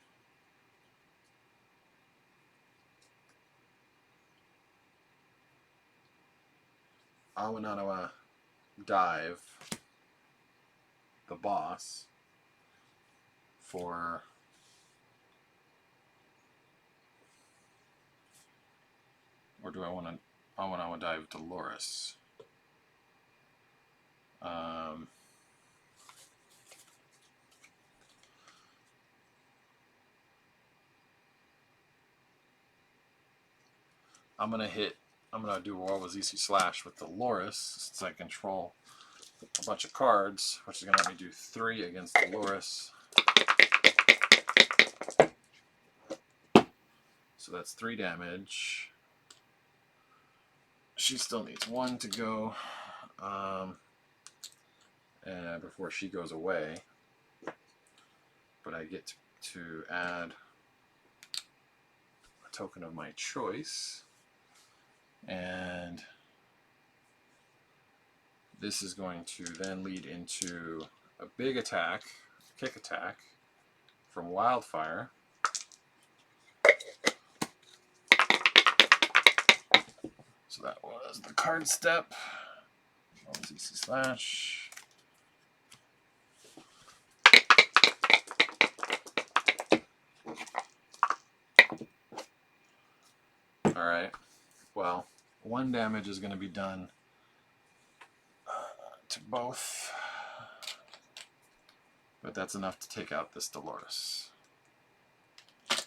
Awananawa dive the boss for or do I want to dive Dolores? I'm gonna do War with ZC Slash with Dolores since I control a bunch of cards, which is gonna let me do 3 against Dolores. So that's 3 damage. She still needs 1 to go and before she goes away. But I get to add a token of my choice. And this is going to then lead into a big attack, kick attack, from Wildfire. So that was the card step. ZC Slash. Alright, well, 1 damage is going to be done to both, but that's enough to take out this Dolores. And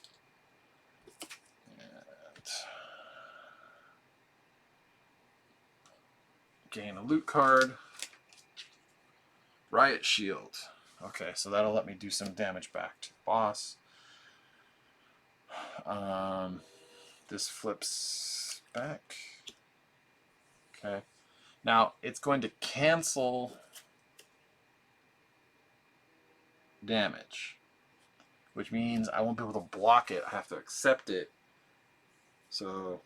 gain a loot card. Riot Shield. Okay, so that'll let me do some damage back to the boss. This flips back. Okay. Now, it's going to cancel damage, which means I won't be able to block it. I have to accept it. So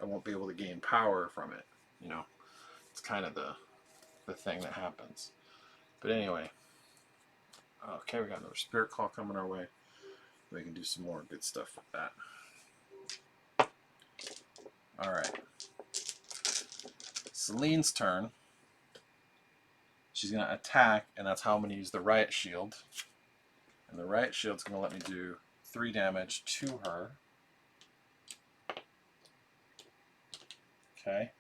I won't be able to gain power from it. You know, it's kind of the thing that happens. But anyway, okay, we got another Spirit Call coming our way. We can do some more good stuff with that. Alright. Celine's turn. She's going to attack, and that's how I'm going to use the Riot Shield. And the Riot Shield's going to let me do 3 damage to her. Okay.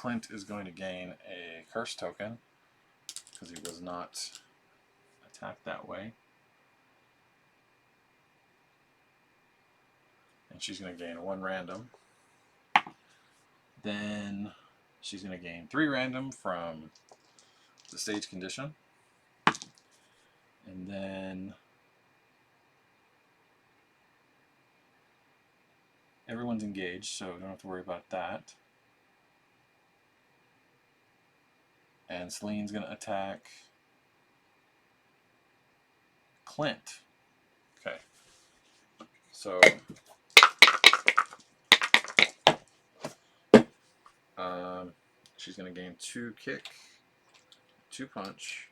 Clint is going to gain a curse token because he was not attacked that way. And she's going to gain 1 random. Then she's going to gain 3 random from the stage condition. And then everyone's engaged, so don't have to worry about that. And Celine's going to attack Clint. Okay. So she's going to gain 2 kick, 2 punch.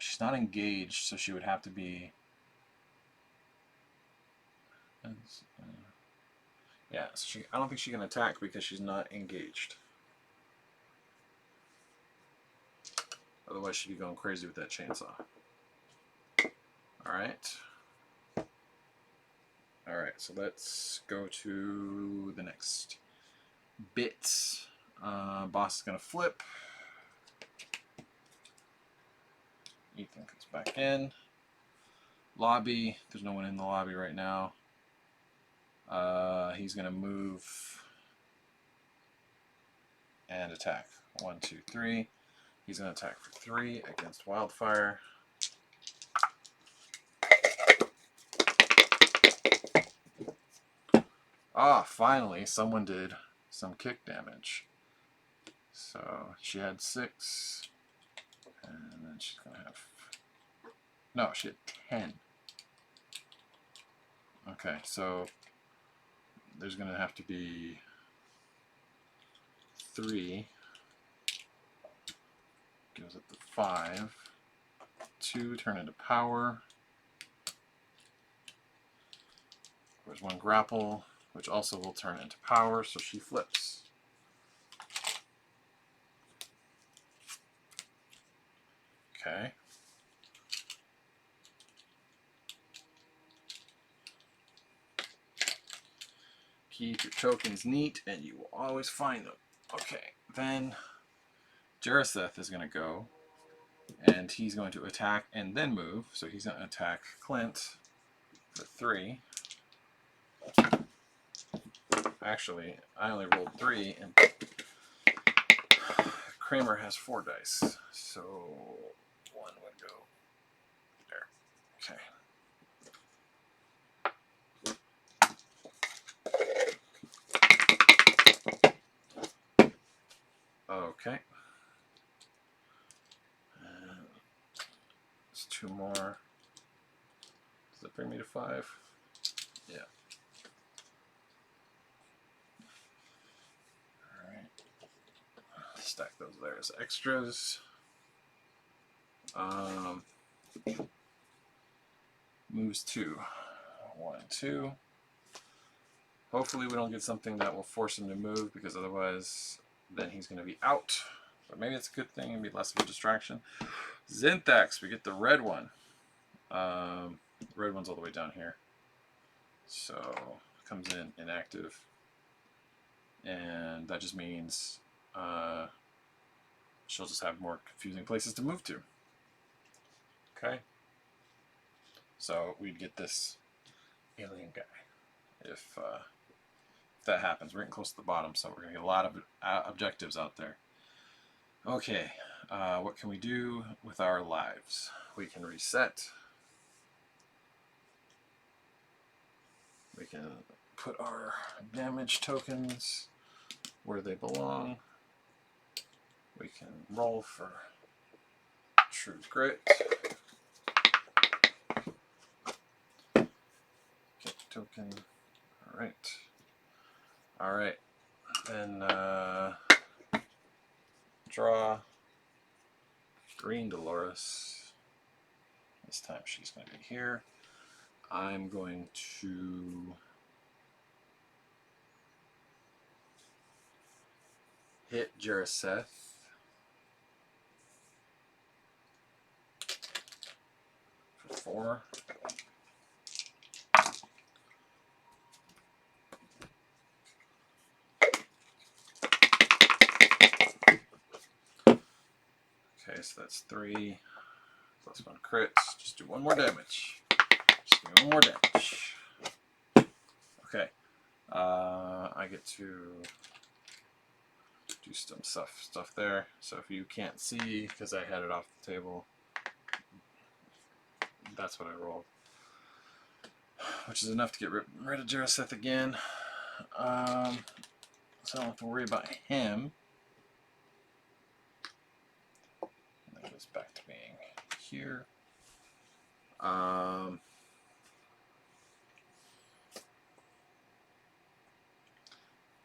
She's not engaged, so she would have to be... yeah, so I don't think she can attack because she's not engaged. Otherwise, she'd be going crazy with that chainsaw. Alright. Alright, so let's go to the next bit. Boss is going to flip. Ethan comes back in. Lobby. There's no one in the lobby right now. He's going to move and attack. 1, 2, 3. He's going to attack for 3 against Wildfire. Ah, finally, someone did some kick damage. So she had 6. And then she's going to have... no, she had 10. Okay, so there's going to have to be 3. Goes up to 5. 2 turn into power. There's 1 grapple, which also will turn into power, so she flips. Okay. Keep your tokens neat, and you will always find them. Okay, then Jaretheth is going to go, and he's going to attack and then move. So he's going to attack Clint for 3. Actually, I only rolled 3, and Kramer has 4 dice. So 1 would go there. Okay. Okay. There's 2 more. Does that bring me to 5? Yeah. Alright. Stack those there as extras. Moves 2. 1, 2. Hopefully we don't get something that will force him to move, because otherwise then he's going to be out. But maybe it's a good thing and be less of a distraction. Zintax, we get the red one. The red one's all the way down here. So comes in inactive. And that just means she'll just have more confusing places to move to. Okay. So we'd get this alien guy if that happens. We're getting close to the bottom, so we're going to get a lot of objectives out there. Okay, what can we do with our lives? We can reset. We can put our damage tokens where they belong. We can roll for true grit. Get token. Alright. Alright. Then draw green Dolores. This time she's going to be here. I'm going to hit Jaretheth 4. Okay, so that's 3 plus 1 crits. Just do 1 more damage. Just do 1 more damage. Okay. I get to do some stuff there. So if you can't see, because I had it off the table, that's what I rolled. Which is enough to get rid of Jaraseth again. So I don't have to worry about him. And that goes back to being here.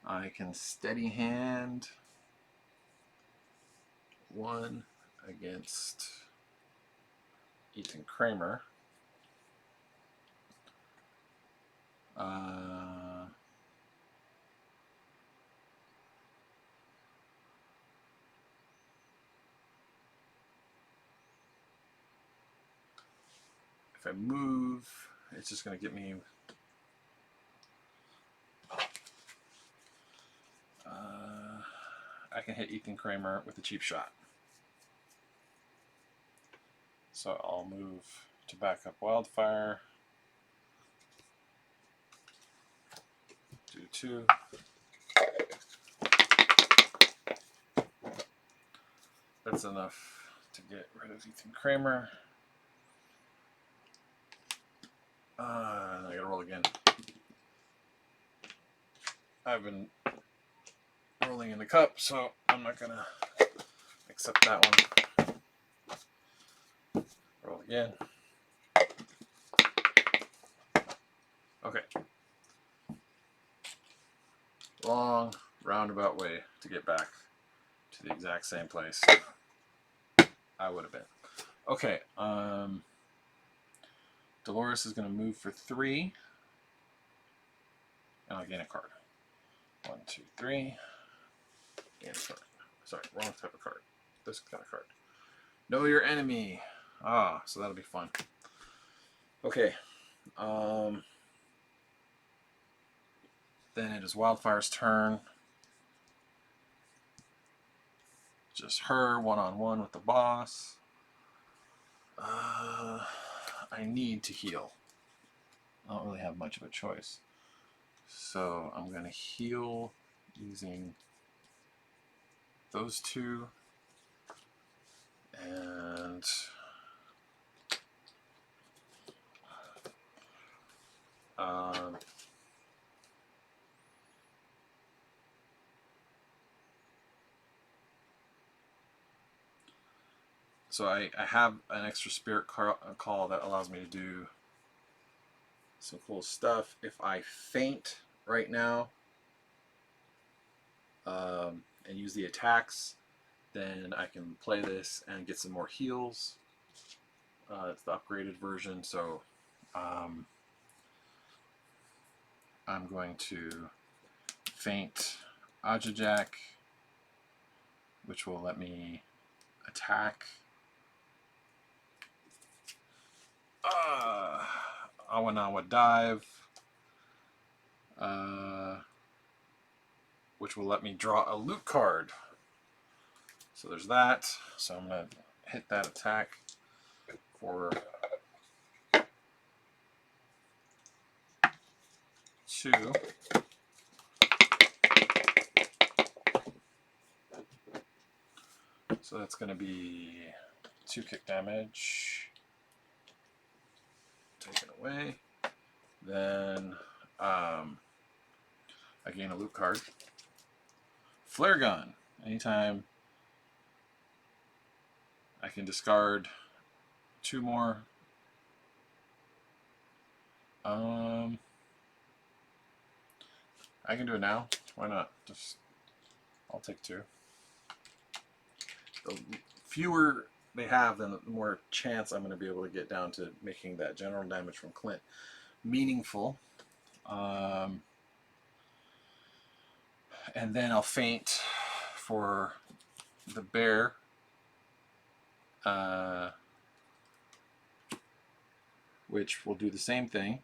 I can steady hand 1 against Ethan Kramer. If I move, it's just going to get me. I can hit Ethan Kramer with a cheap shot. So I'll move to back up Wildfire. Do 2. That's enough to get rid of Ethan Kramer. I gotta roll again. I've been rolling in the cup, so I'm not gonna accept that one. Roll again. Okay. Long, roundabout way to get back to the exact same place I would have been. Okay. Dolores is going to move for 3. And I'll gain a card. 1, 2, 3. Gain a card. Sorry, wrong type of card. This kind of card. Know your enemy. Ah, so that'll be fun. Okay. Then it is Wildfire's turn. Just her, one-on-one with the boss. I need to heal. I don't really have much of a choice. So I'm going to heal using those 2. And so I have an extra spirit call that allows me to do some cool stuff. If I faint right now and use the attacks, then I can play this and get some more heals. It's the upgraded version, so I'm going to faint Ajajak, which will let me attack. Awanawa dive, which will let me draw a loot card. So there's that. So I'm going to hit that attack for 2. So that's going to be 2 kick damage. Taken away. Then I gain a loot card. Flare gun. Anytime I can discard 2 more. I can do it now. Why not? I'll take 2. The fewer they have, then the more chance I'm going to be able to get down to making that general damage from Clint meaningful. And then I'll faint for the bear. which will do the same thing.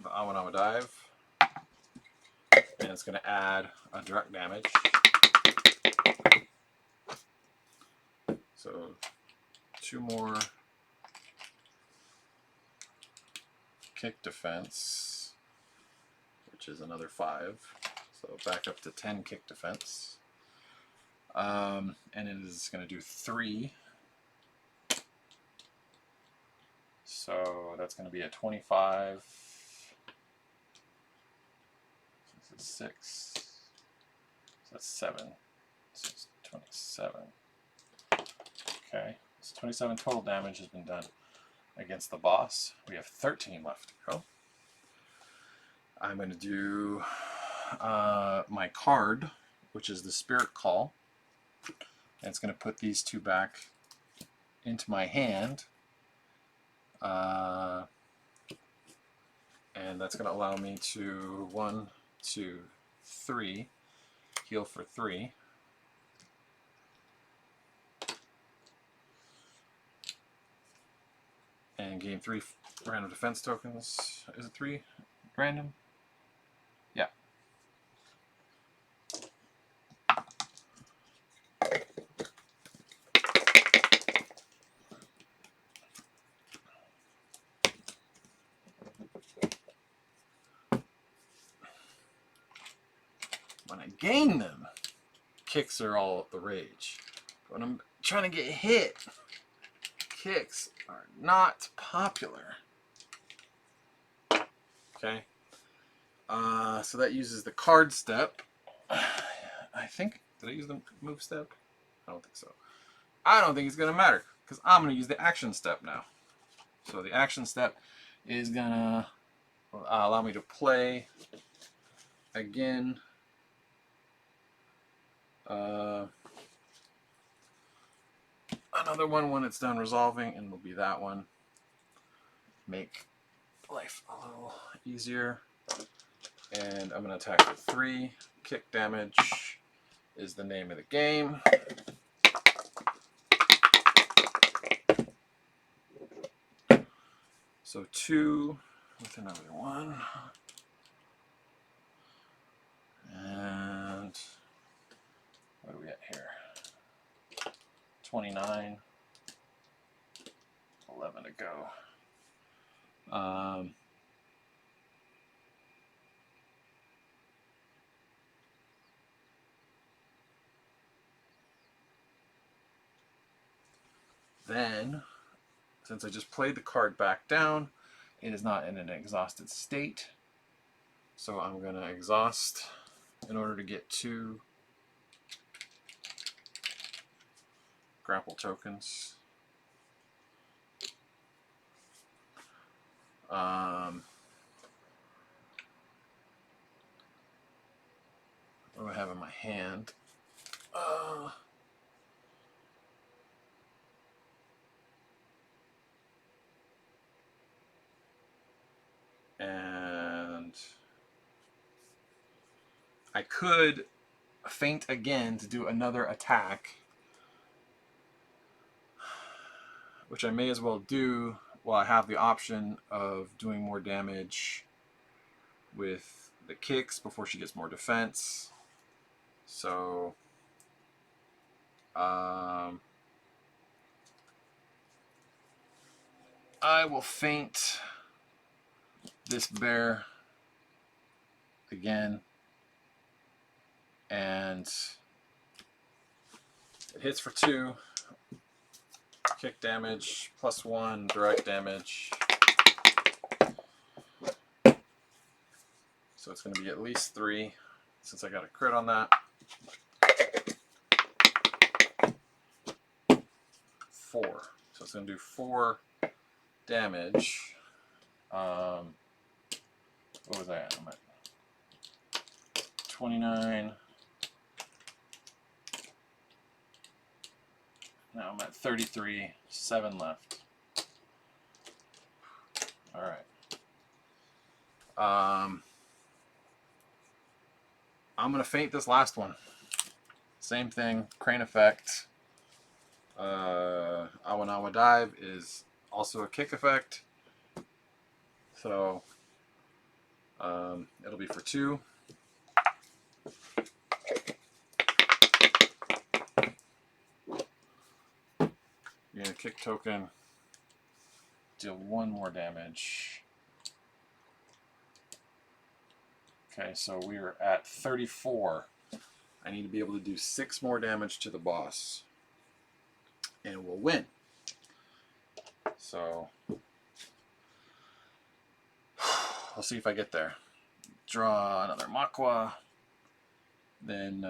The Awanama Dive. And it's going to add a direct damage. So 2 more kick defense, which is another 5. So back up to 10 kick defense. And it is going to do 3. So that's going to be a 25. This is 6. So that's 7. So it's 27. Okay, so 27 total damage has been done against the boss. We have 13 left to go. I'm going to do my card, which is the Spirit Call. And it's going to put these 2 back into my hand. And that's going to allow me to 1, 2, 3, heal for 3. And gain 3 random defense tokens. Is it 3 random? Yeah. When I gain them, kicks are all the rage. When I'm trying to get hit, kicks are not popular. Okay. So that uses the card step. I think, did I use the move step? I don't think so. I don't think it's going to matter because I'm going to use the action step now. So the action step is going to allow me to play again. Another one when it's done resolving, and will be that one. Make life a little easier. And I'm going to attack with 3. Kick damage is the name of the game. So 2 with another 1. And what are we at here? 29. 11 to go. Then, since I just played the card back down, it is not in an exhausted state. So I'm going to exhaust in order to get 2 grapple tokens. What do I have in my hand? And I could feint again to do another attack, which I may as well do while I have the option of doing more damage with the kicks before she gets more defense. So I will feint this bear again, and it hits for 2. Kick damage plus 1 direct damage. So it's going to be at least 3 since I got a crit on that. 4. So it's going to do 4 damage. What was I at? I'm at 29. Now I'm at 33. 7 left. All right. I'm going to feint this last one. Same thing, crane effect. Awanama Awanawa Dive is also a kick effect. So it'll be for 2. You're going to kick token, deal 1 more damage. Okay, so we are at 34. I need to be able to do 6 more damage to the boss, and we'll win. So I'll see if I get there. Draw another Makwa. Then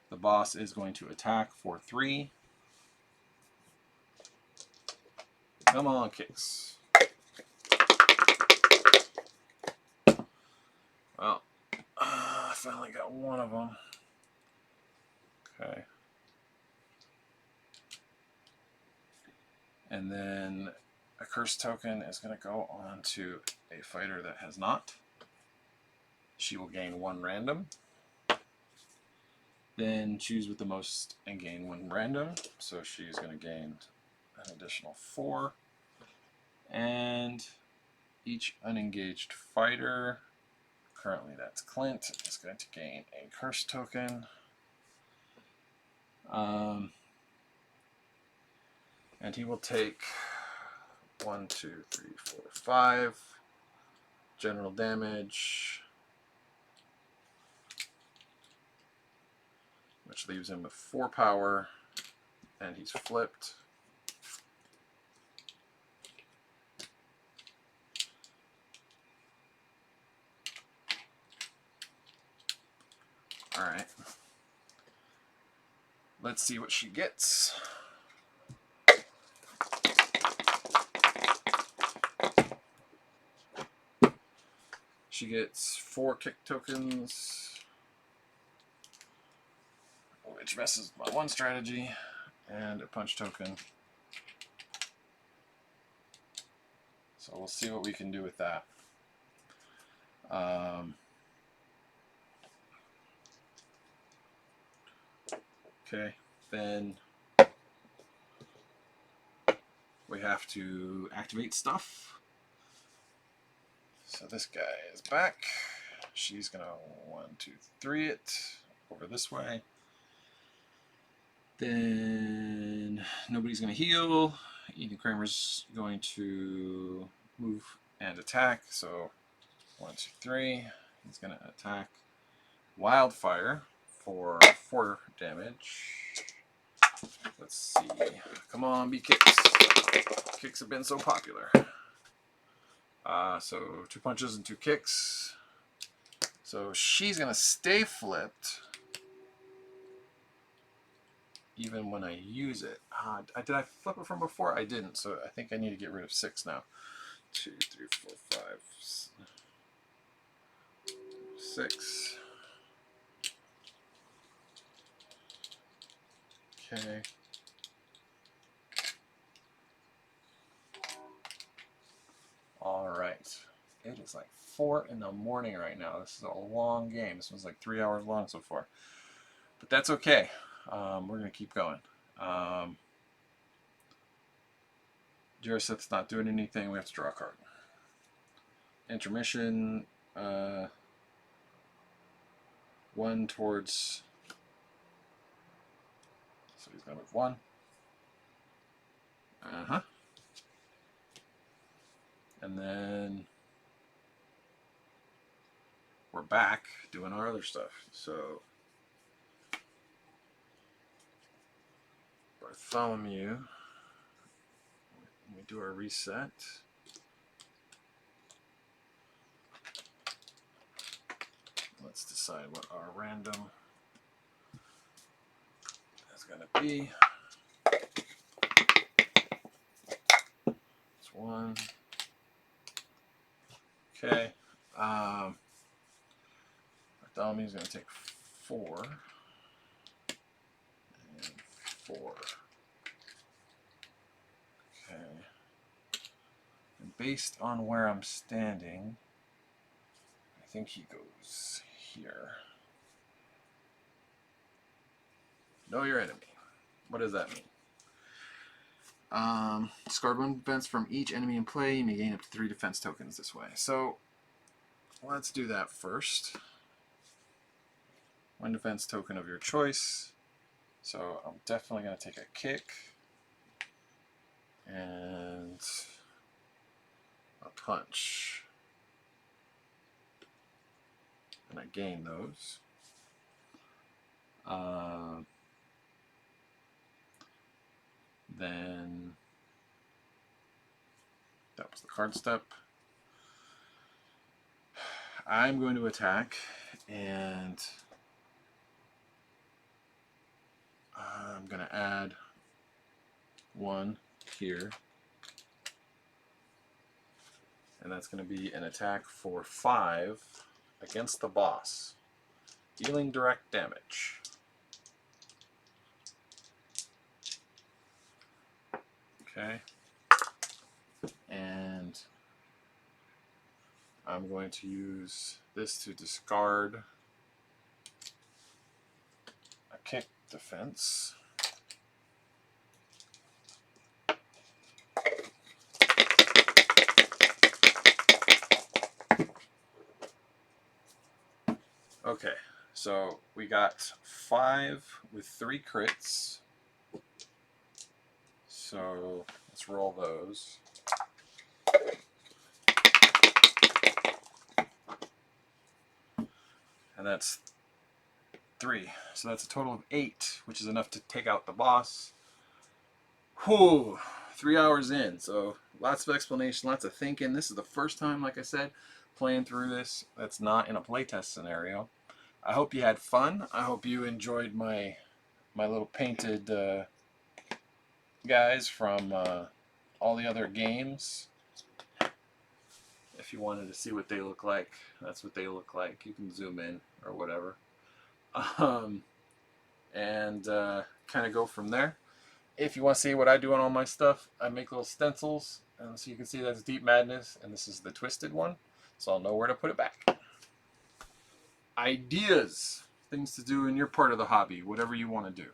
the boss is going to attack for 3. Come on, kicks. Well, I finally got one of them. Okay. And then a curse token is going to go on to a fighter that has not. She will gain 1 random. Then choose with the most and gain 1 random. So she's going to gain an additional 4. And each unengaged fighter, currently that's Clint, is going to gain a curse token. And he will take 1, 2, 3, 4, 5 general damage, which leaves him with 4 power, and he's flipped. Alright. Let's see what she gets. She gets 4 kick tokens, which messes my 1 strategy, and a punch token. So we'll see what we can do with that. Okay, then we have to activate stuff. So this guy is back. She's gonna 1, 2, 3 it over this way. Then nobody's gonna heal. Ethan Kramer's going to move and attack. So 1, 2, 3. He's gonna attack Wildfire for 4 damage. Let's see. Come on, be kicks. Kicks have been so popular. So 2 punches and 2 kicks. So she's going to stay flipped even when I use it. Did I flip it from before? I didn't, so I think I need to get rid of 6 now. 2, 3, 4, 5, 6. Okay. All right. It is like 4 in the morning right now. This is a long game. This one's like 3 hours long so far. But that's okay. We're going to keep going. Jaroseth's not doing anything. We have to draw a card. Intermission. 1 towards... So he's going to move 1. And then we're back doing our other stuff. So Bartholomew, we do our reset. Let's decide what our random is going to be. It's 1. Okay. Bartholomew's going to take 4. And 4. Okay. And based on where I'm standing, I think he goes here. Know your enemy. what does that mean? Discard 1 defense from each enemy in play. You may gain up to 3 defense tokens this way. So let's do that first. 1 defense token of your choice. So I'm definitely going to take a kick and a punch. And I gain those. Then that was the card step. I'm going to attack, and I'm going to add 1 here. And that's going to be an attack for 5 against the boss, dealing direct damage. Okay. And I'm going to use this to discard a kick defense. Okay, so we got 5 with 3 crits. So let's roll those. And that's 3. So that's a total of 8, which is enough to take out the boss. Whew, 3 hours in. So lots of explanation, lots of thinking. This is the first time, like I said, playing through this that's not in a playtest scenario. I hope you had fun. I hope you enjoyed my little painted guys from all the other games. If you wanted to see what they look like, that's what they look like. You can zoom in or whatever. And kind of go from there. If you want to see what I do on all my stuff, I make little stencils, and so you can see that's Deep Madness, and this is the twisted one, so I'll know where to put it back. Ideas, things to do in your part of the hobby, whatever you want to do.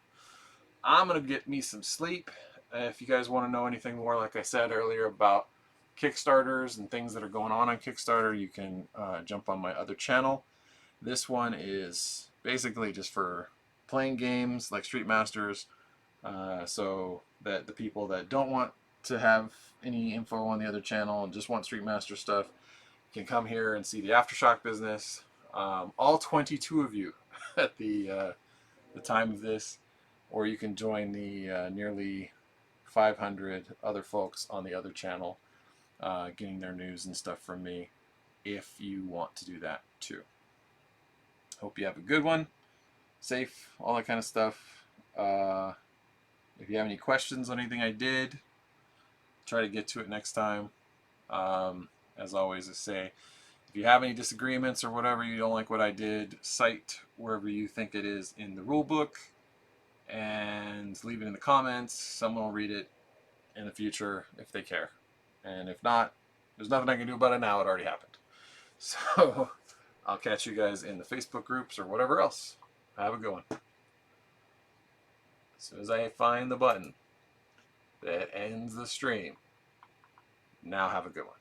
I'm going to get me some sleep. If you guys want to know anything more, like I said earlier, about Kickstarters and things that are going on Kickstarter, you can jump on my other channel. This one is basically just for playing games like Street Masters, so that the people that don't want to have any info on the other channel and just want Street Master stuff can come here and see the Aftershock business. All 22 of you at the time of this, or you can join the nearly 500 other folks on the other channel getting their news and stuff from me if you want to do that too. Hope you have a good one, safe, all that kind of stuff. If you have any questions on anything I did, try to get to it next time. As always, I say, if you have any disagreements or whatever, you don't like what I did, cite wherever you think it is in the rule book and leave it in the comments. Someone will read it in the future if they care. And if not, there's nothing I can do about it now. It already happened. So I'll catch you guys in the Facebook groups or whatever else. Have a good one. As soon as I find the button that ends the stream, now have a good one.